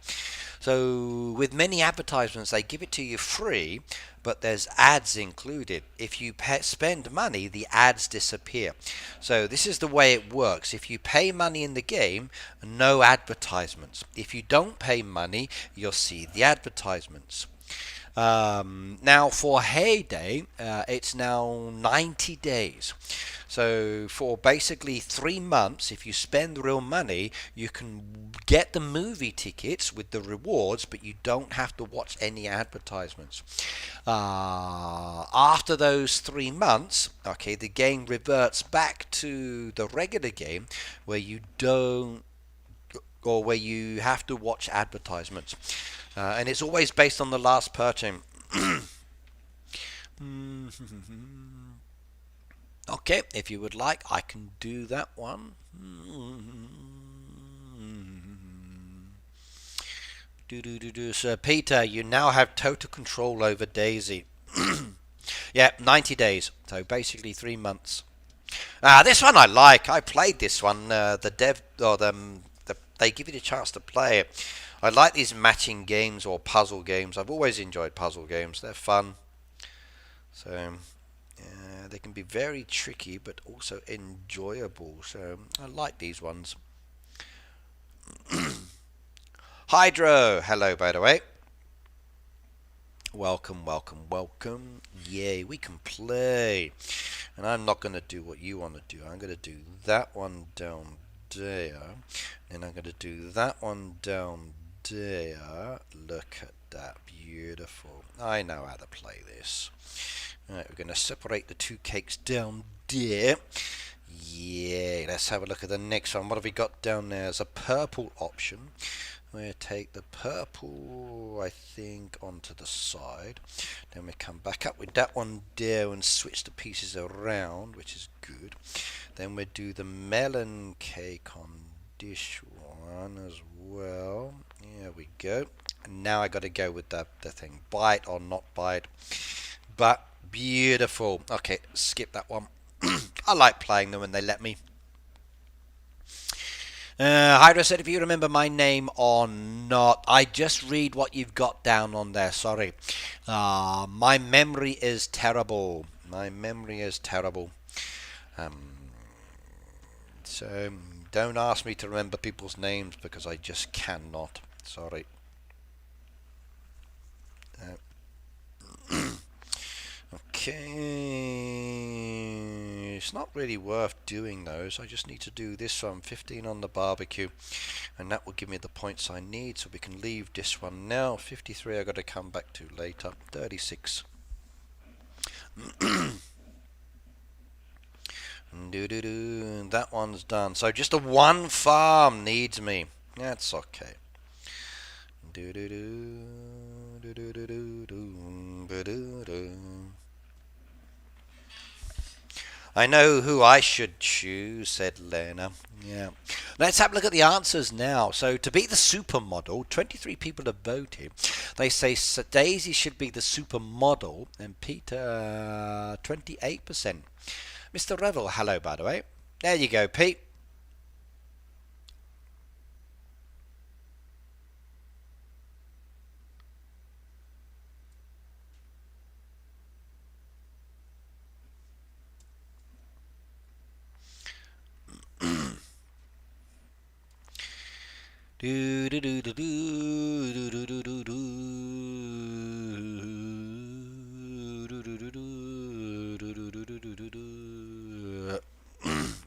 So with many advertisements, they give it to you free, but there's ads included. If you spend money, the ads disappear. So this is the way it works. If you pay money in the game, no advertisements. If you don't pay money, you'll see the advertisements. Now for Heyday, it's now 90 days. So for basically 3 months, if you spend real money, you can get the movie tickets with the rewards, but you don't have to watch any advertisements. After those 3 months, okay, the game reverts back to the regular game where you don't or where you have to watch advertisements, and it's always based on the last purchase. Okay, if you would like, I can do that one. So Peter, you now have total control over Daisy. Yeah, 90 days. So basically 3 months. This one I like. I played this one. The dev or they give you the chance to play it. I like these matching games or puzzle games. I've always enjoyed puzzle games. They're fun. So they can be very tricky, but also enjoyable. So I like these ones. Hydro, hello by the way. Welcome, welcome, welcome. Yay, we can play. And I'm not going to do what you want to do. I'm going to do that one down there. And I'm going to do that one down there. Look at that. Beautiful. I know how to play this. Alright, we're going to separate the two cakes down there. Yeah, let's have a look at the next one. What have we got down there? There's a purple option. We'll take the purple, I think, onto the side. Then we come back up with that one there and switch the pieces around, which is good. Then we do the melon cake on this one as well. There we go. And now I got to go with the thing. Bite or not bite. But beautiful. Okay, skip that one. I like playing them when they let me. Hydra said, if you remember my name or not, I just read what you've got down on there. Sorry. My memory is terrible. My memory is terrible. So don't ask me to remember people's names because I just cannot. Sorry. Okay, it's not really worth doing those. I just need to do this one, 15 on the barbecue, and that will give me the points I need, so we can leave this one now. 53 I've got to come back to later. 36. That one's done. So just the one farm needs me. That's okay. I know who I should choose, said Lena. Yeah. Let's have a look at the answers now. So to be the supermodel, 23 people have voted. They say Daisy should be the supermodel, and Peter 28%. Mr. Revel, hello by the way. There you go, Pete.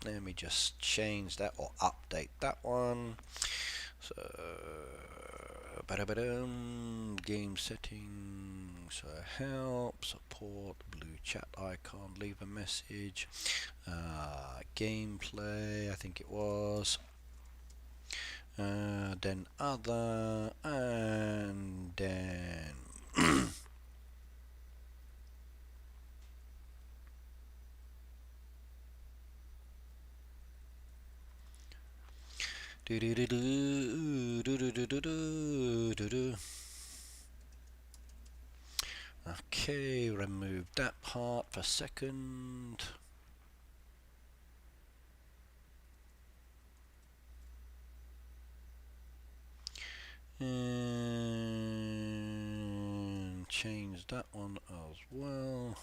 Let me just change that or update that one. So, game settings, help, support, blue chat icon, leave a message, gameplay, I think it was. Then other, and then okay, remove that part for a second. And change that one as well.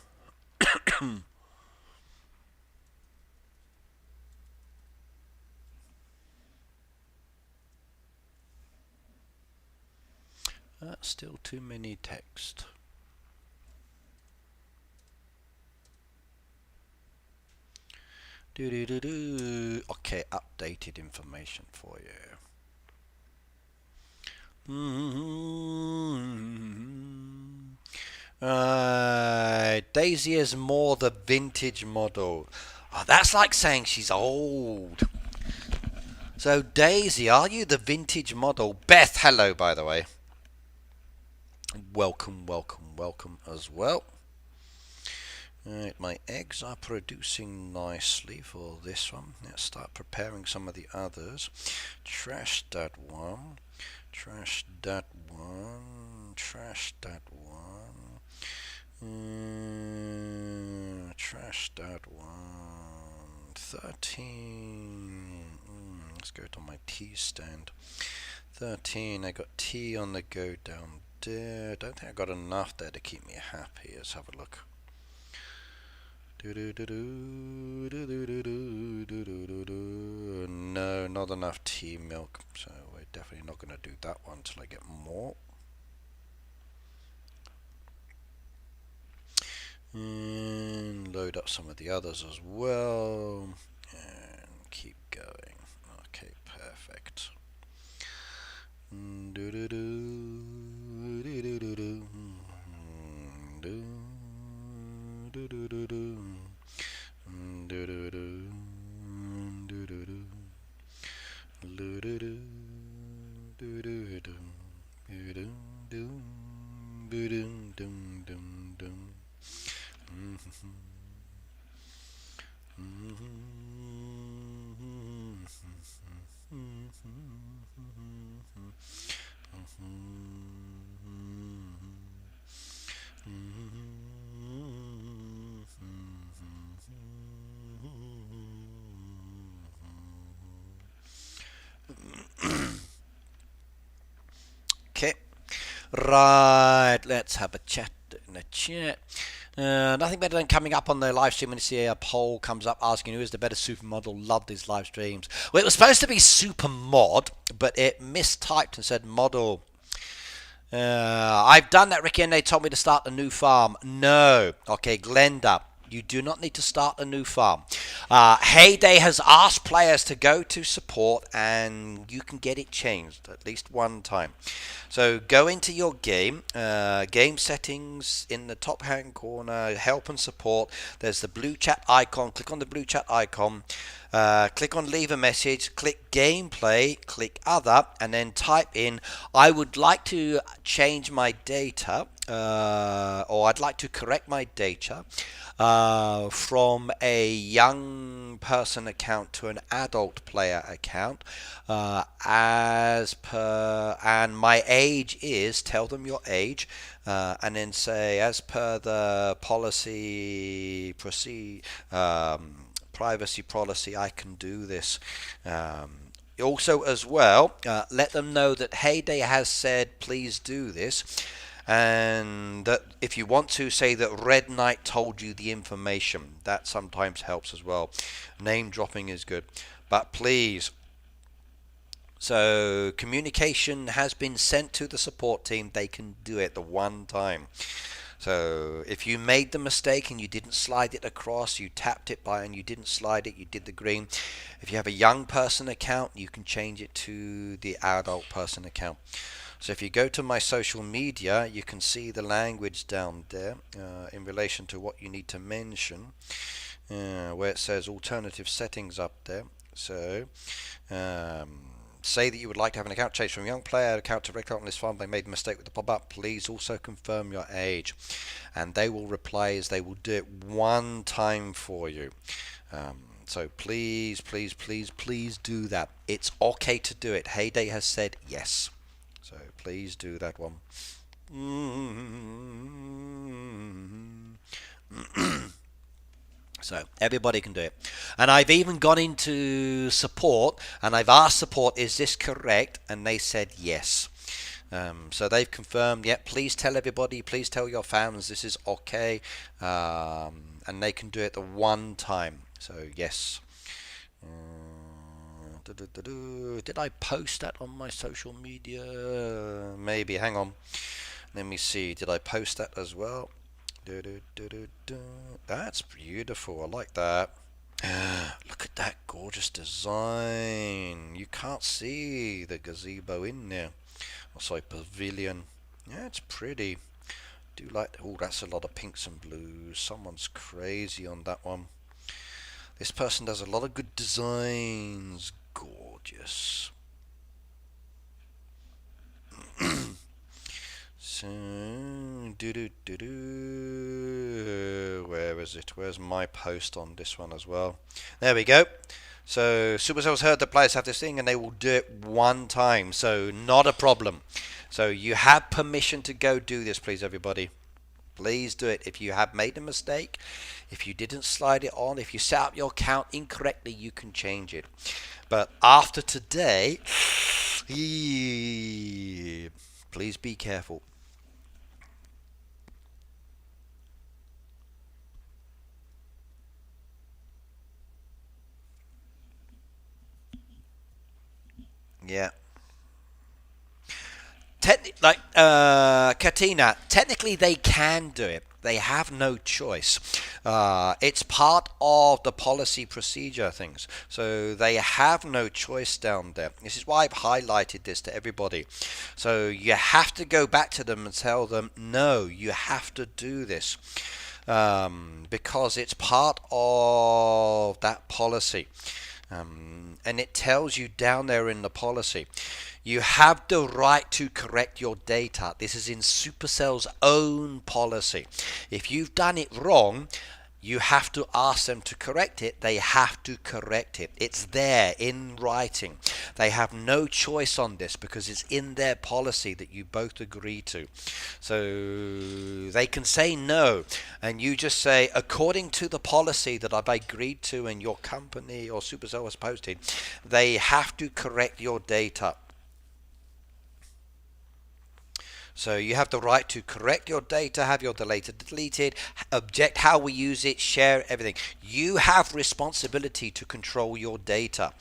That's still too many text. Okay, updated information for you. Daisy is more the vintage model. Oh, that's like saying she's old. So Daisy, are you the vintage model? Beth, hello by the way. Welcome, welcome, welcome as well. Right, my eggs are producing nicely for this one. Let's start preparing some of the others. Trash that one. Trash that one. Trash that one. Trash that one. 13. Let's go to my tea stand. 13. I got tea on the go down there. Don't think I got enough there to keep me happy. Let's have a look. No, not enough tea milk, so we're definitely not going to do that one until I get more. And load up some of the others as well, and keep going. Okay, perfect. Okay, right, let's have a chat in the chat. Nothing better than coming up on the live stream when you see a poll comes up asking who is the better supermodel. Love these live streams. Well, it was supposed to be supermod, but it mistyped and said model. I've done that, Ricky, and they told me to start a new farm. No. Okay, Glenda, you do not need to start a new farm. Heyday has asked players to go to support, and you can get it changed at least one time. So go into your game settings in the top hand corner, help and support. There's the blue chat icon. Click on the blue chat icon. Click on leave a message, click gameplay, click other, and then type in I would like to change my data, or I'd like to correct my data from a young person account to an adult player account, as per, and my age is, tell them your age, and then say as per the policy privacy policy, I can do this. Also as well, let them know that Heyday has said please do this, and that if you want to, say that Red Knight told you the information. That sometimes helps as well. Name dropping is good, but please. So communication has been sent to the support team. They can do it the one time. So if you made the mistake and you didn't slide it across, you tapped it by and you didn't slide it, you did the green. If you have a young person account, you can change it to the adult person account. So if you go to my social media, you can see the language down there in relation to what you need to mention, where it says alternative settings up there. So say that you would like to have an account change from young player account to regular on this farm. They made a mistake with the pop-up. Please also confirm your age, and they will reply as they will do it one time for you. So please, please, please, please do that. It's okay to do it. Heyday has said yes, so please do that one. So everybody can do it. And I've even gone into support and I've asked support, is this correct? And they said yes. So they've confirmed, yeah, please tell everybody, please tell your fans this is okay. And they can do it the one time. So yes. Did I post that on my social media? Maybe. Hang on. Let me see. Did I post that as well? That's beautiful. I like that. Look at that gorgeous design. You can't see the gazebo in there. Also pavilion. Yeah, it's pretty. Do like. Oh, that's a lot of pinks and blues. Someone's crazy on that one. This person does a lot of good designs. Gorgeous. ages. So, where is it? Where's my post on this one as well? There we go. So Supercell's heard the players have this thing and they will do it one time. So not a problem. So you have permission to go do this, please, everybody. Please do it. If you have made a mistake, if you didn't slide it on, if you set up your account incorrectly, you can change it. But after today, please be careful. Yeah. Katina, technically they can do it. They have no choice. It's part of the policy procedure things. So they have no choice down there. This is why I've highlighted this to everybody. So you have to go back to them and tell them, no, you have to do this. Because it's part of that policy. And it tells you down there in the policy, you have the right to correct your data. This is in Supercell's own policy. If you've done it wrong, you have to ask them to correct it. They have to correct it. It's there in writing. They have no choice on this because it's in their policy that you both agree to. So they can say no, and you just say, according to the policy that I've agreed to and your company or Supercell has posted, they have to correct your data. So you have the right to correct your data, have your data deleted, object how we use it, share everything. You have responsibility to control your data.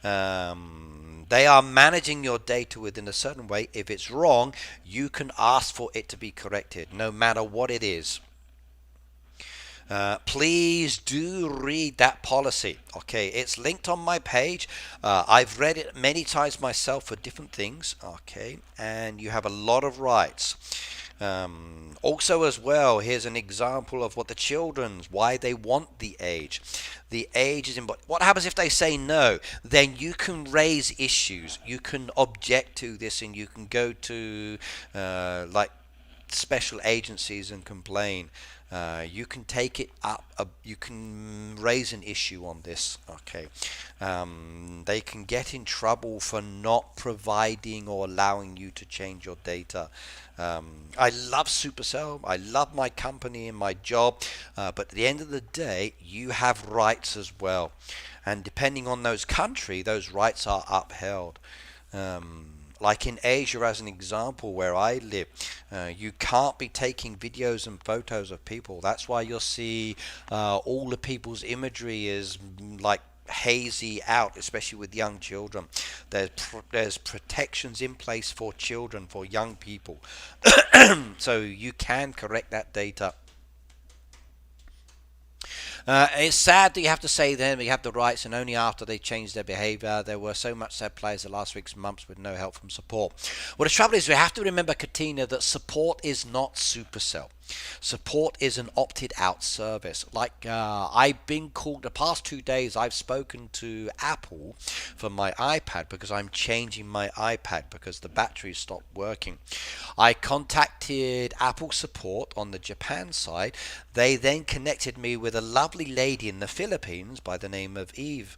They are managing your data within a certain way. If it's wrong, you can ask for it to be corrected, no matter what it is. Please do read that policy. Okay, it's linked on my page. I've read it many times myself for different things. Okay, and you have a lot of rights. Also as well, here's an example of what the children's, why they want the age. The age is important. What happens if they say no? Then you can raise issues. You can object to this and you can go to like special agencies and complain. You can take it up. You can raise an issue on this. Okay, they can get in trouble for not providing or allowing you to change your data. I love Supercell. I love my company and my job. But at the end of the day, you have rights as well, and depending on those country, those rights are upheld. Like in Asia, as an example, where I live, you can't be taking videos and photos of people. That's why you'll see all the people's imagery is like hazy out, especially with young children. There's protections in place for children, for young people. So you can correct that data. It's sad that you have to say them you have the rights, and only after they change their behaviour. There were so much sad players the last 6 months with no help from support. Well, the trouble is, we have to remember, Katina, that support is not Supercell. Support is an opted out service. Like I've been called the past 2 days. I've spoken to Apple for my iPad because I'm changing my iPad because the battery stopped working. I contacted Apple support on the Japan side. They then connected me with a lovely lady in the Philippines by the name of Eve,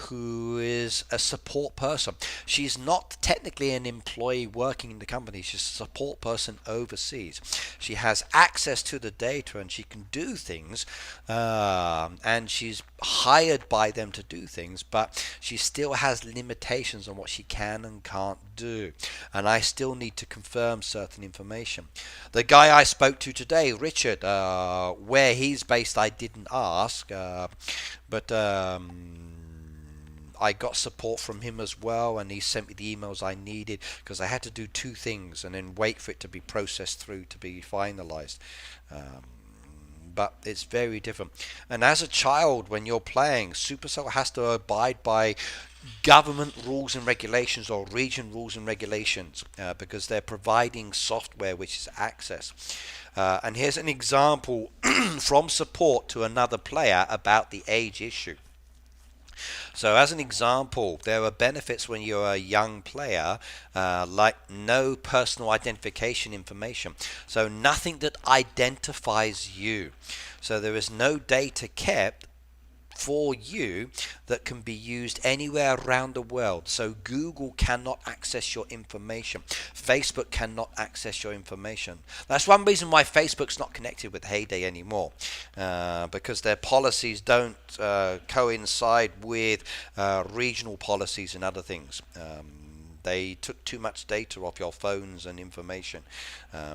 who is a support person. She's not technically an employee working in the company. She's a support person overseas. She has access to the data and she can do things, and she's hired by them to do things, but she still has limitations on what she can and can't do, and I still need to confirm certain information. The guy I spoke to today, Richard, where he's based I didn't ask, but I got support from him as well, and he sent me the emails I needed because I had to do 2 things and then wait for it to be processed through to be finalized. But it's very different. And as a child, when you're playing, Supercell has to abide by government rules and regulations or region rules and regulations because they're providing software which is access. And here's an example from support to another player about the age issue. So, as an example, there are benefits when you're a young player, like no personal identification information. So, nothing that identifies you. So, there is no data kept for you that can be used anywhere around the world. So Google cannot access your information. Facebook cannot access your information. That's one reason why Facebook's not connected with Heyday anymore, because their policies don't coincide with regional policies and other things. They took too much data off your phones and information.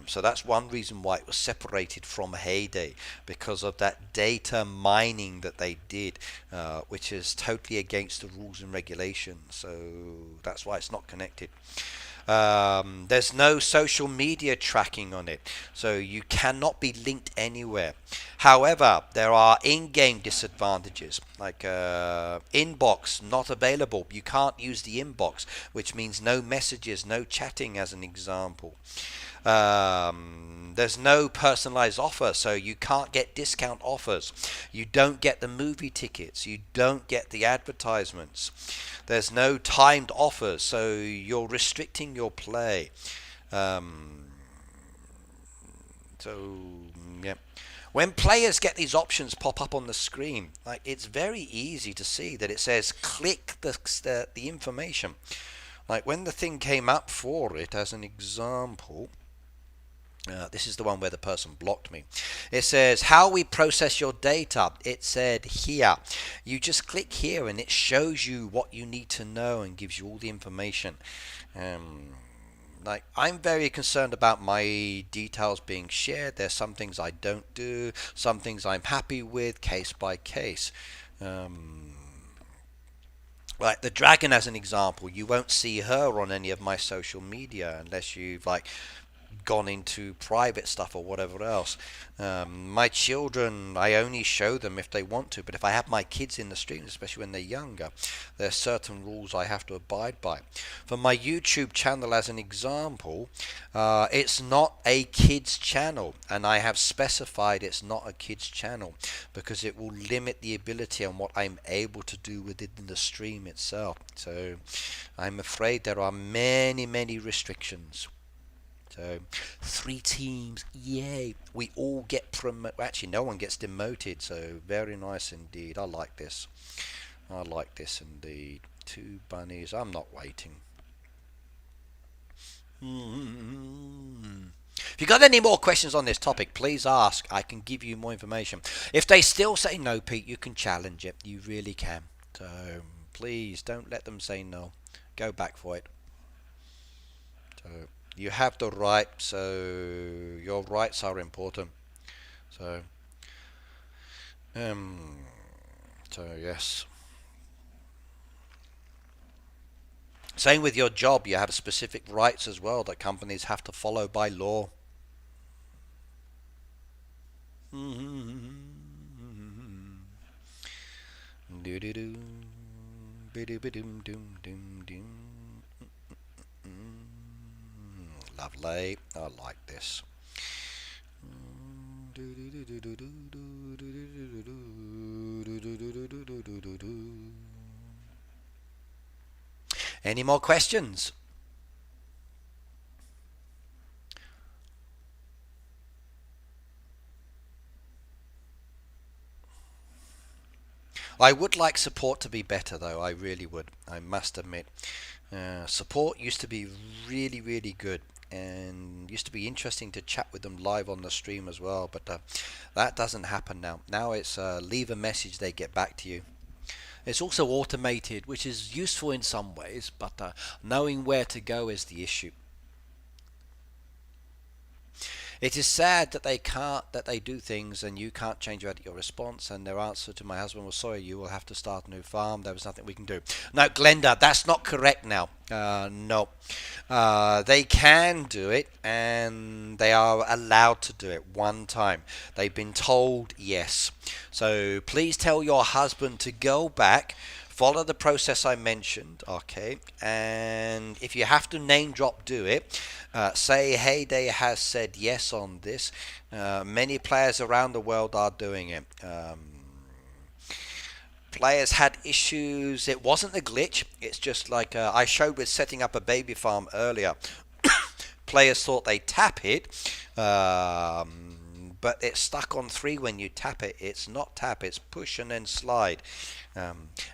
So that's one reason why it was separated from Heyday, because of that data mining that they did, which is totally against the rules and regulations. So that's why it's not connected. There's no social media tracking on it, so you cannot be linked anywhere. However, there are in-game disadvantages, like inbox not available. You can't use the inbox, which means no messages, no chatting, as an example. There's no personalized offer, so you can't get discount offers. You don't get the movie tickets. You don't get the advertisements. There's no timed offers, so you're restricting your play. Um, so, yeah. When players get these options pop up on the screen, like, it's very easy to see that it says click the information. Like when the thing came up for it, as an example, this is the one where the person blocked me. It says how we process your data. It said here. You just click here and it shows you what you need to know and gives you all the information. Like, I'm very concerned about my details being shared. There's some things I don't do, some things I'm happy with, case by case. Like the dragon, as an example, you won't see her on any of my social media unless you've like gone into private stuff or whatever else. My children, I only show them if they want to, but if I have my kids in the stream, especially when they're younger, there's certain rules I have to abide by. For my YouTube channel, as an example, it's not a kids channel, and I have specified it's not a kids channel because it will limit the ability on what I'm able to do within the stream itself. So I'm afraid there are many restrictions. So 3 teams, yay! We all get promoted. Actually, no one gets demoted. So very nice indeed. I like this. I like this indeed. 2 bunnies. I'm not waiting. If you got any more questions on this topic, please ask. I can give you more information. If they still say no, Pete, you can challenge it. You really can. So please don't let them say no. Go back for it. So you have the right, so your rights are important. So, yes. Same with your job. You have specific rights as well that companies have to follow by law. Lovely. I like this. Any more questions? I would like support to be better, though. I really would. I must admit. Support used to be really good, and used to be interesting to chat with them live on the stream as well, but that doesn't happen now. Now it's leave a message, they get back to you. It's also automated, which is useful in some ways, but knowing where to go is the issue. It is sad that they do things and you can't change your response, and their answer to my husband was, sorry, you will have to start a new farm. There was nothing we can do. No, Glenda, that's not correct now. No. They can do it, and they are allowed to do it one time. They've been told yes. So please tell your husband to go back, follow the process I mentioned, okay? And if you have to name drop, do it. Say Heyday has said yes on this. Many players around the world are doing it. Players had issues. It wasn't a glitch. It's just like I showed with setting up a baby farm earlier. Players thought they tap it, but it's stuck on 3 when you tap it. It's not tap, it's push and then slide.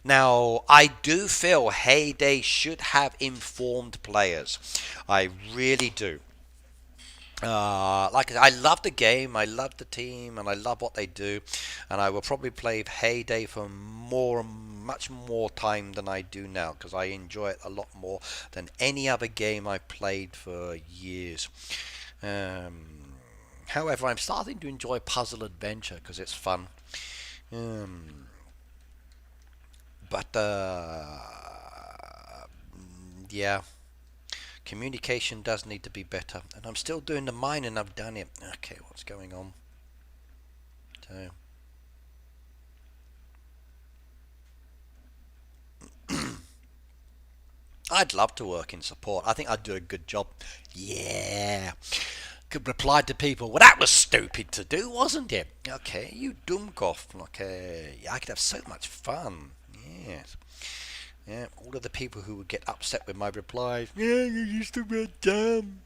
Now, I do feel Heyday should have informed players. I really do. Like I love the game, I love the team, and I love what they do, and I will probably play Heyday for much more time than I do now because I enjoy it a lot more than any other game I played for years. However, I'm starting to enjoy Puzzle Adventure because it's fun. But yeah, communication does need to be better, and I'm still doing the mine, and I've done it. Okay, what's going on? So, I'd love to work in support. I think I'd do a good job. Yeah. Could reply to people, well, that was stupid to do, wasn't it? Okay, you dummkopf. Okay, yeah, I could have so much fun. Yes. Yeah, all of the people who would get upset with my replies. Yeah, you used to be dumb.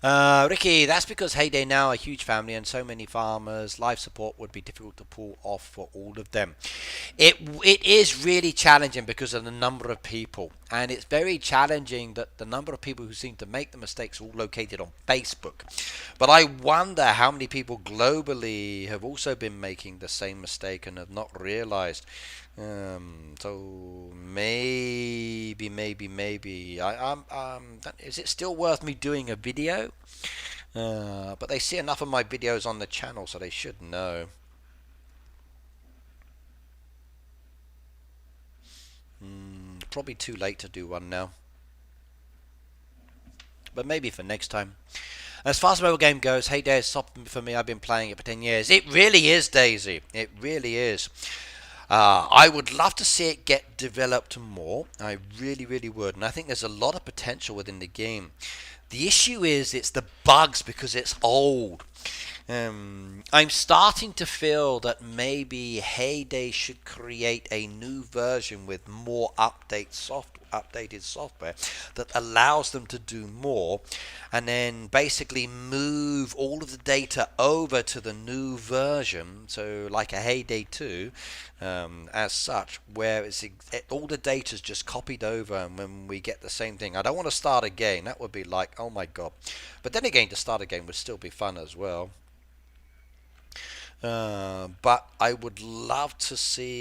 Ricky, that's because Heyday now a huge family and so many farmers. Life support would be difficult to pull off for all of them. It is really challenging because of the number of people, and it's very challenging that the number of people who seem to make the mistakes are all located on Facebook. But I wonder how many people globally have also been making the same mistake and have not realized. So maybe. Is it still worth me doing a video? But they see enough of my videos on the channel, so they should know. Probably too late to do one now. But maybe for next time. As far as the mobile game goes, Heyday is something for me. I've been playing it for 10 years. It really is, Daisy. It really is. I would love to see it get developed more. I really, really would. And I think there's a lot of potential within the game. The issue is it's the bugs because it's old. I'm starting to feel that maybe Heyday should create a new version with more updated software that allows them to do more, and then basically move all of the data over to the new version, so like a Heyday 2 as such, where all the data is just copied over, and when we get the same thing, I don't want to start again. That would be like, oh my god. But then again, to start again would still be fun as well. But I would love to see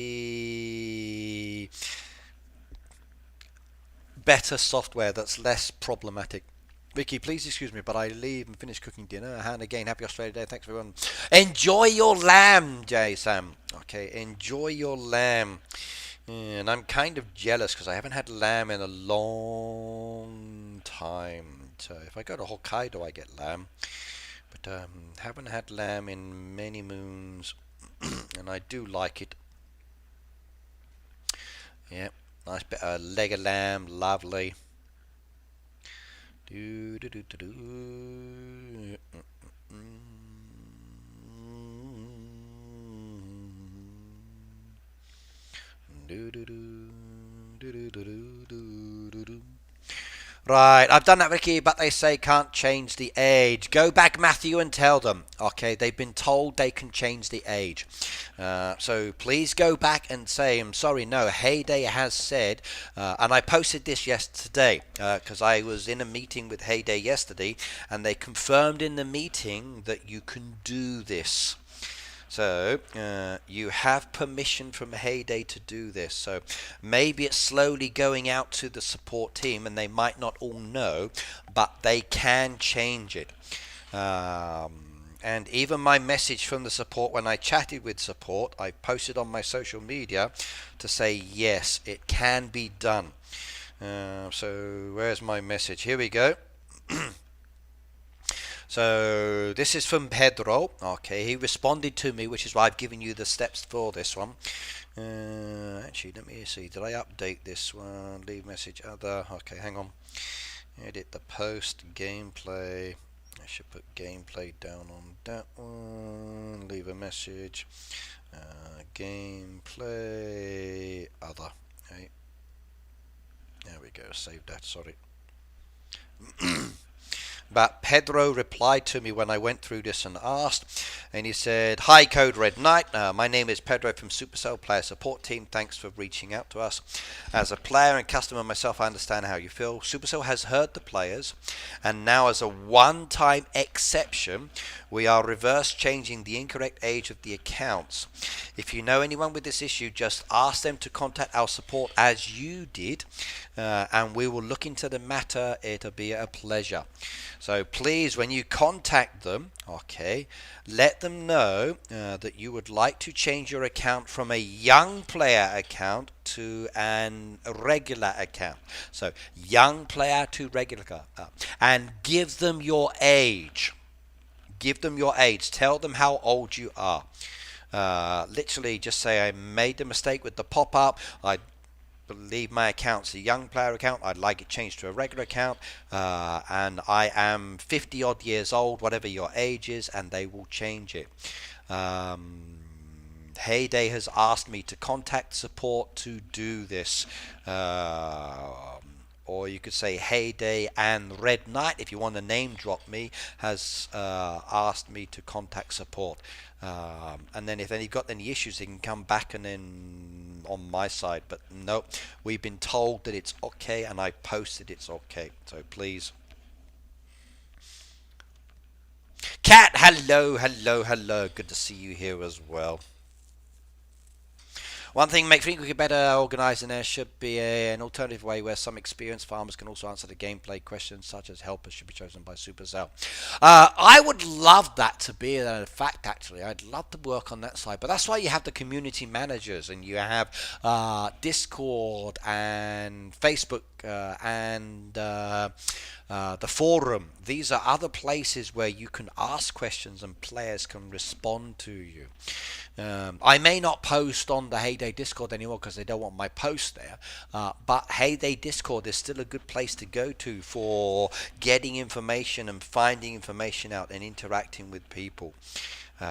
better software that's less problematic. Vicky, please excuse me, but I leave and finish cooking dinner. And again, happy Australia Day. Thanks everyone. Enjoy your lamb, Jay Sam. Okay, enjoy your lamb. And I'm kind of jealous because I haven't had lamb in a long time. So if I go to Hokkaido, I get lamb. But haven't had lamb in many moons, and I do like it. Yeah, nice bit of leg of lamb, lovely. Do do do do do. Do do do do do do do do. Right, I've done that, Ricky, but they say can't change the age. Go back, Matthew, and tell them. Okay, they've been told they can change the age. So please go back and say, I'm sorry, no, Heyday has said, and I posted this yesterday, because I was in a meeting with Heyday yesterday, and they confirmed in the meeting that you can do this. So you have permission from Heyday to do this. So maybe it's slowly going out to the support team, and they might not all know, but they can change it. And even my message from the support when I chatted with support, I posted on my social media to say yes, it can be done. So where's my message? Here we go. So this is from Pedro. Okay, he responded to me, which is why I've given you the steps for this one. Actually, let me see. Did I update this one? Leave message other. Okay, hang on. Edit the post gameplay. I should put gameplay down on that one. Leave a message. Gameplay other. Right. There we go. Save that. Sorry. But Pedro replied to me when I went through this and asked, and he said, "Hi, Code Red Knight. My name is Pedro from Supercell Player Support Team. Thanks for reaching out to us. As a player and customer myself, I understand how you feel. Supercell has heard the players, and now as a one-time exception, we are reverse changing the incorrect age of the accounts. If you know anyone with this issue, just ask them to contact our support as you did, and we will look into the matter. It'll be a pleasure. So please, when you contact them, okay, let them know that you would like to change your account from a young player account to an regular account. So young player to regular, and give them your age. Give them your age. Tell them how old you are. Literally just say, I made a mistake with the pop-up. I believe my account's a young player account. I'd like it changed to a regular account, and I am 50 odd years old, whatever your age is, and they will change it. Heyday has asked me to contact support to do this. Or you could say Heyday and Red Knight, if you want to name drop me, has asked me to contact support. And then if they've got any issues, they can come back and then on my side. But no, we've been told that it's okay, and I posted it's okay. So please. Cat, hello, hello, hello. Good to see you here as well. One thing make frequently better organised, and there should be an alternative way where some experienced farmers can also answer the gameplay questions, such as helpers should be chosen by Supercell. I would love that to be a fact, actually. I'd love to work on that side. But that's why you have the community managers, and you have Discord and Facebook and the forum. These are other places where you can ask questions and players can respond to you. I may not post on the Heyday Discord anymore because they don't want my post there, but Heyday Discord is still a good place to go to for getting information and finding information out and interacting with people.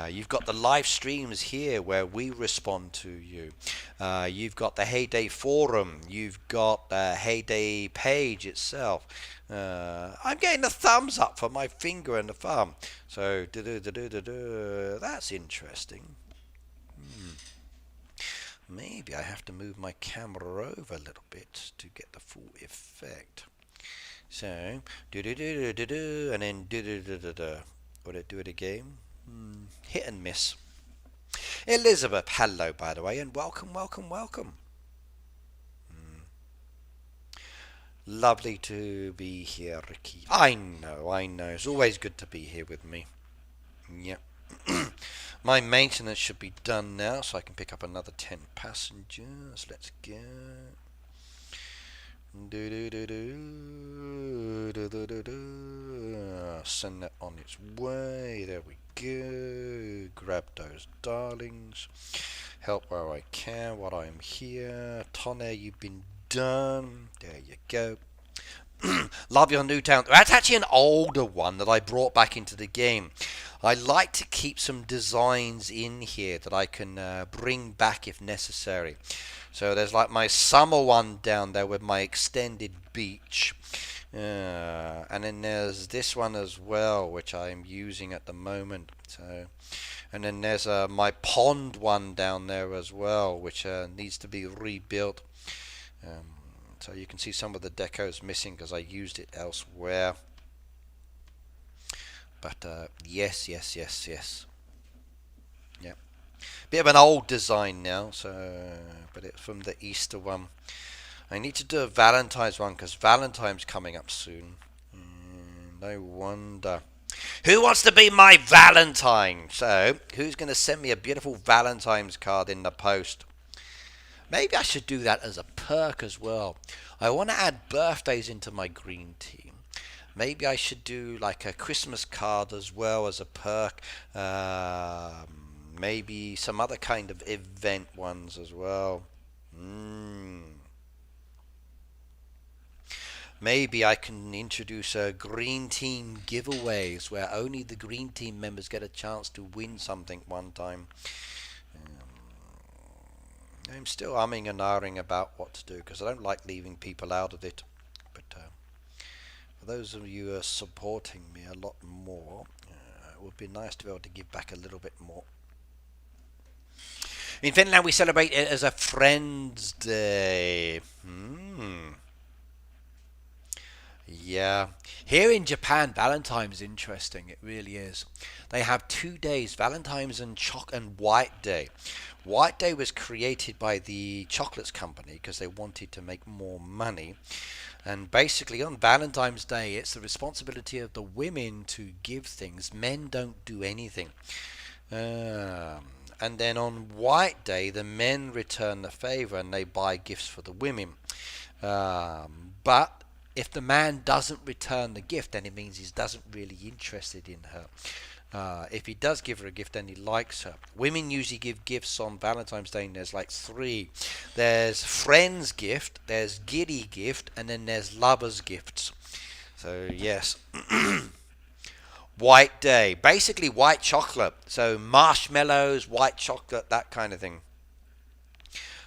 You've got the live streams here where we respond to you. You've got the Heyday forum. You've got the Heyday page itself. I'm getting a thumbs up for my finger and the thumb. So, that's interesting. Maybe I have to move my camera over a little bit to get the full effect. So, and then would I do it again? Hit and miss. Elizabeth, hello by the way, and welcome, welcome, welcome. Lovely to be here, Ricky. I know. It's always good to be here with me. Yep. My maintenance should be done now, so I can pick up another 10 passengers. Let's go. Send that on its way. There we go. Grab those darlings. Help where I can while I'm here. Tonne, you've been done. There you go. Love your new town. That's actually an older one that I brought back into the game. I like to keep some designs in here that I can bring back if necessary. So there's like my summer one down there with my extended beach. And then there's this one as well, which I'm using at the moment. So, and then there's my pond one down there as well, which needs to be rebuilt. So you can see some of the decos missing because I used it elsewhere. But yes. Yeah, bit of an old design now. So, but it's from the Easter one. I need to do a Valentine's one because Valentine's coming up soon. No wonder. Who wants to be my Valentine? So, who's going to send me a beautiful Valentine's card in the post? Maybe I should do that as a perk as well. I want to add birthdays into my green team. Maybe I should do like a Christmas card as well as a perk. Maybe some other kind of event ones as well. Maybe I can introduce a green team giveaways where only the green team members get a chance to win something one time. I'm still umming and ahhing about what to do because I don't like leaving people out of it. But for those of you who are supporting me a lot more, it would be nice to be able to give back a little bit more. In Finland, we celebrate it as a Friends Day. Yeah. Here in Japan, Valentine's interesting. It really is. They have 2 days, Valentine's and White Day. White Day was created by the chocolates company because they wanted to make more money. And basically, on Valentine's Day, it's the responsibility of the women to give things. Men don't do anything. And then on White Day, the men return the favor and they buy gifts for the women. But if the man doesn't return the gift, then it means he doesn't really interested in her. If he does give her a gift, then he likes her. Women usually give gifts on Valentine's Day, and there's like three. There's friend's gift, there's giddy gift, and then there's lover's gifts. So yes. White Day, basically white chocolate. So marshmallows, white chocolate, that kind of thing.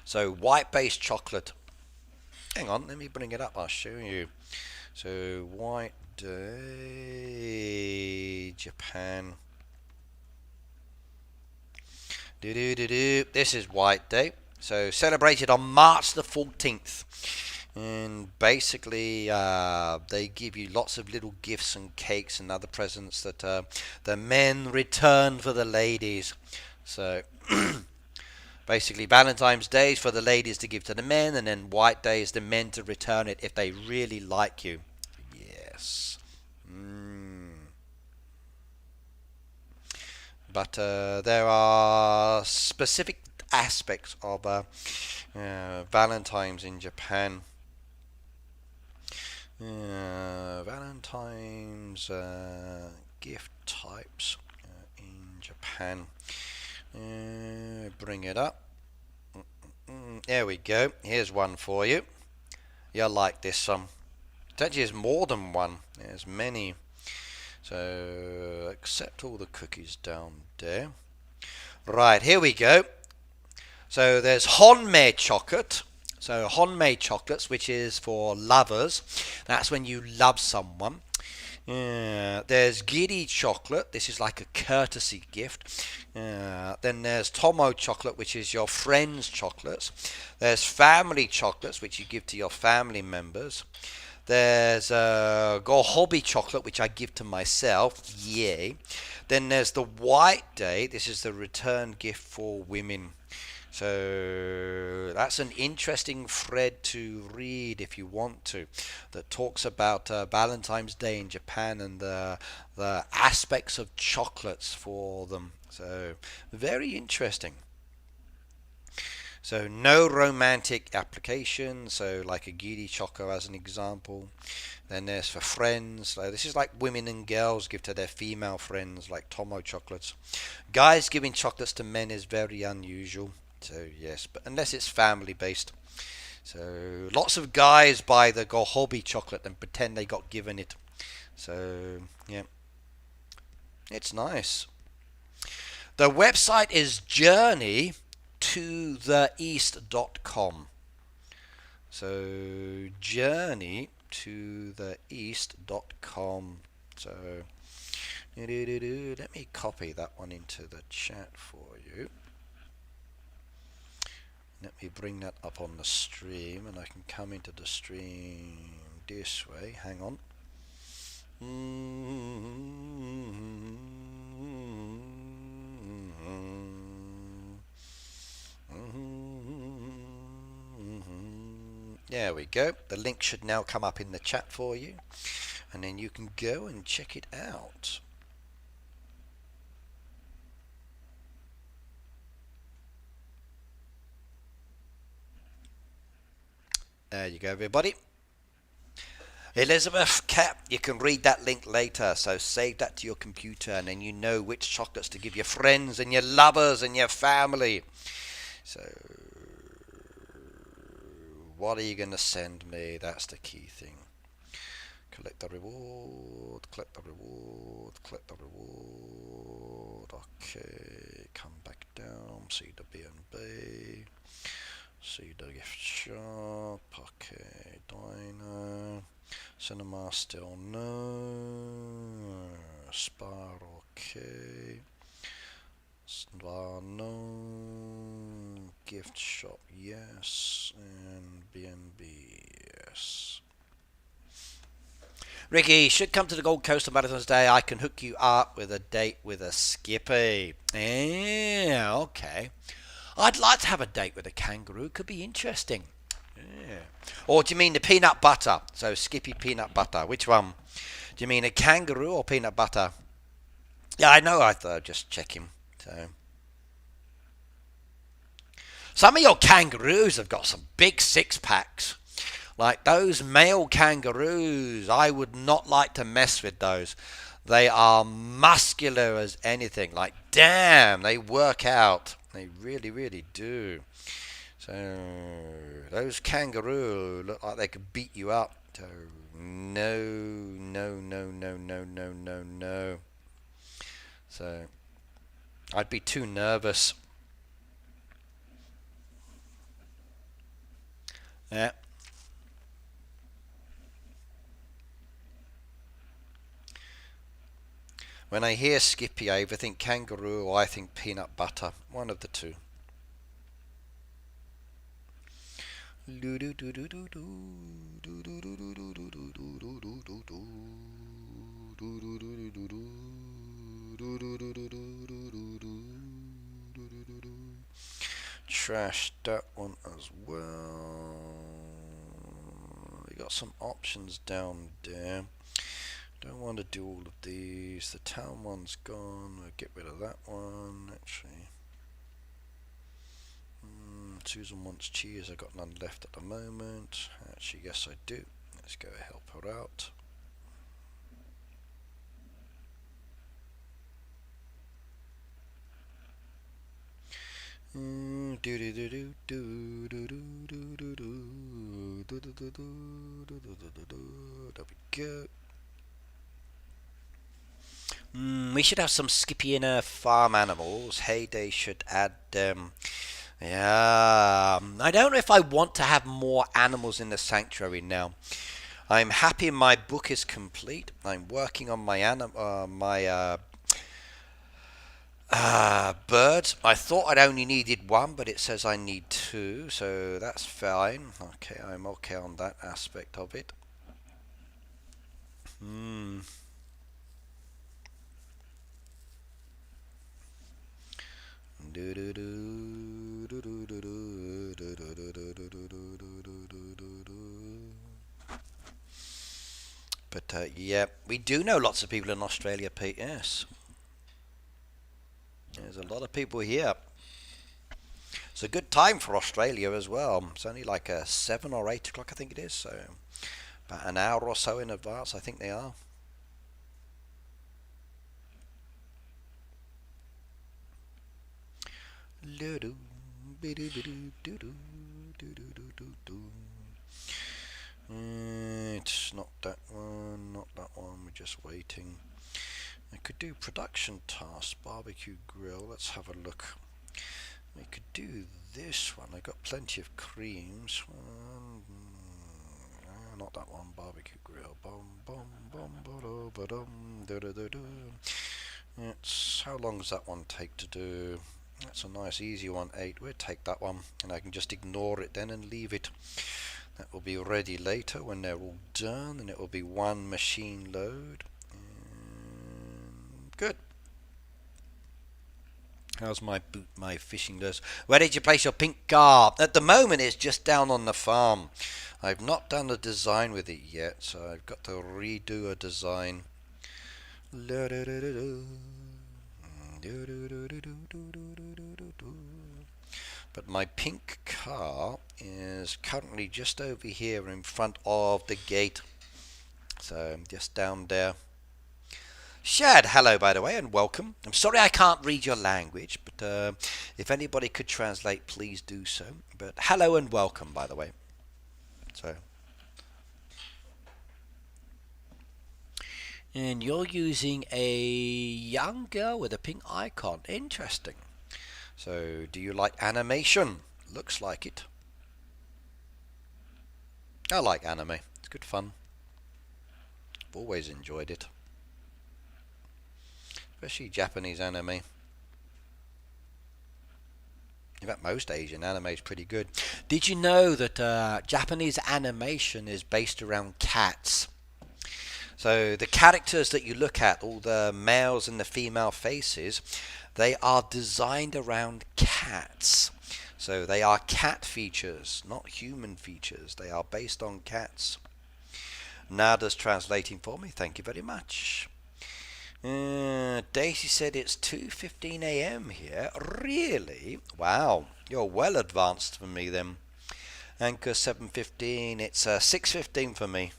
So white based chocolate. Hang on, let me bring it up. I'll show you. So White Day, Japan. This is White Day. So celebrated on March the 14th. And basically, they give you lots of little gifts and cakes and other presents that the men return for the ladies. So basically, Valentine's Day is for the ladies to give to the men, and then White Day is the men to return it if they really like you. Yes. But there are specific aspects of Valentine's in Japan. Valentine's gift types in Japan. Bring it up. There we go. Here's one for you. You'll like this one. It actually is more than one. There's many. So accept all the cookies down there. Right, here we go. So there's Honmei chocolate. So Honmei chocolates, which is for lovers. That's when you love someone. There's giddy chocolate. This is like a courtesy gift. Then there's Tomo chocolate, which is your friend's chocolates. There's family chocolates, which you give to your family members. There's Gohobi chocolate, which I give to myself. Yay. Then there's the White Day. This is the return gift for women. So that's an interesting thread to read if you want to, that talks about Valentine's Day in Japan and the aspects of chocolates for them. So very interesting. So no romantic application, so like a giri choco as an example. Then there's for friends, so this is like women and girls give to their female friends, like Tomo chocolates. Guys giving chocolates to men is very unusual. So yes, but unless it's family based. So lots of guys buy the Gohobi chocolate and pretend they got given it. So yeah, it's nice. The website is journeytotheeast.com. So journeytotheeast.com. So let me copy that one into the chat for you. Let me bring that up on the stream, and I can come into the stream this way. Hang on. There we go. The link should now come up in the chat for you, and then you can go and check it out. There you go, everybody. Elizabeth Cap, you can read that link later, so save that to your computer, and then you know which chocolates to give your friends and your lovers and your family. So what are you going to send me? That's the key thing. Collect the reward, collect the reward, collect the reward. Okay, come back down, see the B&B, see the gift shop. Okay, dino, cinema still no, spar okay, star no, gift shop yes, and B&B yes. Ricky, should come to the Gold Coast on Valentine's Day. I can hook you up with a date with a Skippy. Yeah, okay. I'd like to have a date with a kangaroo. Could be interesting. Yeah. Or do you mean the peanut butter? So Skippy peanut butter. Which one? Do you mean a kangaroo or peanut butter? Yeah, I know. I thought I'd just check him. So some of your kangaroos have got some big six packs. Like those male kangaroos, I would not like to mess with those. They are muscular as anything. Like, damn, they work out. They really, really do. So, those kangaroos look like they could beat you up. So, no, no, no, no, no, no, no, no. So, I'd be too nervous. Yeah. When I hear Skippy, I either think kangaroo or I think peanut butter. One of the two. Trash that one as well. We got some options down there. Don't want to do all of these. The town one's gone. We'll get rid of that one, actually. Susan wants cheese. I've got none left at the moment. Actually, yes, I do. Let's go help her out. There we go. We should have some Skippy inner farm animals. Heyday should add them. Yeah, I don't know if I want to have more animals in the sanctuary now. I'm happy my book is complete. I'm working on my birds. I thought I'd only needed one, but it says I need two, so that's fine. Okay, I'm okay on that aspect of it. But yeah, we do know lots of people in Australia, Pete. Yes, there's a lot of people here. It's a good time for Australia as well. It's only like 7 or 8 o'clock, I think it is. So about an hour or so in advance, I think they are. It's not that one, not that one. We're just waiting. I could do production tasks, barbecue grill. Let's have a look. We could do this one. I got plenty of creams. Not that one. Barbecue grill. It's how long does that one take to do? That's a nice easy one. 8. We'll take that one, and I can just ignore it then and leave it. That will be ready later when they're all done, and it will be one machine load. Good. How's my fishing lures? Where did you place your pink car? At the moment, it's just down on the farm. I've not done a design with it yet, so I've got to redo a design. But my pink car is currently just over here in front of the gate. So just down there. Shad, hello by the way, and welcome. I'm sorry I can't read your language, but if anybody could translate, please do so. But hello and welcome, by the way. So And you're using a young girl with a pink icon. Interesting. So, do you like animation? Looks like it. I like anime. It's good fun. I've always enjoyed it. Especially Japanese anime. In fact, most Asian anime is pretty good. Did you know that Japanese animation is based around cats? So the characters that you look at, all the males and the female faces, they are designed around cats. So they are cat features, not human features. They are based on cats. Nada's translating for me. Thank you very much. Daisy said it's 2:15 a.m. here. Really? Wow. You're well advanced for me then. Anchor 7:15. It's 6:15 for me.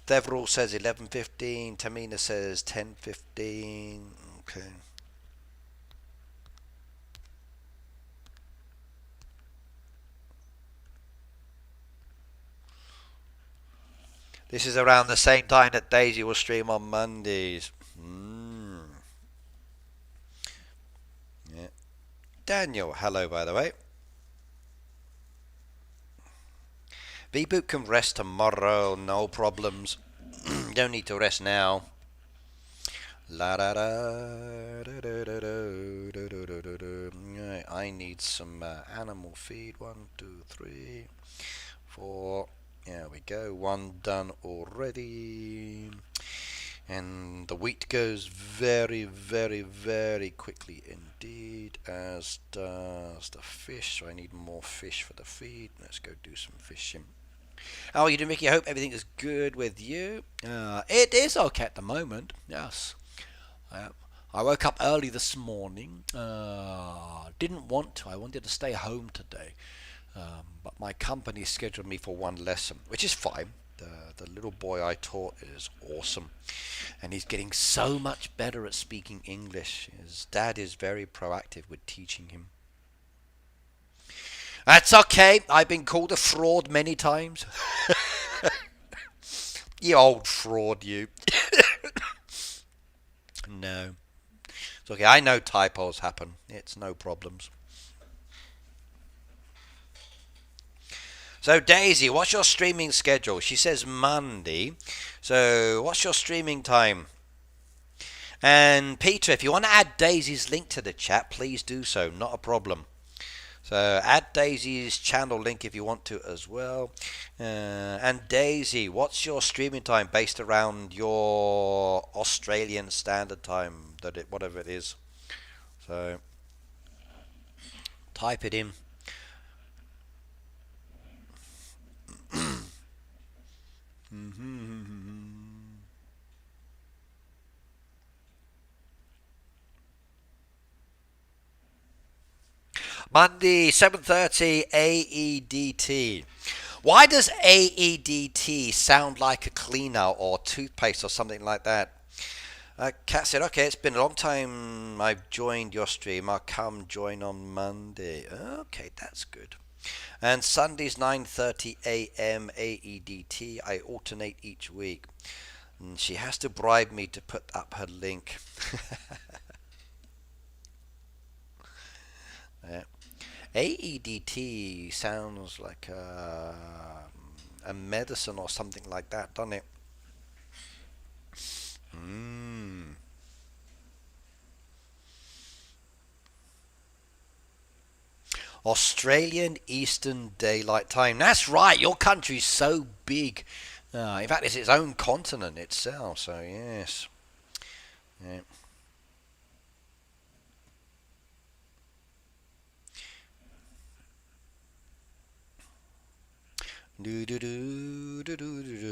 Deverell says 11:15. Tamina says 10:15. Okay. This is around the same time that Daisy will stream on Mondays. Yeah. Daniel, hello by the way. V-Boot can rest tomorrow, no problems. Don't need to rest now. La da da da da da da. I need some animal feed. 1, 2, 3, 4. There we go. One done already. And the wheat goes very, very, very quickly indeed, as does the fish. So I need more fish for the feed. Let's go do some fishing. How are you doing, Mickey? I hope everything is good with you. It is okay at the moment. Yes. I woke up early this morning. Didn't want to. I wanted to stay home today. But my company scheduled me for one lesson, which is fine. The little boy I taught is awesome. And he's getting so much better at speaking English. His dad is very proactive with teaching him. That's okay. I've been called a fraud many times. You old fraud, you. No. It's okay. I know typos happen. It's no problems. So, Daisy, what's your streaming schedule? She says Monday. So, what's your streaming time? And, Peter, if you want to add Daisy's link to the chat, please do so. Not a problem. So add Daisy's channel link if you want to as well. And Daisy, what's your streaming time based around your Australian Standard Time, whatever it is? So type it in. Monday, 7:30 AEDT. Why does AEDT sound like a cleaner or toothpaste or something like that? Kat said, okay, it's been a long time I've joined your stream. I'll come join on Monday. Okay, that's good. And Sundays, 9:30 a.m. AEDT. I alternate each week. And she has to bribe me to put up her link. Yeah. AEDT sounds like a medicine or something like that, doesn't it? Australian Eastern Daylight Time. That's right. Your country's so big. In fact, it's its own continent itself. So yes. Yeah.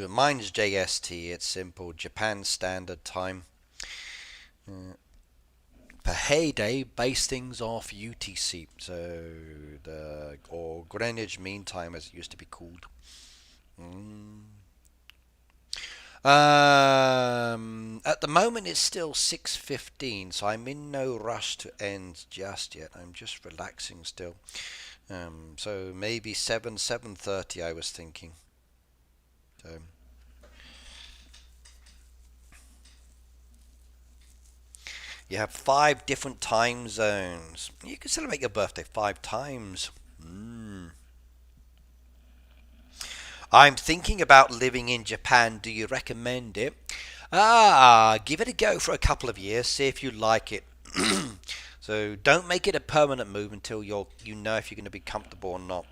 Mine's JST. It's simple. Japan Standard Time. For Heyday, base things off UTC, so or Greenwich Mean Time as it used to be called. At the moment it's still 6:15, so I'm in no rush to end just yet. I'm just relaxing still. So maybe 7:30 I was thinking. So You have 5 different time zones. You can celebrate your birthday 5 times. Mm. I'm thinking about living in Japan. Do you recommend it? Give it a go for a couple of years. See if you like it. So don't make it a permanent move until you know if you're going to be comfortable or not.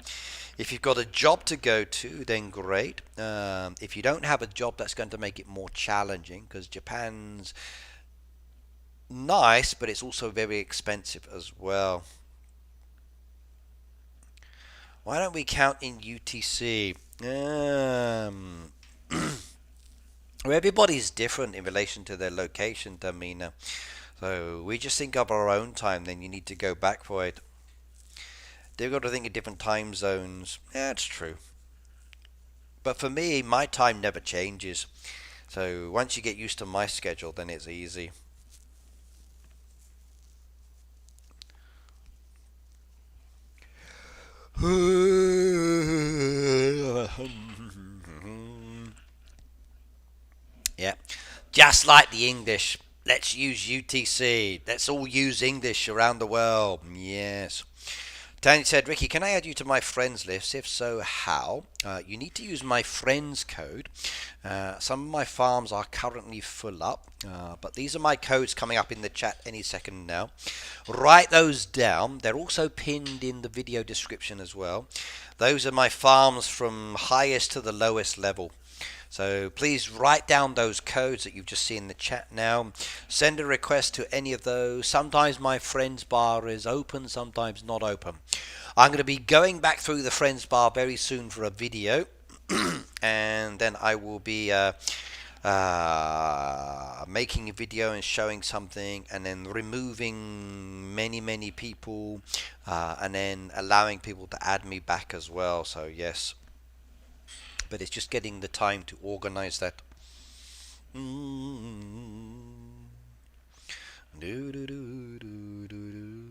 If you've got a job to go to, then great. If you don't have a job, that's going to make it more challenging because Japan's nice, but it's also very expensive as well. Why don't we count in UTC? Well, everybody's different in relation to their location, Damina. So we just think of our own time, then you need to go back for it. They've got to think of different time zones. Yeah, it's true. But for me, my time never changes. So once you get used to my schedule, then it's easy. Yeah, just like the English. Let's use UTC. Let's all use English around the world. Yes. Tony said, Ricky, can I add you to my friends list? If so, how? You need to use my friends code. Some of my farms are currently full up, but these are my codes coming up in the chat any second now. Write those down. They're also pinned in the video description as well. Those are my farms from highest to the lowest level. So please write down those codes that you've just seen in the chat now. Send a request to any of those. Sometimes my friends bar is open, sometimes not open. I'm going to be going back through the friends bar very soon for a video. And then I will be making a video and showing something, and then removing many people, and then allowing people to add me back as well. So yes, but it's just getting the time to organize that. Do, do, do, do, do, do.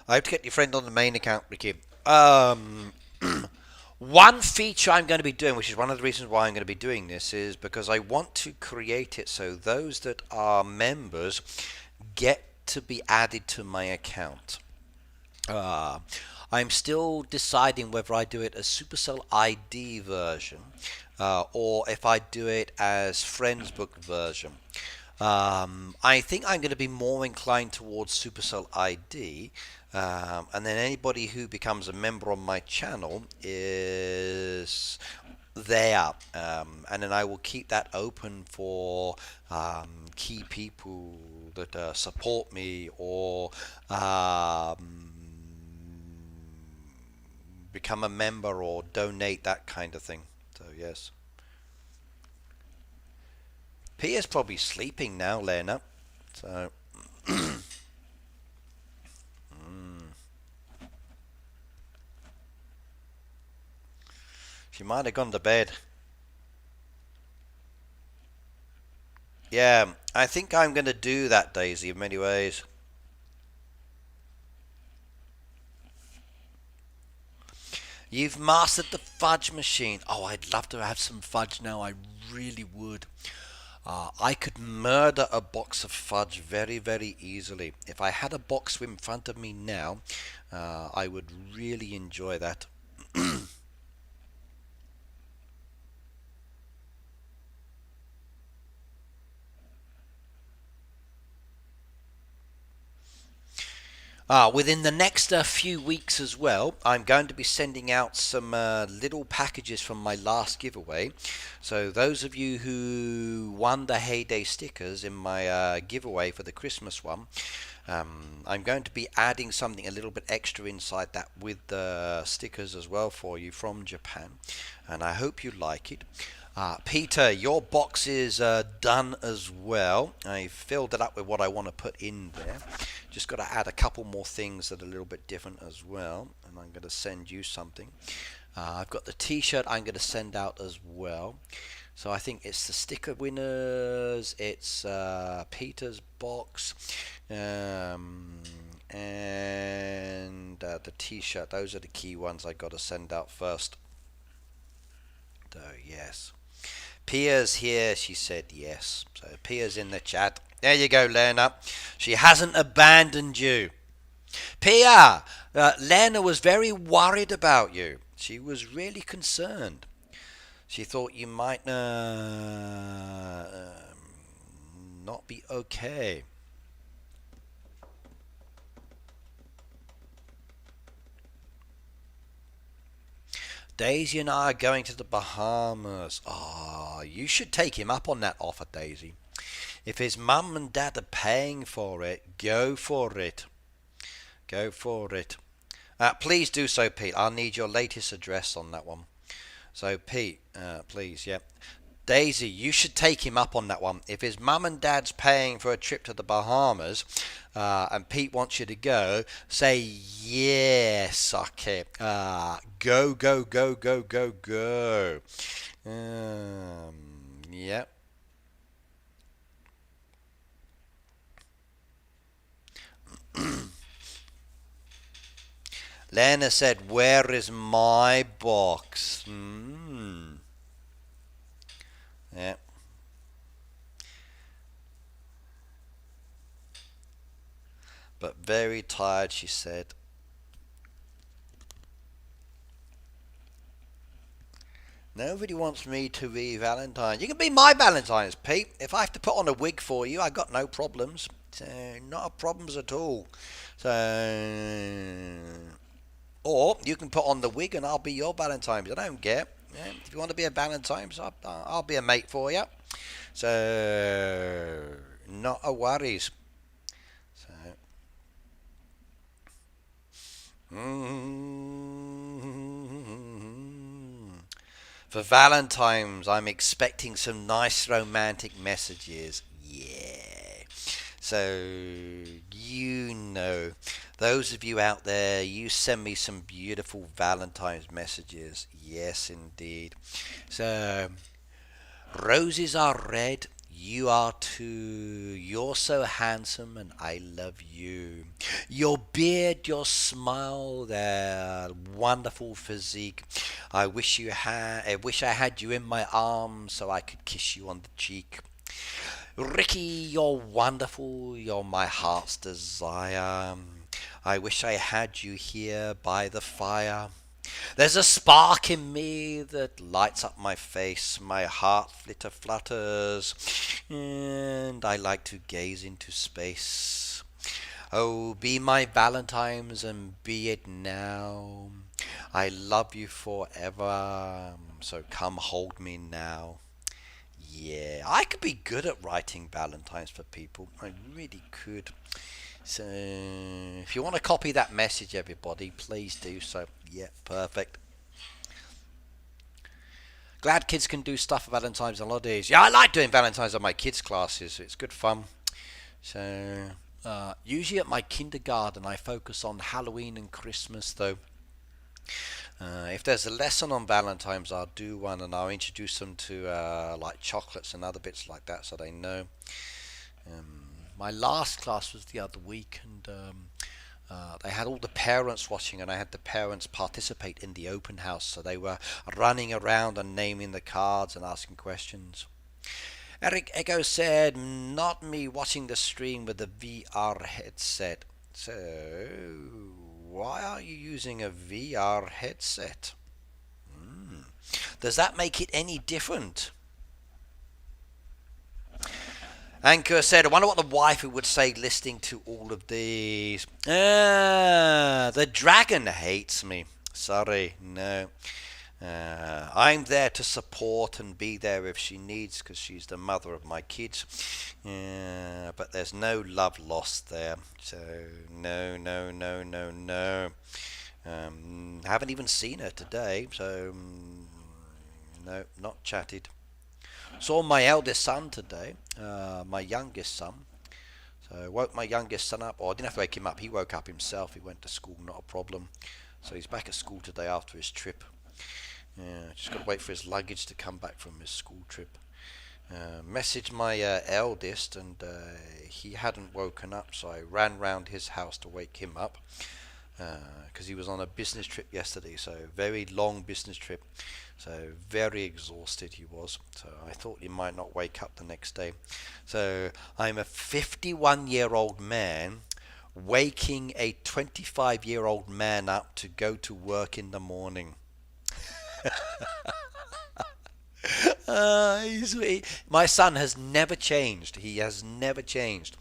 I have to get your friend on the main account, Ricky. One feature I'm going to be doing, which is one of the reasons why I'm going to be doing this, is because I want to create it so those that are members get to be added to my account. I'm still deciding whether I do it as Supercell ID version, or if I do it as Friendsbook version. I think I'm going to be more inclined towards Supercell ID, and then anybody who becomes a member on my channel is there, and then I will keep that open for key people that support me or become a member or donate, that kind of thing. So yes. P is probably sleeping now, Lena. So she might have gone to bed. Yeah, I think I'm going to do that, Daisy, in many ways. You've mastered the fudge machine. Oh, I'd love to have some fudge now. I really would. I could murder a box of fudge very easily. If I had a box in front of me now, I would really enjoy that. Within the next few weeks as well, I'm going to be sending out some little packages from my last giveaway. So those of you who won the Heyday stickers in my giveaway for the Christmas one, I'm going to be adding something a little bit extra inside that with the stickers as well for you from Japan. And I hope you like it. Peter, your box is done as well. I filled it up with what I want to put in there. Just got to add a couple more things that are a little bit different as well. And I'm going to send you something. I've got the t-shirt I'm going to send out as well. So I think it's the sticker winners, it's Peter's box, and the t-shirt. Those are the key ones I got to send out first. So yes. Pia's here, she said yes. So Pia's in the chat. There you go, Lena. She hasn't abandoned you. Pia, Lena was very worried about you. She was really concerned. She thought you might not be okay. Daisy and I are going to the Bahamas. Ah, you should take him up on that offer, Daisy. If his mum and dad are paying for it, go for it. Go for it. Please do so, Pete. I'll need your latest address on that one. So, Pete, please, yeah. Daisy, you should take him up on that one. If his mum and dad's paying for a trip to the Bahamas, and Pete wants you to go, say yes, okay. Go, go, go, go, go, go. Yeah. Lena said, "Where is my box?" Yeah. But very tired, she said. Nobody wants me to be Valentine. You can be my Valentine's, Pete. If I have to put on a wig for you, I got no problems. So, not a problems at all. So, or you can put on the wig and I'll be your Valentine's. I don't care. Yeah, if you want to be a Valentine's, I'll be a mate for you. So, not a worries. So, for Valentine's, I'm expecting some nice romantic messages. Yeah. So, those of you out there, you send me some beautiful Valentine's messages. Yes, indeed. So, roses are red. You are too. You're so handsome, and I love you. Your beard, your smile, that wonderful physique. I wish I had you in my arms so I could kiss you on the cheek. Ricky, you're wonderful. You're my heart's desire. I wish I had you here by the fire. There's a spark in me that lights up my face. My heart flutters, and I like to gaze into space. Oh, be my Valentine's and be it now. I love you forever, so come hold me now. Yeah, I could be good at writing Valentines for people. I really could. So, if you want to copy that message, everybody, please do so. Yeah, perfect. Glad kids can do stuff for Valentine's and holidays. Yeah, I like doing Valentine's on my kids' classes. It's good fun. So, usually at my kindergarten, I focus on Halloween and Christmas, though. If there's a lesson on Valentine's, I'll do one and I'll introduce them to like chocolates and other bits like that so they know. My last class was the other week, and they had all the parents watching, and I had the parents participate in the open house, so they were running around and naming the cards and asking questions. Eric Echo said, "Not me watching the stream with the VR headset." So, why are you using a VR headset? Does that make it any different? Anchor said, "I wonder what the waifu would say listening to all of these." The dragon hates me. Sorry, no. I'm there to support and be there if she needs, because she's the mother of my kids. But there's no love lost there. So, no, no, no, no, no. Haven't even seen her today, so no, not chatted. Saw my eldest son today, my youngest son. So I woke my youngest son up, or I didn't have to wake him up. He woke up himself. He went to school, not a problem. So he's back at school today after his trip. Yeah, just got to wait for his luggage to come back from his school trip. Messaged my eldest, and he hadn't woken up, so I ran round his house to wake him up because he was on a business trip yesterday, so very long business trip, so very exhausted he was. So I thought he might not wake up the next day. So I'm a 51-year-old man waking a 25-year-old man up to go to work in the morning. My son has never changed. He has never changed.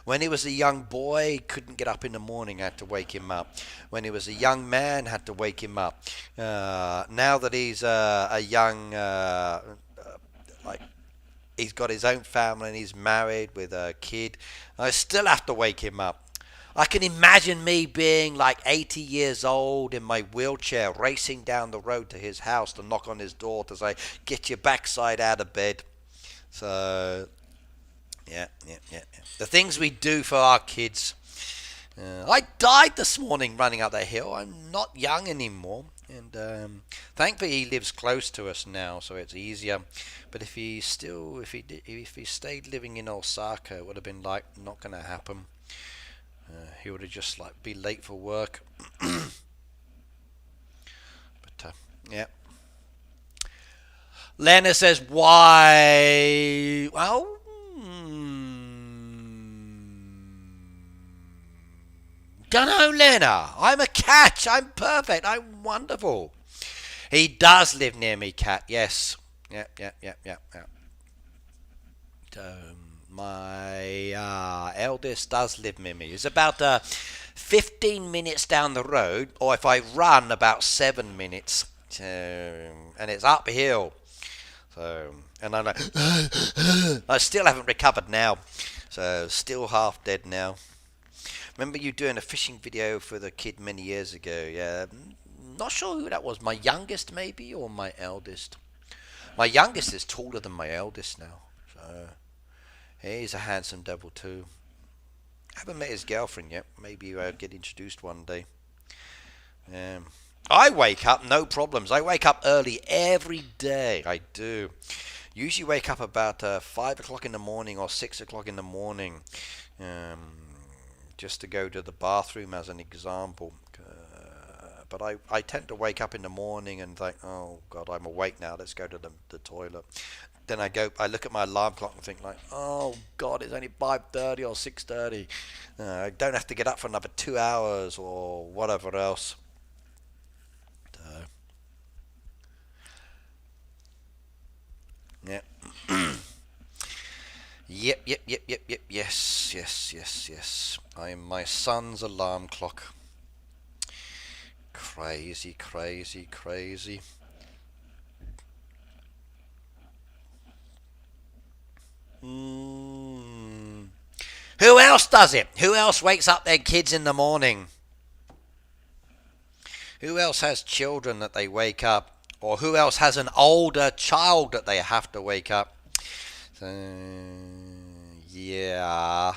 When he was a young boy, couldn't get up in the morning, I had to wake him up. When he was a young man, had to wake him up. Now that he's a young, like he's got his own family and he's married with a kid, I still have to wake him up. I can imagine me being like 80 years old in my wheelchair racing down the road to his house to knock on his door to say, get your backside out of bed. So, yeah. The things we do for our kids. I died this morning running up that hill. I'm not young anymore. And thankfully he lives close to us now, so it's easier. But if he stayed living in Osaka, it would have been like not going to happen. He would have just like be late for work. But yeah. Lena says, why? Well, dunno, Lena. I'm a cat. I'm perfect. I'm wonderful. He does live near me, cat. Yes. Yeah. My eldest does live near me. It's about 15 minutes down the road, or if I run, about 7 minutes. And it's uphill. So, and I'm like, I still haven't recovered now. So, still half dead now. Remember you doing a fishing video for the kid many years ago? Yeah, not sure who that was. My youngest, maybe, or my eldest. My youngest is taller than my eldest now. So, he's a handsome devil too. Haven't met his girlfriend yet. Maybe I'll get introduced one day. I wake up, no problems. I wake up early every day. I do. Usually wake up about 5 o'clock in the morning or 6 o'clock in the morning. Just to go to the bathroom as an example. But I tend to wake up in the morning and think, oh God, I'm awake now. Let's go to the toilet. Then I look at my alarm clock and think like, oh God, it's only 5:30 or 6:30. I don't have to get up for another 2 hours or whatever else. Yeah. Yep. Yes. I am my son's alarm clock. Crazy. Who else does it? Who else wakes up their kids in the morning? Who else has children that they wake up? Or who else has an older child that they have to wake up? So, yeah.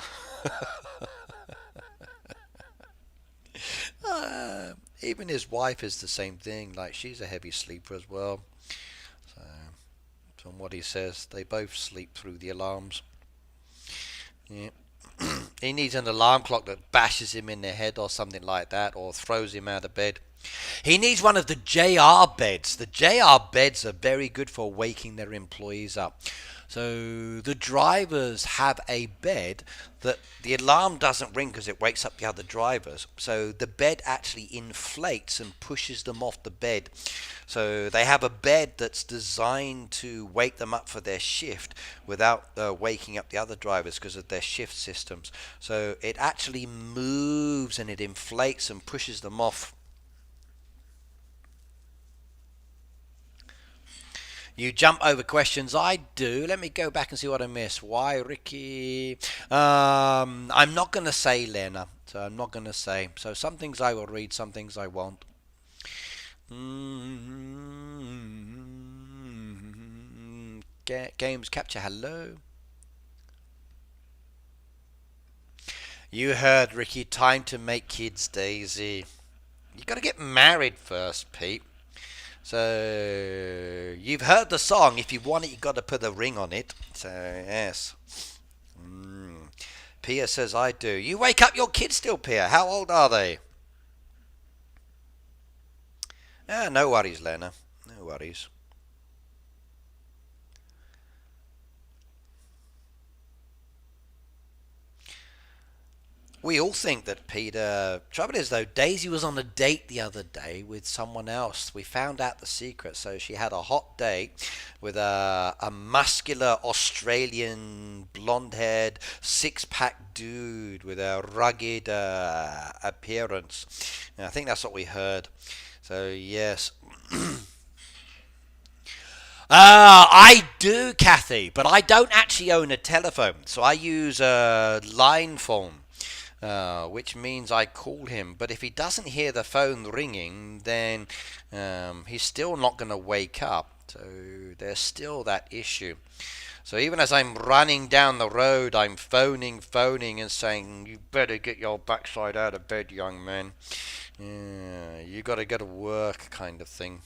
Even his wife is the same thing. Like, she's a heavy sleeper as well. So, from what he says, they both sleep through the alarms. Yeah. He needs an alarm clock that bashes him in the head or something like that, or throws him out of bed. He needs one of the JR beds. The JR beds are very good for waking their employees up. So the drivers have a bed that the alarm doesn't ring because it wakes up the other drivers. So the bed actually inflates and pushes them off the bed. So they have a bed that's designed to wake them up for their shift without waking up the other drivers because of their shift systems. So it actually moves and it inflates and pushes them off. You jump over questions. I do. Let me go back and see what I missed. Why, Ricky? I'm not going to say, Lena. So I'm not going to say. So some things I will read, some things I won't. Games Capture, hello. You heard, Ricky, time to make kids, Daisy. You got to get married first, Pete. So, you've heard the song. If you want it, you got to put a ring on it. So, yes. Pia says, I do. You wake up your kids still, Pia. How old are they? No worries, Lena. No worries. We all think that Peter. Trouble is, though, Daisy was on a date the other day with someone else. We found out the secret. So she had a hot date with a muscular Australian blonde-haired six-pack dude with a rugged appearance. And I think that's what we heard. So yes. I do, Kathy, but I don't actually own a telephone, so I use a line phone, which means I call him. But if he doesn't hear the phone ringing, then he's still not going to wake up. So there's still that issue. So even as I'm running down the road, I'm phoning, and saying, "You better get your backside out of bed, young man. Yeah, you got to go to work," kind of thing.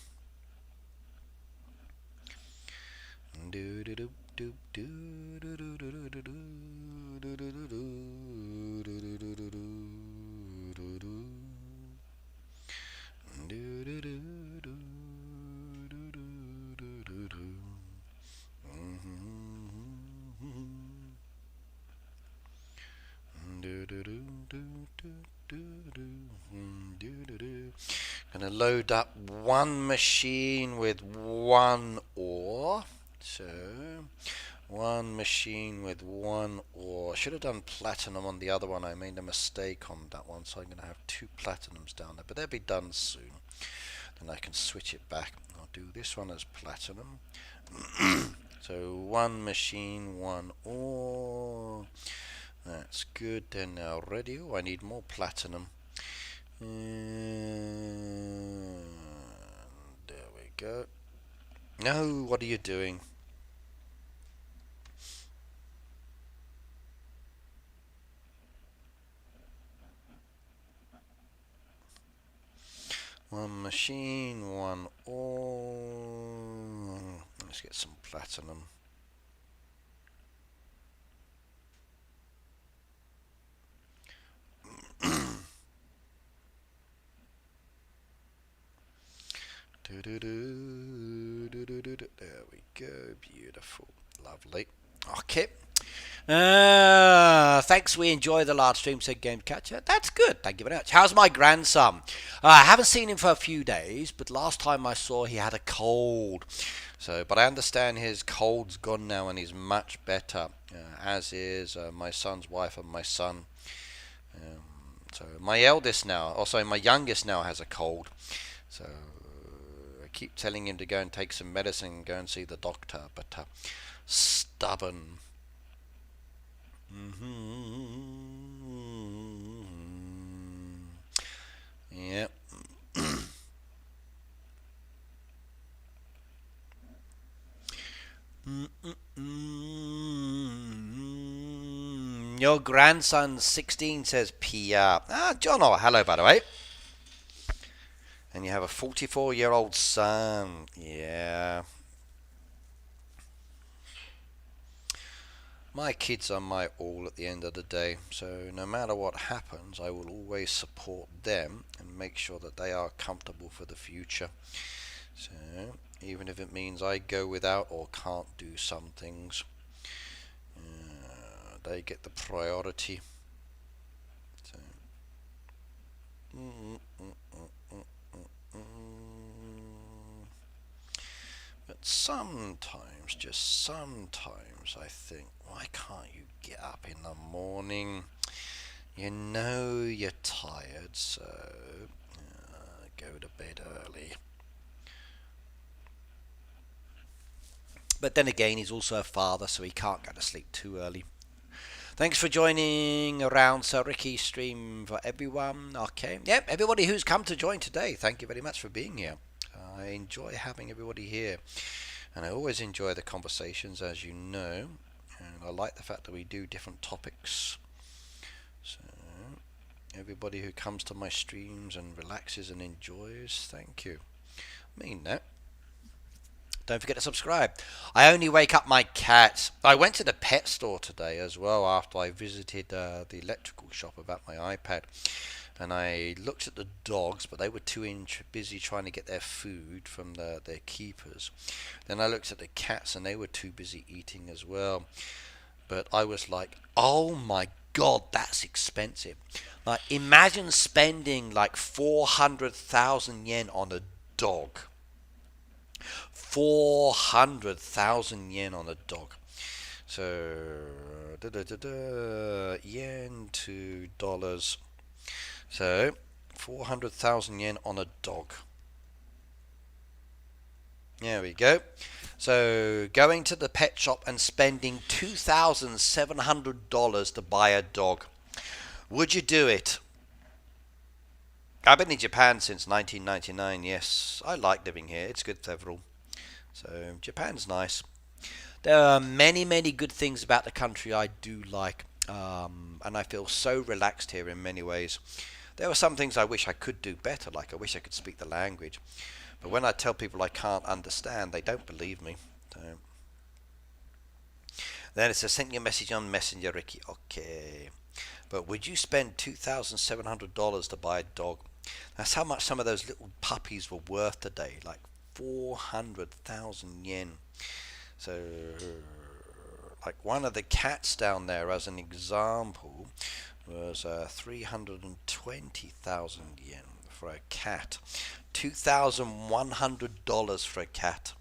Gonna load up one machine with one ore. So, one machine with one ore. Should have done platinum on the other one. I made a mistake on that one, so I'm going to have two platinums down there. But they'll be done soon. Then I can switch it back. I'll do this one as platinum. So, one machine, one ore. That's good. Then now ready. Oh, I need more platinum. There we go. No, what are you doing? One machine, one ore. Let's get some platinum. There we go. Beautiful. Lovely. Okay. Thanks. We enjoy the live stream, said Game Catcher. That's good. Thank you very much. How's my grandson? I haven't seen him for a few days, but last time I saw he had a cold. So, but I understand his cold's gone now and he's much better, as is my son's wife and my son. So my eldest now, also my youngest now has a cold. So I keep telling him to go and take some medicine and go and see the doctor, but stubborn. Yeah. Your grandson's 16, says Pia. John, hello, by the way. And you have a 44-year-old son. Yeah. My kids are my all at the end of the day, so no matter what happens, I will always support them and make sure that they are comfortable for the future. So, even if it means I go without or can't do some things, they get the priority. So, but sometimes, just sometimes, I think, why can't you get up in the morning? You know you're tired, so go to bed early. But then again, he's also a father, so he can't go to sleep too early. Thanks for joining around Sir Ricky's stream for everyone. Okay. Yep, everybody who's come to join today, thank you very much for being here. I enjoy having everybody here. And I always enjoy the conversations, as you know, and I like the fact that we do different topics. So everybody who comes to my streams and relaxes and enjoys, thank you. I mean that. Don't forget to subscribe. I only wake up my cats. I went to the pet store today as well after I visited the electrical shop about my iPad. And I looked at the dogs, but they were too busy trying to get their food from their keepers. Then I looked at the cats, and they were too busy eating as well. But I was like, oh my god, that's expensive. Like, imagine spending like 400,000 yen on a dog. 400,000 yen on a dog. So, yen to dollars. So, 400,000 yen on a dog. There we go. So, going to the pet shop and spending $2,700 to buy a dog. Would you do it? I've been in Japan since 1999, yes. I like living here. It's good several. So, Japan's nice. There are many, many good things about the country I do like. And I feel so relaxed here in many ways. There are some things I wish I could do better, like I wish I could speak the language. But when I tell people I can't understand, they don't believe me. So. Then it says, sent you a message on Messenger, Ricky. Okay. But would you spend $2,700 to buy a dog? That's how much some of those little puppies were worth today. Like 400,000 yen. So, like one of the cats down there, as an example, was 320,000 yen for a cat. $2,100 for a cat.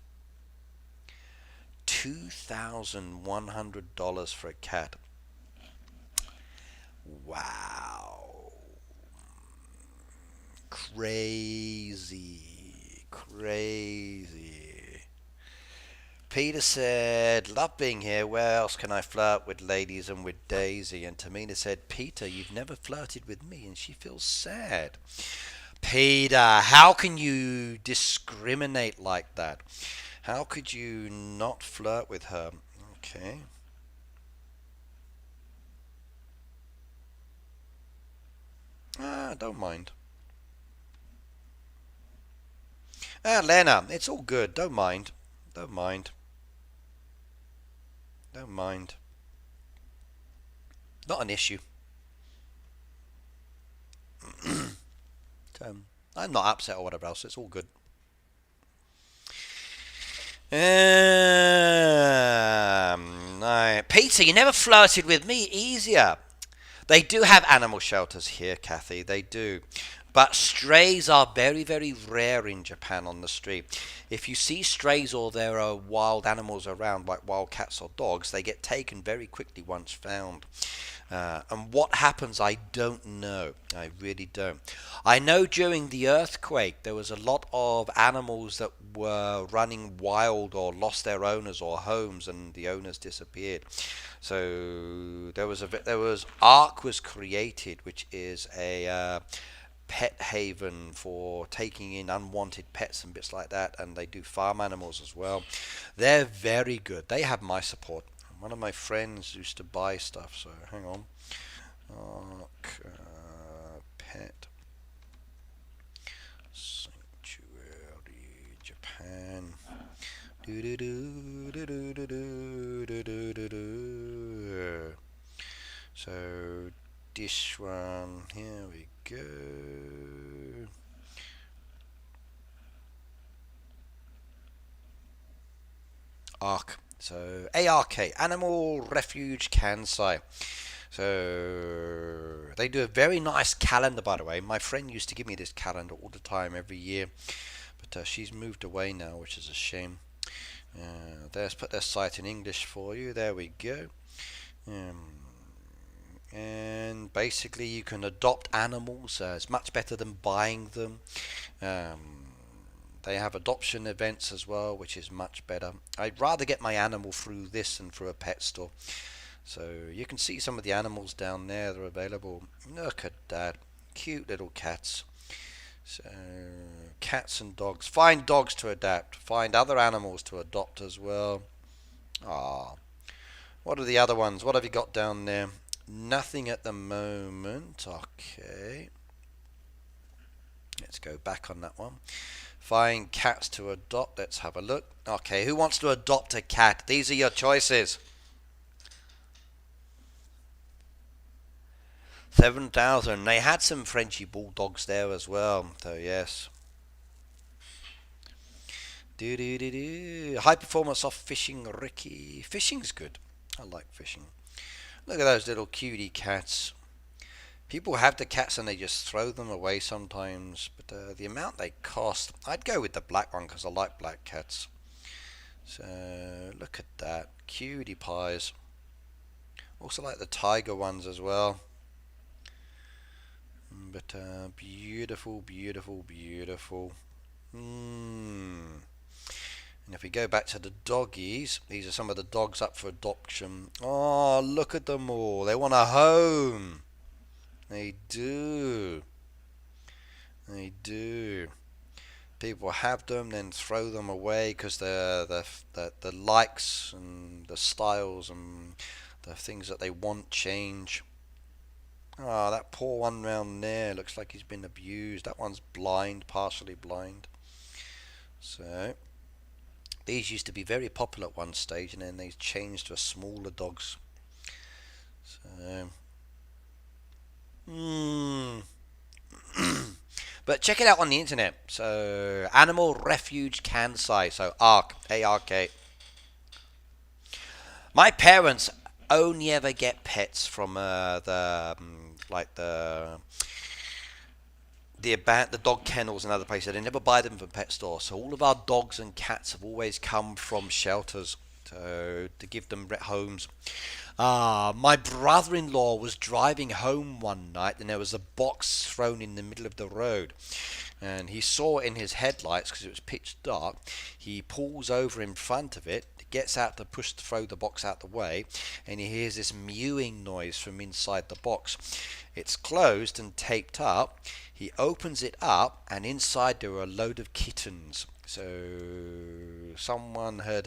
$2,100 for a cat. Wow. Crazy. Crazy. Peter said, love being here. Where else can I flirt with ladies and with Daisy? And Tamina said, Peter, you've never flirted with me. And she feels sad. Peter, how can you discriminate like that? How could you not flirt with her? Okay. Don't mind. Lena, it's all good. Don't mind. Don't mind. Don't mind. Not an issue. I'm not upset or whatever else. It's all good. Peter, you never flirted with me. Easier. They do have animal shelters here, Kathy. They do. But strays are very, very rare in Japan on the street. If you see strays or there are wild animals around, like wild cats or dogs, they get taken very quickly once found. And what happens, I don't know. I really don't. I know during the earthquake, there was a lot of animals that were running wild or lost their owners or homes, and the owners disappeared. So there was Ark was created, which is a pet haven for taking in unwanted pets and bits like that, and they do farm animals as well. They're very good. They have my support. One of my friends used to buy stuff, so hang on. Pet Sanctuary Japan. So this one, here we go. Ark. So ARK, Animal Refuge Kansai. So they do a very nice calendar, by the way. My friend used to give me this calendar all the time, every year, but she's moved away now, which is a shame. There's put their site in English for you. There we go. And basically, you can adopt animals. It's much better than buying them. They have adoption events as well, which is much better. I'd rather get my animal through this than through a pet store. So you can see some of the animals down there that are available. Look at that. Cute little cats. So, cats and dogs. Find dogs to adapt. Find other animals to adopt as well. Ah, what are the other ones? What have you got down there? Nothing at the moment. Okay. Let's go back on that one. Find cats to adopt. Let's have a look. Okay, who wants to adopt a cat? These are your choices. 7,000. They had some Frenchy bulldogs there as well. So yes. Do do do do. High performance off fishing, Ricky. Fishing's good. I like fishing. Look at those little cutie cats. People have the cats and they just throw them away sometimes, but the amount they cost, I'd go with the black one because I like black cats. So look at that, cutie pies. Also like the tiger ones as well. But beautiful, beautiful, beautiful. And if we go back to the doggies, these are some of the dogs up for adoption. Oh, look at them all. They want a home. They do. They do. People have them, then throw them away because the likes and the styles and the things that they want change. Oh, that poor one round there looks like he's been abused. That one's blind, partially blind. So these used to be very popular at one stage, and then they changed to smaller dogs. So, but check it out on the internet. So, Animal Refuge Kansai. So, ARK, A-R-K. My parents only ever get pets from like the dog kennels and other places. They never buy them from pet stores. So all of our dogs and cats have always come from shelters to give them homes. My brother-in-law was driving home one night and there was a box thrown in the middle of the road. And he saw it in his headlights because it was pitch dark. He pulls over in front of it, gets out to throw the box out the way, and he hears this mewing noise from inside the box. It's closed and taped up. He opens it up, and inside there were a load of kittens. So someone had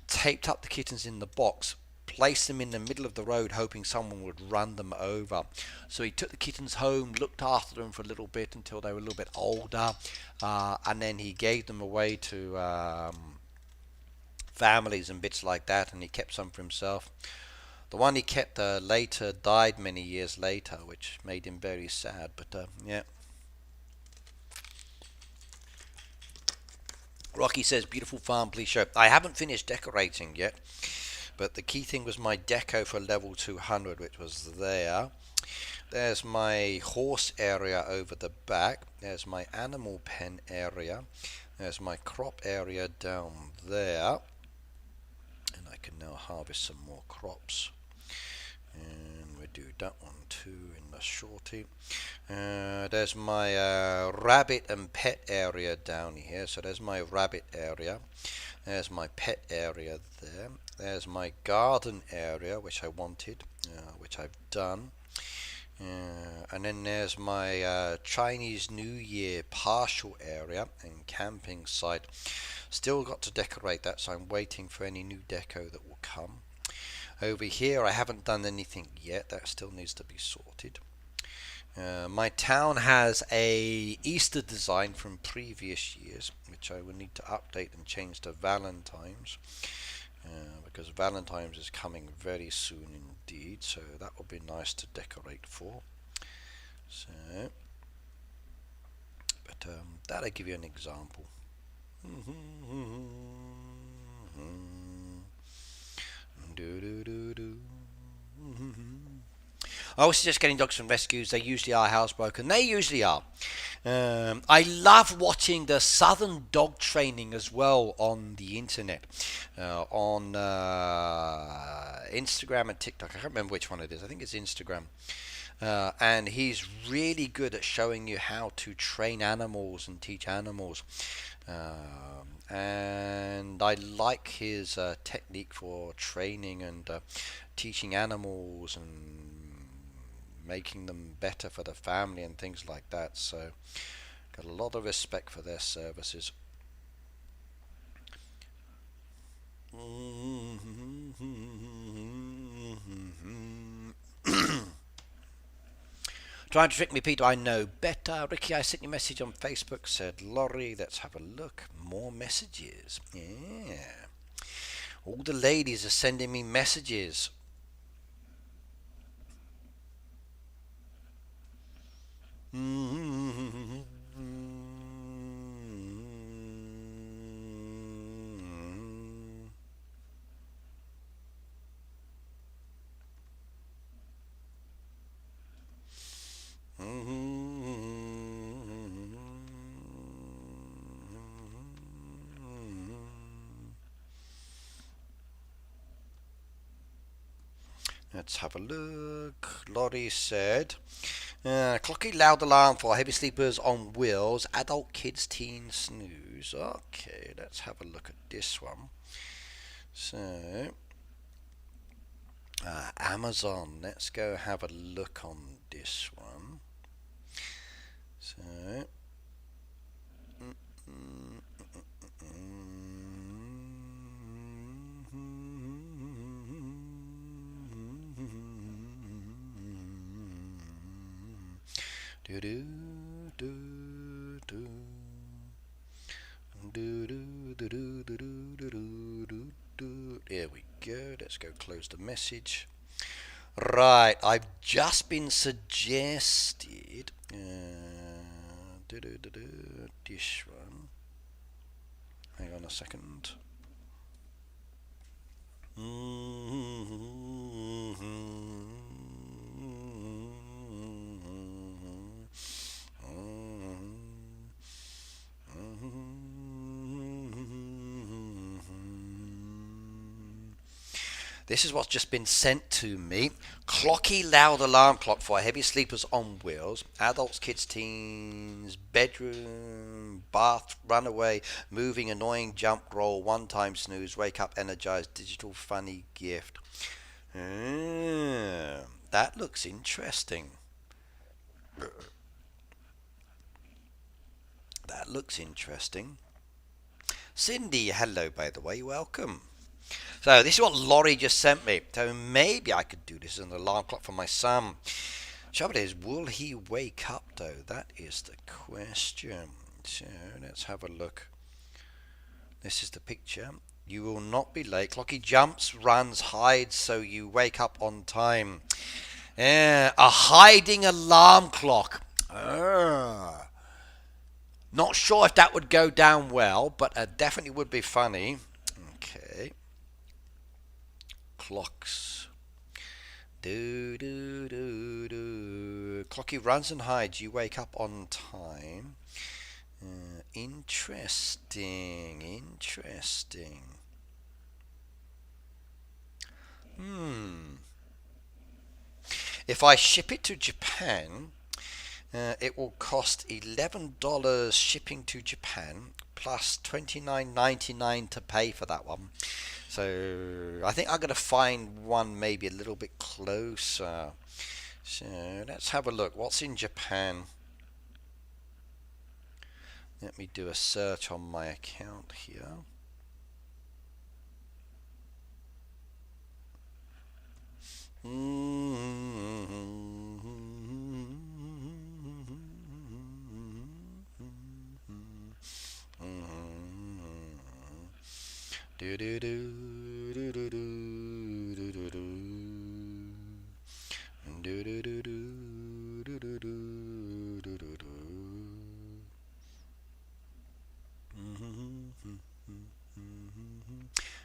taped up the kittens in the box, placed them in the middle of the road hoping someone would run them over. So he took the kittens home, looked after them for a little bit until they were a little bit older, and then he gave them away to families and bits like that, and he kept some for himself. The one he kept later died many years later, which made him very sad, but yeah. Rocky says, beautiful farm, please show. I haven't finished decorating yet, but the key thing was my deco for level 200, which was there. There's my horse area over the back. There's my animal pen area. There's my crop area down there. And I can now harvest some more crops. And we do that one too in the shorty. There's my rabbit and pet area down here. So there's my rabbit area. There's my pet area there. There's my garden area, which I wanted, which I've done. And then there's my Chinese New Year partial area and camping site. Still got to decorate that, so I'm waiting for any new deco that will come. Over here I haven't done anything yet. That still needs to be sorted. My town has a Easter design from previous years, which I will need to update and change to Valentine's, because Valentine's is coming very soon indeed, so that will be nice to decorate for. So, but that'll give you an example. I was just getting dogs from rescues. They usually are housebroken. They usually are. I love watching the Southern dog training as well on the internet, on Instagram and TikTok. I can't remember which one it is. I think it's Instagram. And he's really good at showing you how to train animals and teach animals. And I like his technique for training and teaching animals and making them better for the family and things like that. So Got a lot of respect for their services. Trying to trick me, Peter. I know better. Ricky, I sent you a message on Facebook, said Laurie. Let's have a look. More messages. Yeah. All the ladies are sending me messages. Let's have a look. Laurie said, clocky loud alarm for heavy sleepers on wheels, adult, kids, teen, snooze. Okay, let's have a look at this one. So, Amazon. Let's go have a look on this one. So, there we go. Let's go close the message. Right, I've just been suggested this one. Hang on a second. This is what's just been sent to me. Clocky loud alarm clock for heavy sleepers on wheels. Adults, kids, teens, bedroom, bath, runaway, moving, annoying, jump, roll, one-time snooze, wake up, energized, digital funny gift. That looks interesting. That looks interesting. Cindy, hello, by the way, welcome. So this is what Laurie just sent me. So maybe I could do this as an alarm clock for my son. Trouble is, will he wake up though? That is the question. So let's have a look. This is the picture. You will not be late. Clocky jumps, runs, hides, so you wake up on time. A hiding alarm clock. Not sure if that would go down well, but it definitely would be funny. Okay. Clocks. Clocky runs and hides. You wake up on time. Interesting. If I ship it to Japan, it will cost $11 shipping to Japan plus $29.99 to pay for that one. So I think I'm going to find one maybe a little bit closer. So let's have a look. What's in Japan? Let me do a search on my account here.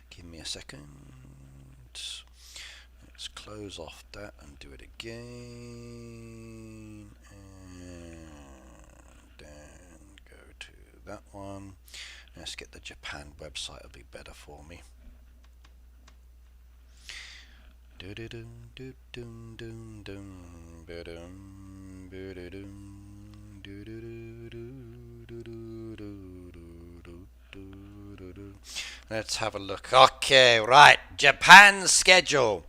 Give me a second. Let's close off that and do it again. And then go to that one. Let's get the Japan website, it'll be better for me. Let's have a look. Okay, right. Japan's schedule.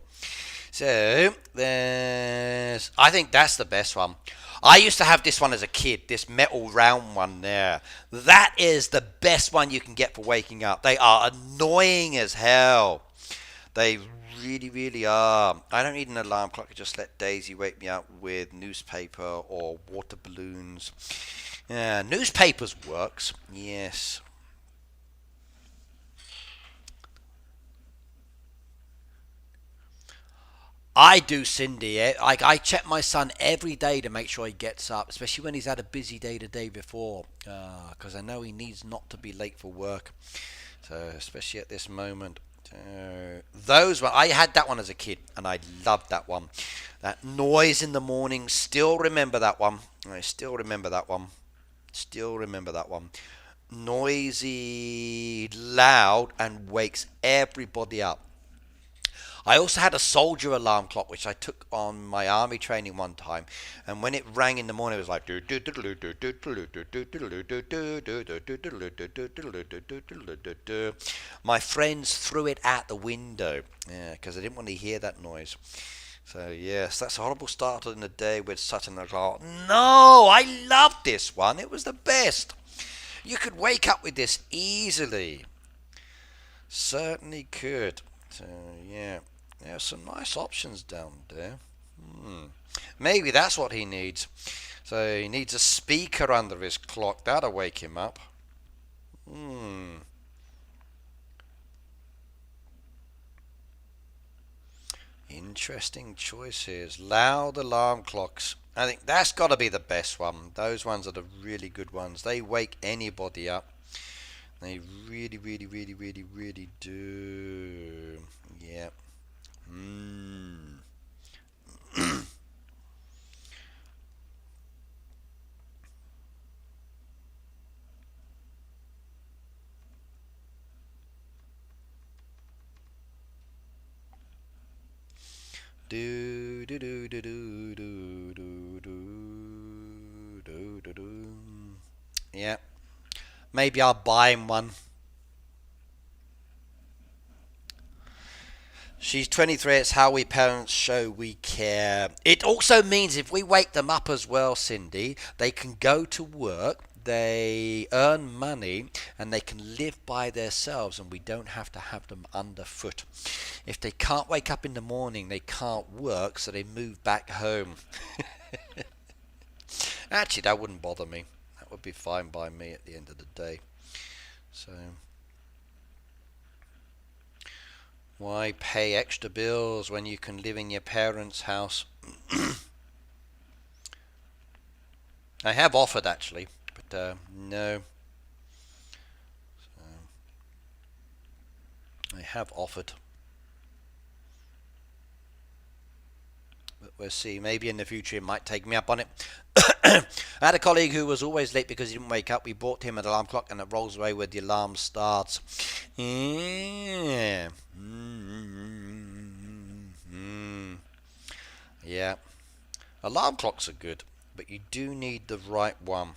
So, I think that's the best one. I used to have this one as a kid, this metal round one there. That is the best one you can get for waking up. They are annoying as hell. They really, really are. I don't need an alarm clock. I just let Daisy wake me up with newspaper or water balloons. Yeah, newspapers works. Yes. I do, Cindy. I check my son every day to make sure he gets up, especially when he's had a busy day the day before, because I know he needs not to be late for work. So, especially at this moment. Those were, I had that one as a kid, and I loved that one. That noise in the morning. Still remember that one. I still remember that one. Still remember that one. Noisy, loud, and wakes everybody up. I also had a soldier alarm clock which I took on my army training one time, and when it rang in the morning, it was like my friends threw it out the window because I didn't want to hear that noise. So yes, that's a horrible start in the day with such an alarm. No, I loved this one. It was the best. You could wake up with this easily. Certainly could. So yeah, there's some nice options down there. Maybe that's what he needs. So he needs a speaker under his clock. That'll wake him up. Interesting choices. Loud alarm clocks. I think that's got to be the best one. Those ones are the really good ones. They wake anybody up. They really, really, really, really, really do. Yeah. Do do do do do do do do do do do. Yeah. Maybe I'll buy him one. She's 23. It's how we parents show we care. It also means if we wake them up as well, Cindy, they can go to work, they earn money, and they can live by themselves, and we don't have to have them underfoot. If they can't wake up in the morning, they can't work, so they move back home. Actually, that wouldn't bother me. That would be fine by me at the end of the day. So, why pay extra bills when you can live in your parents' house? I have offered actually, but no. So, I have offered. But we'll see. Maybe in the future it might take me up on it. I had a colleague who was always late because he didn't wake up. We bought him an alarm clock and it rolls away when the alarm starts. Yeah. Yeah. Alarm clocks are good, but you do need the right one.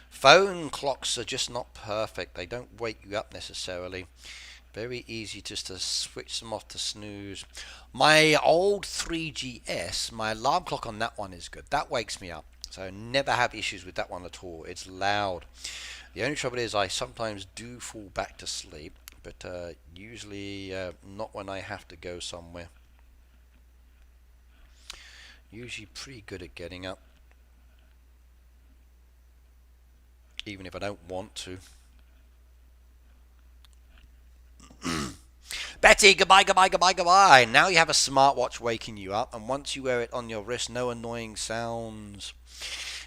Phone clocks are just not perfect. They don't wake you up necessarily. Very easy just to switch them off to snooze. My old 3GS, my alarm clock on that one is good. That wakes me up. So I never have issues with that one at all. It's loud. The only trouble is I sometimes do fall back to sleep, but usually not when I have to go somewhere. Usually pretty good at getting up, even if I don't want to. Betty, goodbye, goodbye, goodbye, goodbye. Now you have a smartwatch waking you up, and once you wear it on your wrist, no annoying sounds.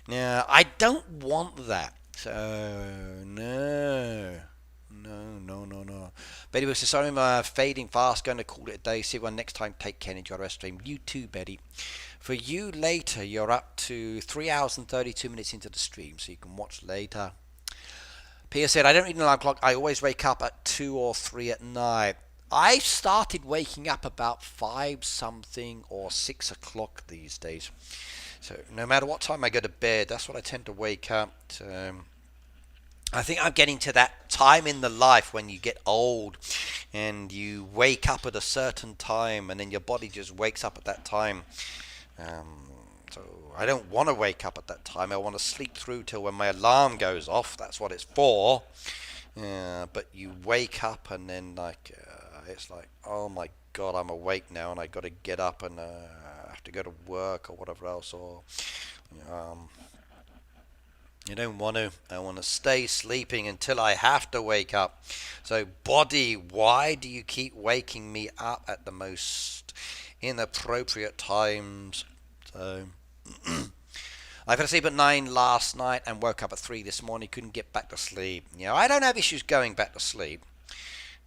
Now, I don't want that. So, no. No, no, no, no. Betty was sorry, I'm fading fast, going to call it a day. See you one next time. Take care, enjoy the rest stream. You too, Betty. For you later, you're up to 3 hours and 32 minutes into the stream, so you can watch later. Pia said, I don't need an alarm clock. I always wake up at 2 or 3 at night. I started waking up about 5 something or 6 o'clock these days. So no matter what time I go to bed, that's what I tend to wake up. I think I'm getting to that time in the life when you get old and you wake up at a certain time and then your body just wakes up at that time. So I don't want to wake up at that time. I want to sleep through till when my alarm goes off. That's what it's for. But you wake up and then it's like, oh my God, I'm awake now and I got to get up and have to go to work or whatever else. Or um, you don't want to. I want to stay sleeping until I have to wake up. So body, why do you keep waking me up at the most inappropriate times? So I fell asleep at 9 last night and woke up at 3 this morning. Couldn't get back to sleep. I don't have issues going back to sleep.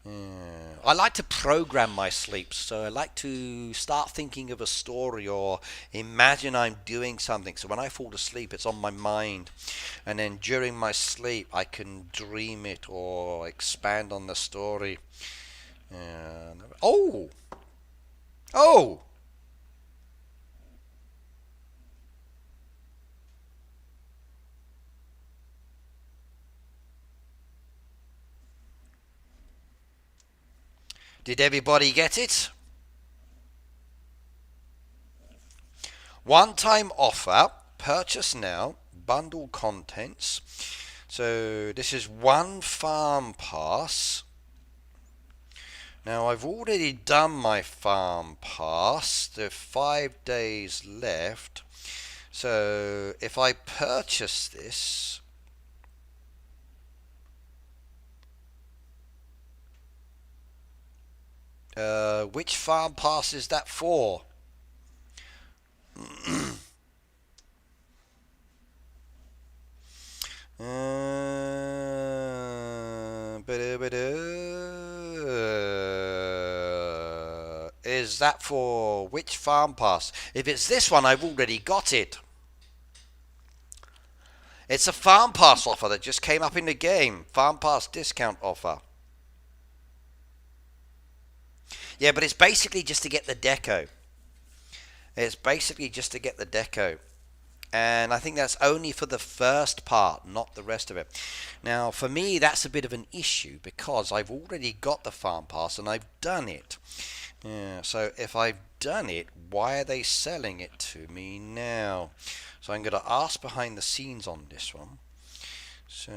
I like to program my sleep, so I like to start thinking of a story or imagine I'm doing something. So when I fall asleep, it's on my mind, and then during my sleep, I can dream it or expand on the story. Oh, oh! Did everybody get it? One-time offer, purchase now, bundle contents. So this is one farm pass. Now I've already done my farm pass. There are 5 days left. So if I purchase this, which farm pass is that for? Is that for which farm pass? If it's this one, I've already got it. It's a farm pass offer that just came up in the game. Farm pass discount offer. Yeah, but it's basically just to get the deco. It's basically just to get the deco. And I think that's only for the first part, not the rest of it. Now, for me, that's a bit of an issue because I've already got the farm pass and I've done it. So if I've done it, why are they selling it to me now? So I'm going to ask behind the scenes on this one. So,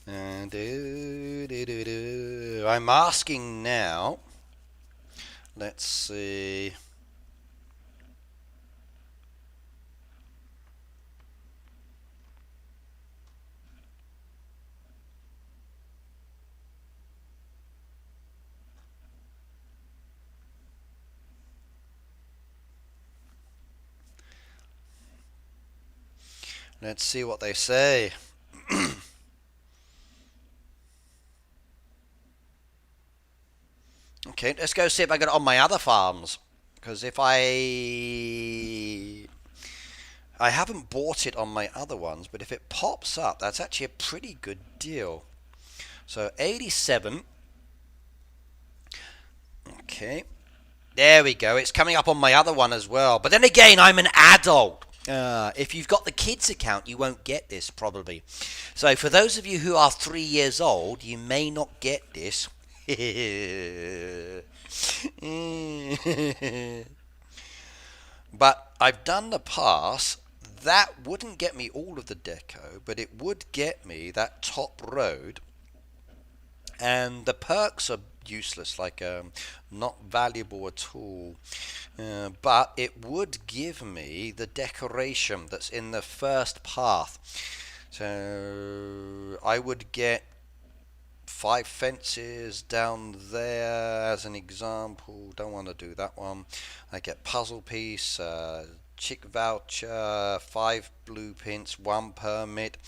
and I'm asking now. Let's see. Let's see what they say. Okay, let's go see if I got it on my other farms. Because if I haven't bought it on my other ones, but if it pops up, that's actually a pretty good deal. So 87. Okay. There we go. It's coming up on my other one as well. But then again, I'm an adult. If you've got the kids account, you won't get this probably. So for those of you who are 3 years old, you may not get this. But I've done the pass. That wouldn't get me all of the deco, but it would get me that top road. And the perks are useless, like not valuable at all. But it would give me the decoration that's in the first path. So I would get 5 fences down there as an example. Don't want to do that one. I get puzzle piece, chick voucher, 5 blueprints, 1 permit.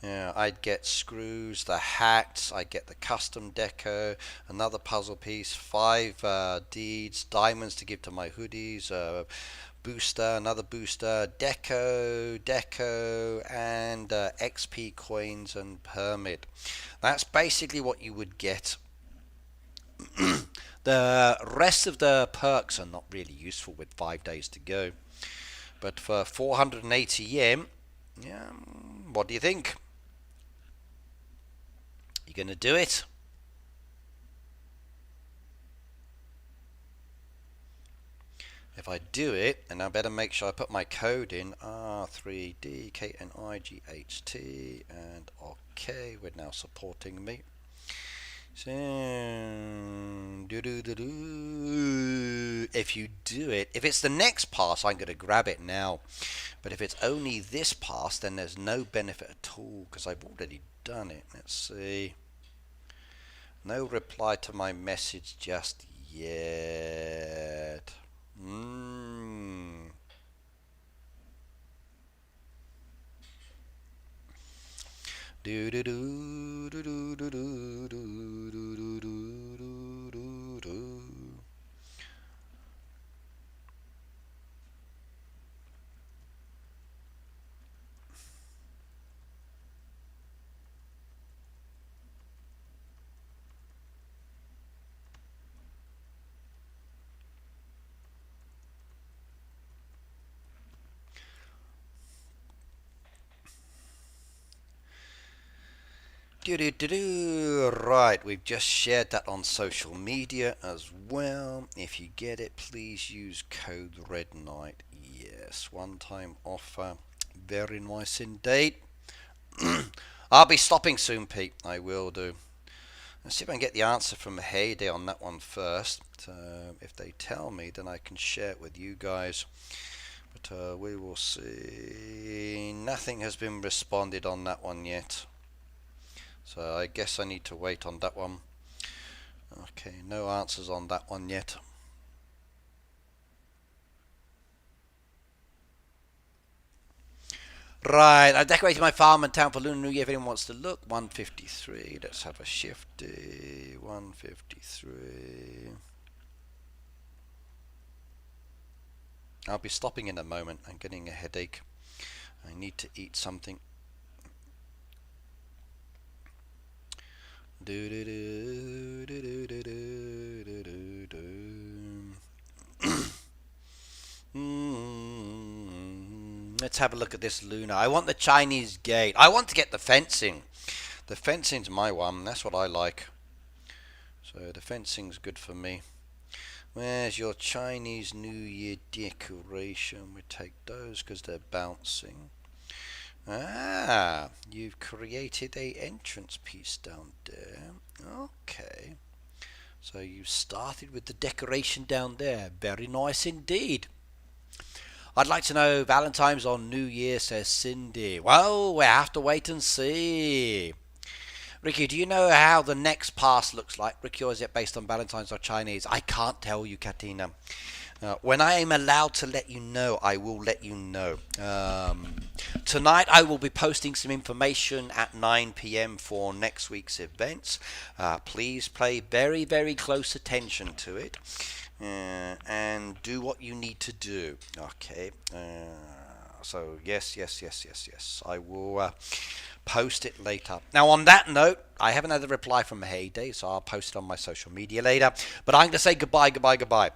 I'd get screws, the hats, I get the custom deco, another puzzle piece, 5 deeds, diamonds to give to my hoodies, booster, another booster, deco, and XP coins and permit. That's basically what you would get. The rest of the perks are not really useful with 5 days to go. But for 480 yen, yeah, what do you think? You gonna do it? If I do it, and I better make sure I put my code in, R3DKNIGHT, and OK, we're now supporting me. So, if you do it, if it's the next pass, I'm going to grab it now. But if it's only this pass, then there's no benefit at all, because I've already done it. Let's see. No reply to my message just yet. Do do do do do do do do do do do. Right, we've just shared that on social media as well. If you get it, please use code Red Knight. Yes, one-time offer. Very nice indeed. I'll be stopping soon, Pete. I will do. Let's see if I can get the answer from Heyday on that one first. If they tell me, then I can share it with you guys. But we will see. Nothing has been responded on that one yet. So I guess I need to wait on that one. Okay, no answers on that one yet. Right, I decorated my farm and town for Lunar New Year if anyone wants to look. 153, let's have a shifty. 153. I'll be stopping in a moment. I'm getting a headache. I need to eat something. Let's have a look at this Luna. I want the Chinese gate. I want to get the fencing. The fencing's my one. That's what I like. So the fencing's good for me. Where's your Chinese New Year decoration? We take those because they're bouncing. Ah, you've created a entrance piece down there. Okay. So you started with the decoration down there. Very nice indeed. I'd like to know Valentine's on New Year, says Cindy. Well, we have to wait and see. Ricky, do you know how the next pass looks like, Ricky, or is it based on Valentine's or Chinese? I can't tell you, Katina. When I am allowed to let you know, I will let you know. Tonight I will be posting some information at 9 p.m. for next week's events. Please pay very, very close attention to it and do what you need to do. Okay. So yes. I will post it later. Now on that note, I haven't had a reply from Heyday, so I'll post it on my social media later. But I'm going to say goodbye.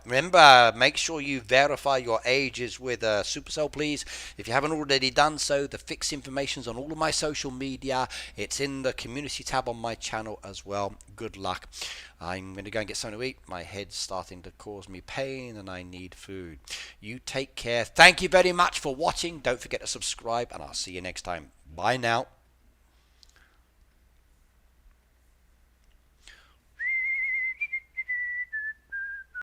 Remember, make sure you verify your ages with Supercell, please. If you haven't already done so, the fixed information's on all of my social media. It's in the community tab on my channel as well. Good luck. I'm going to go and get something to eat. My head's starting to cause me pain and I need food. You take care. Thank you very much for watching. Don't forget to subscribe and I'll see you next time. Bye now.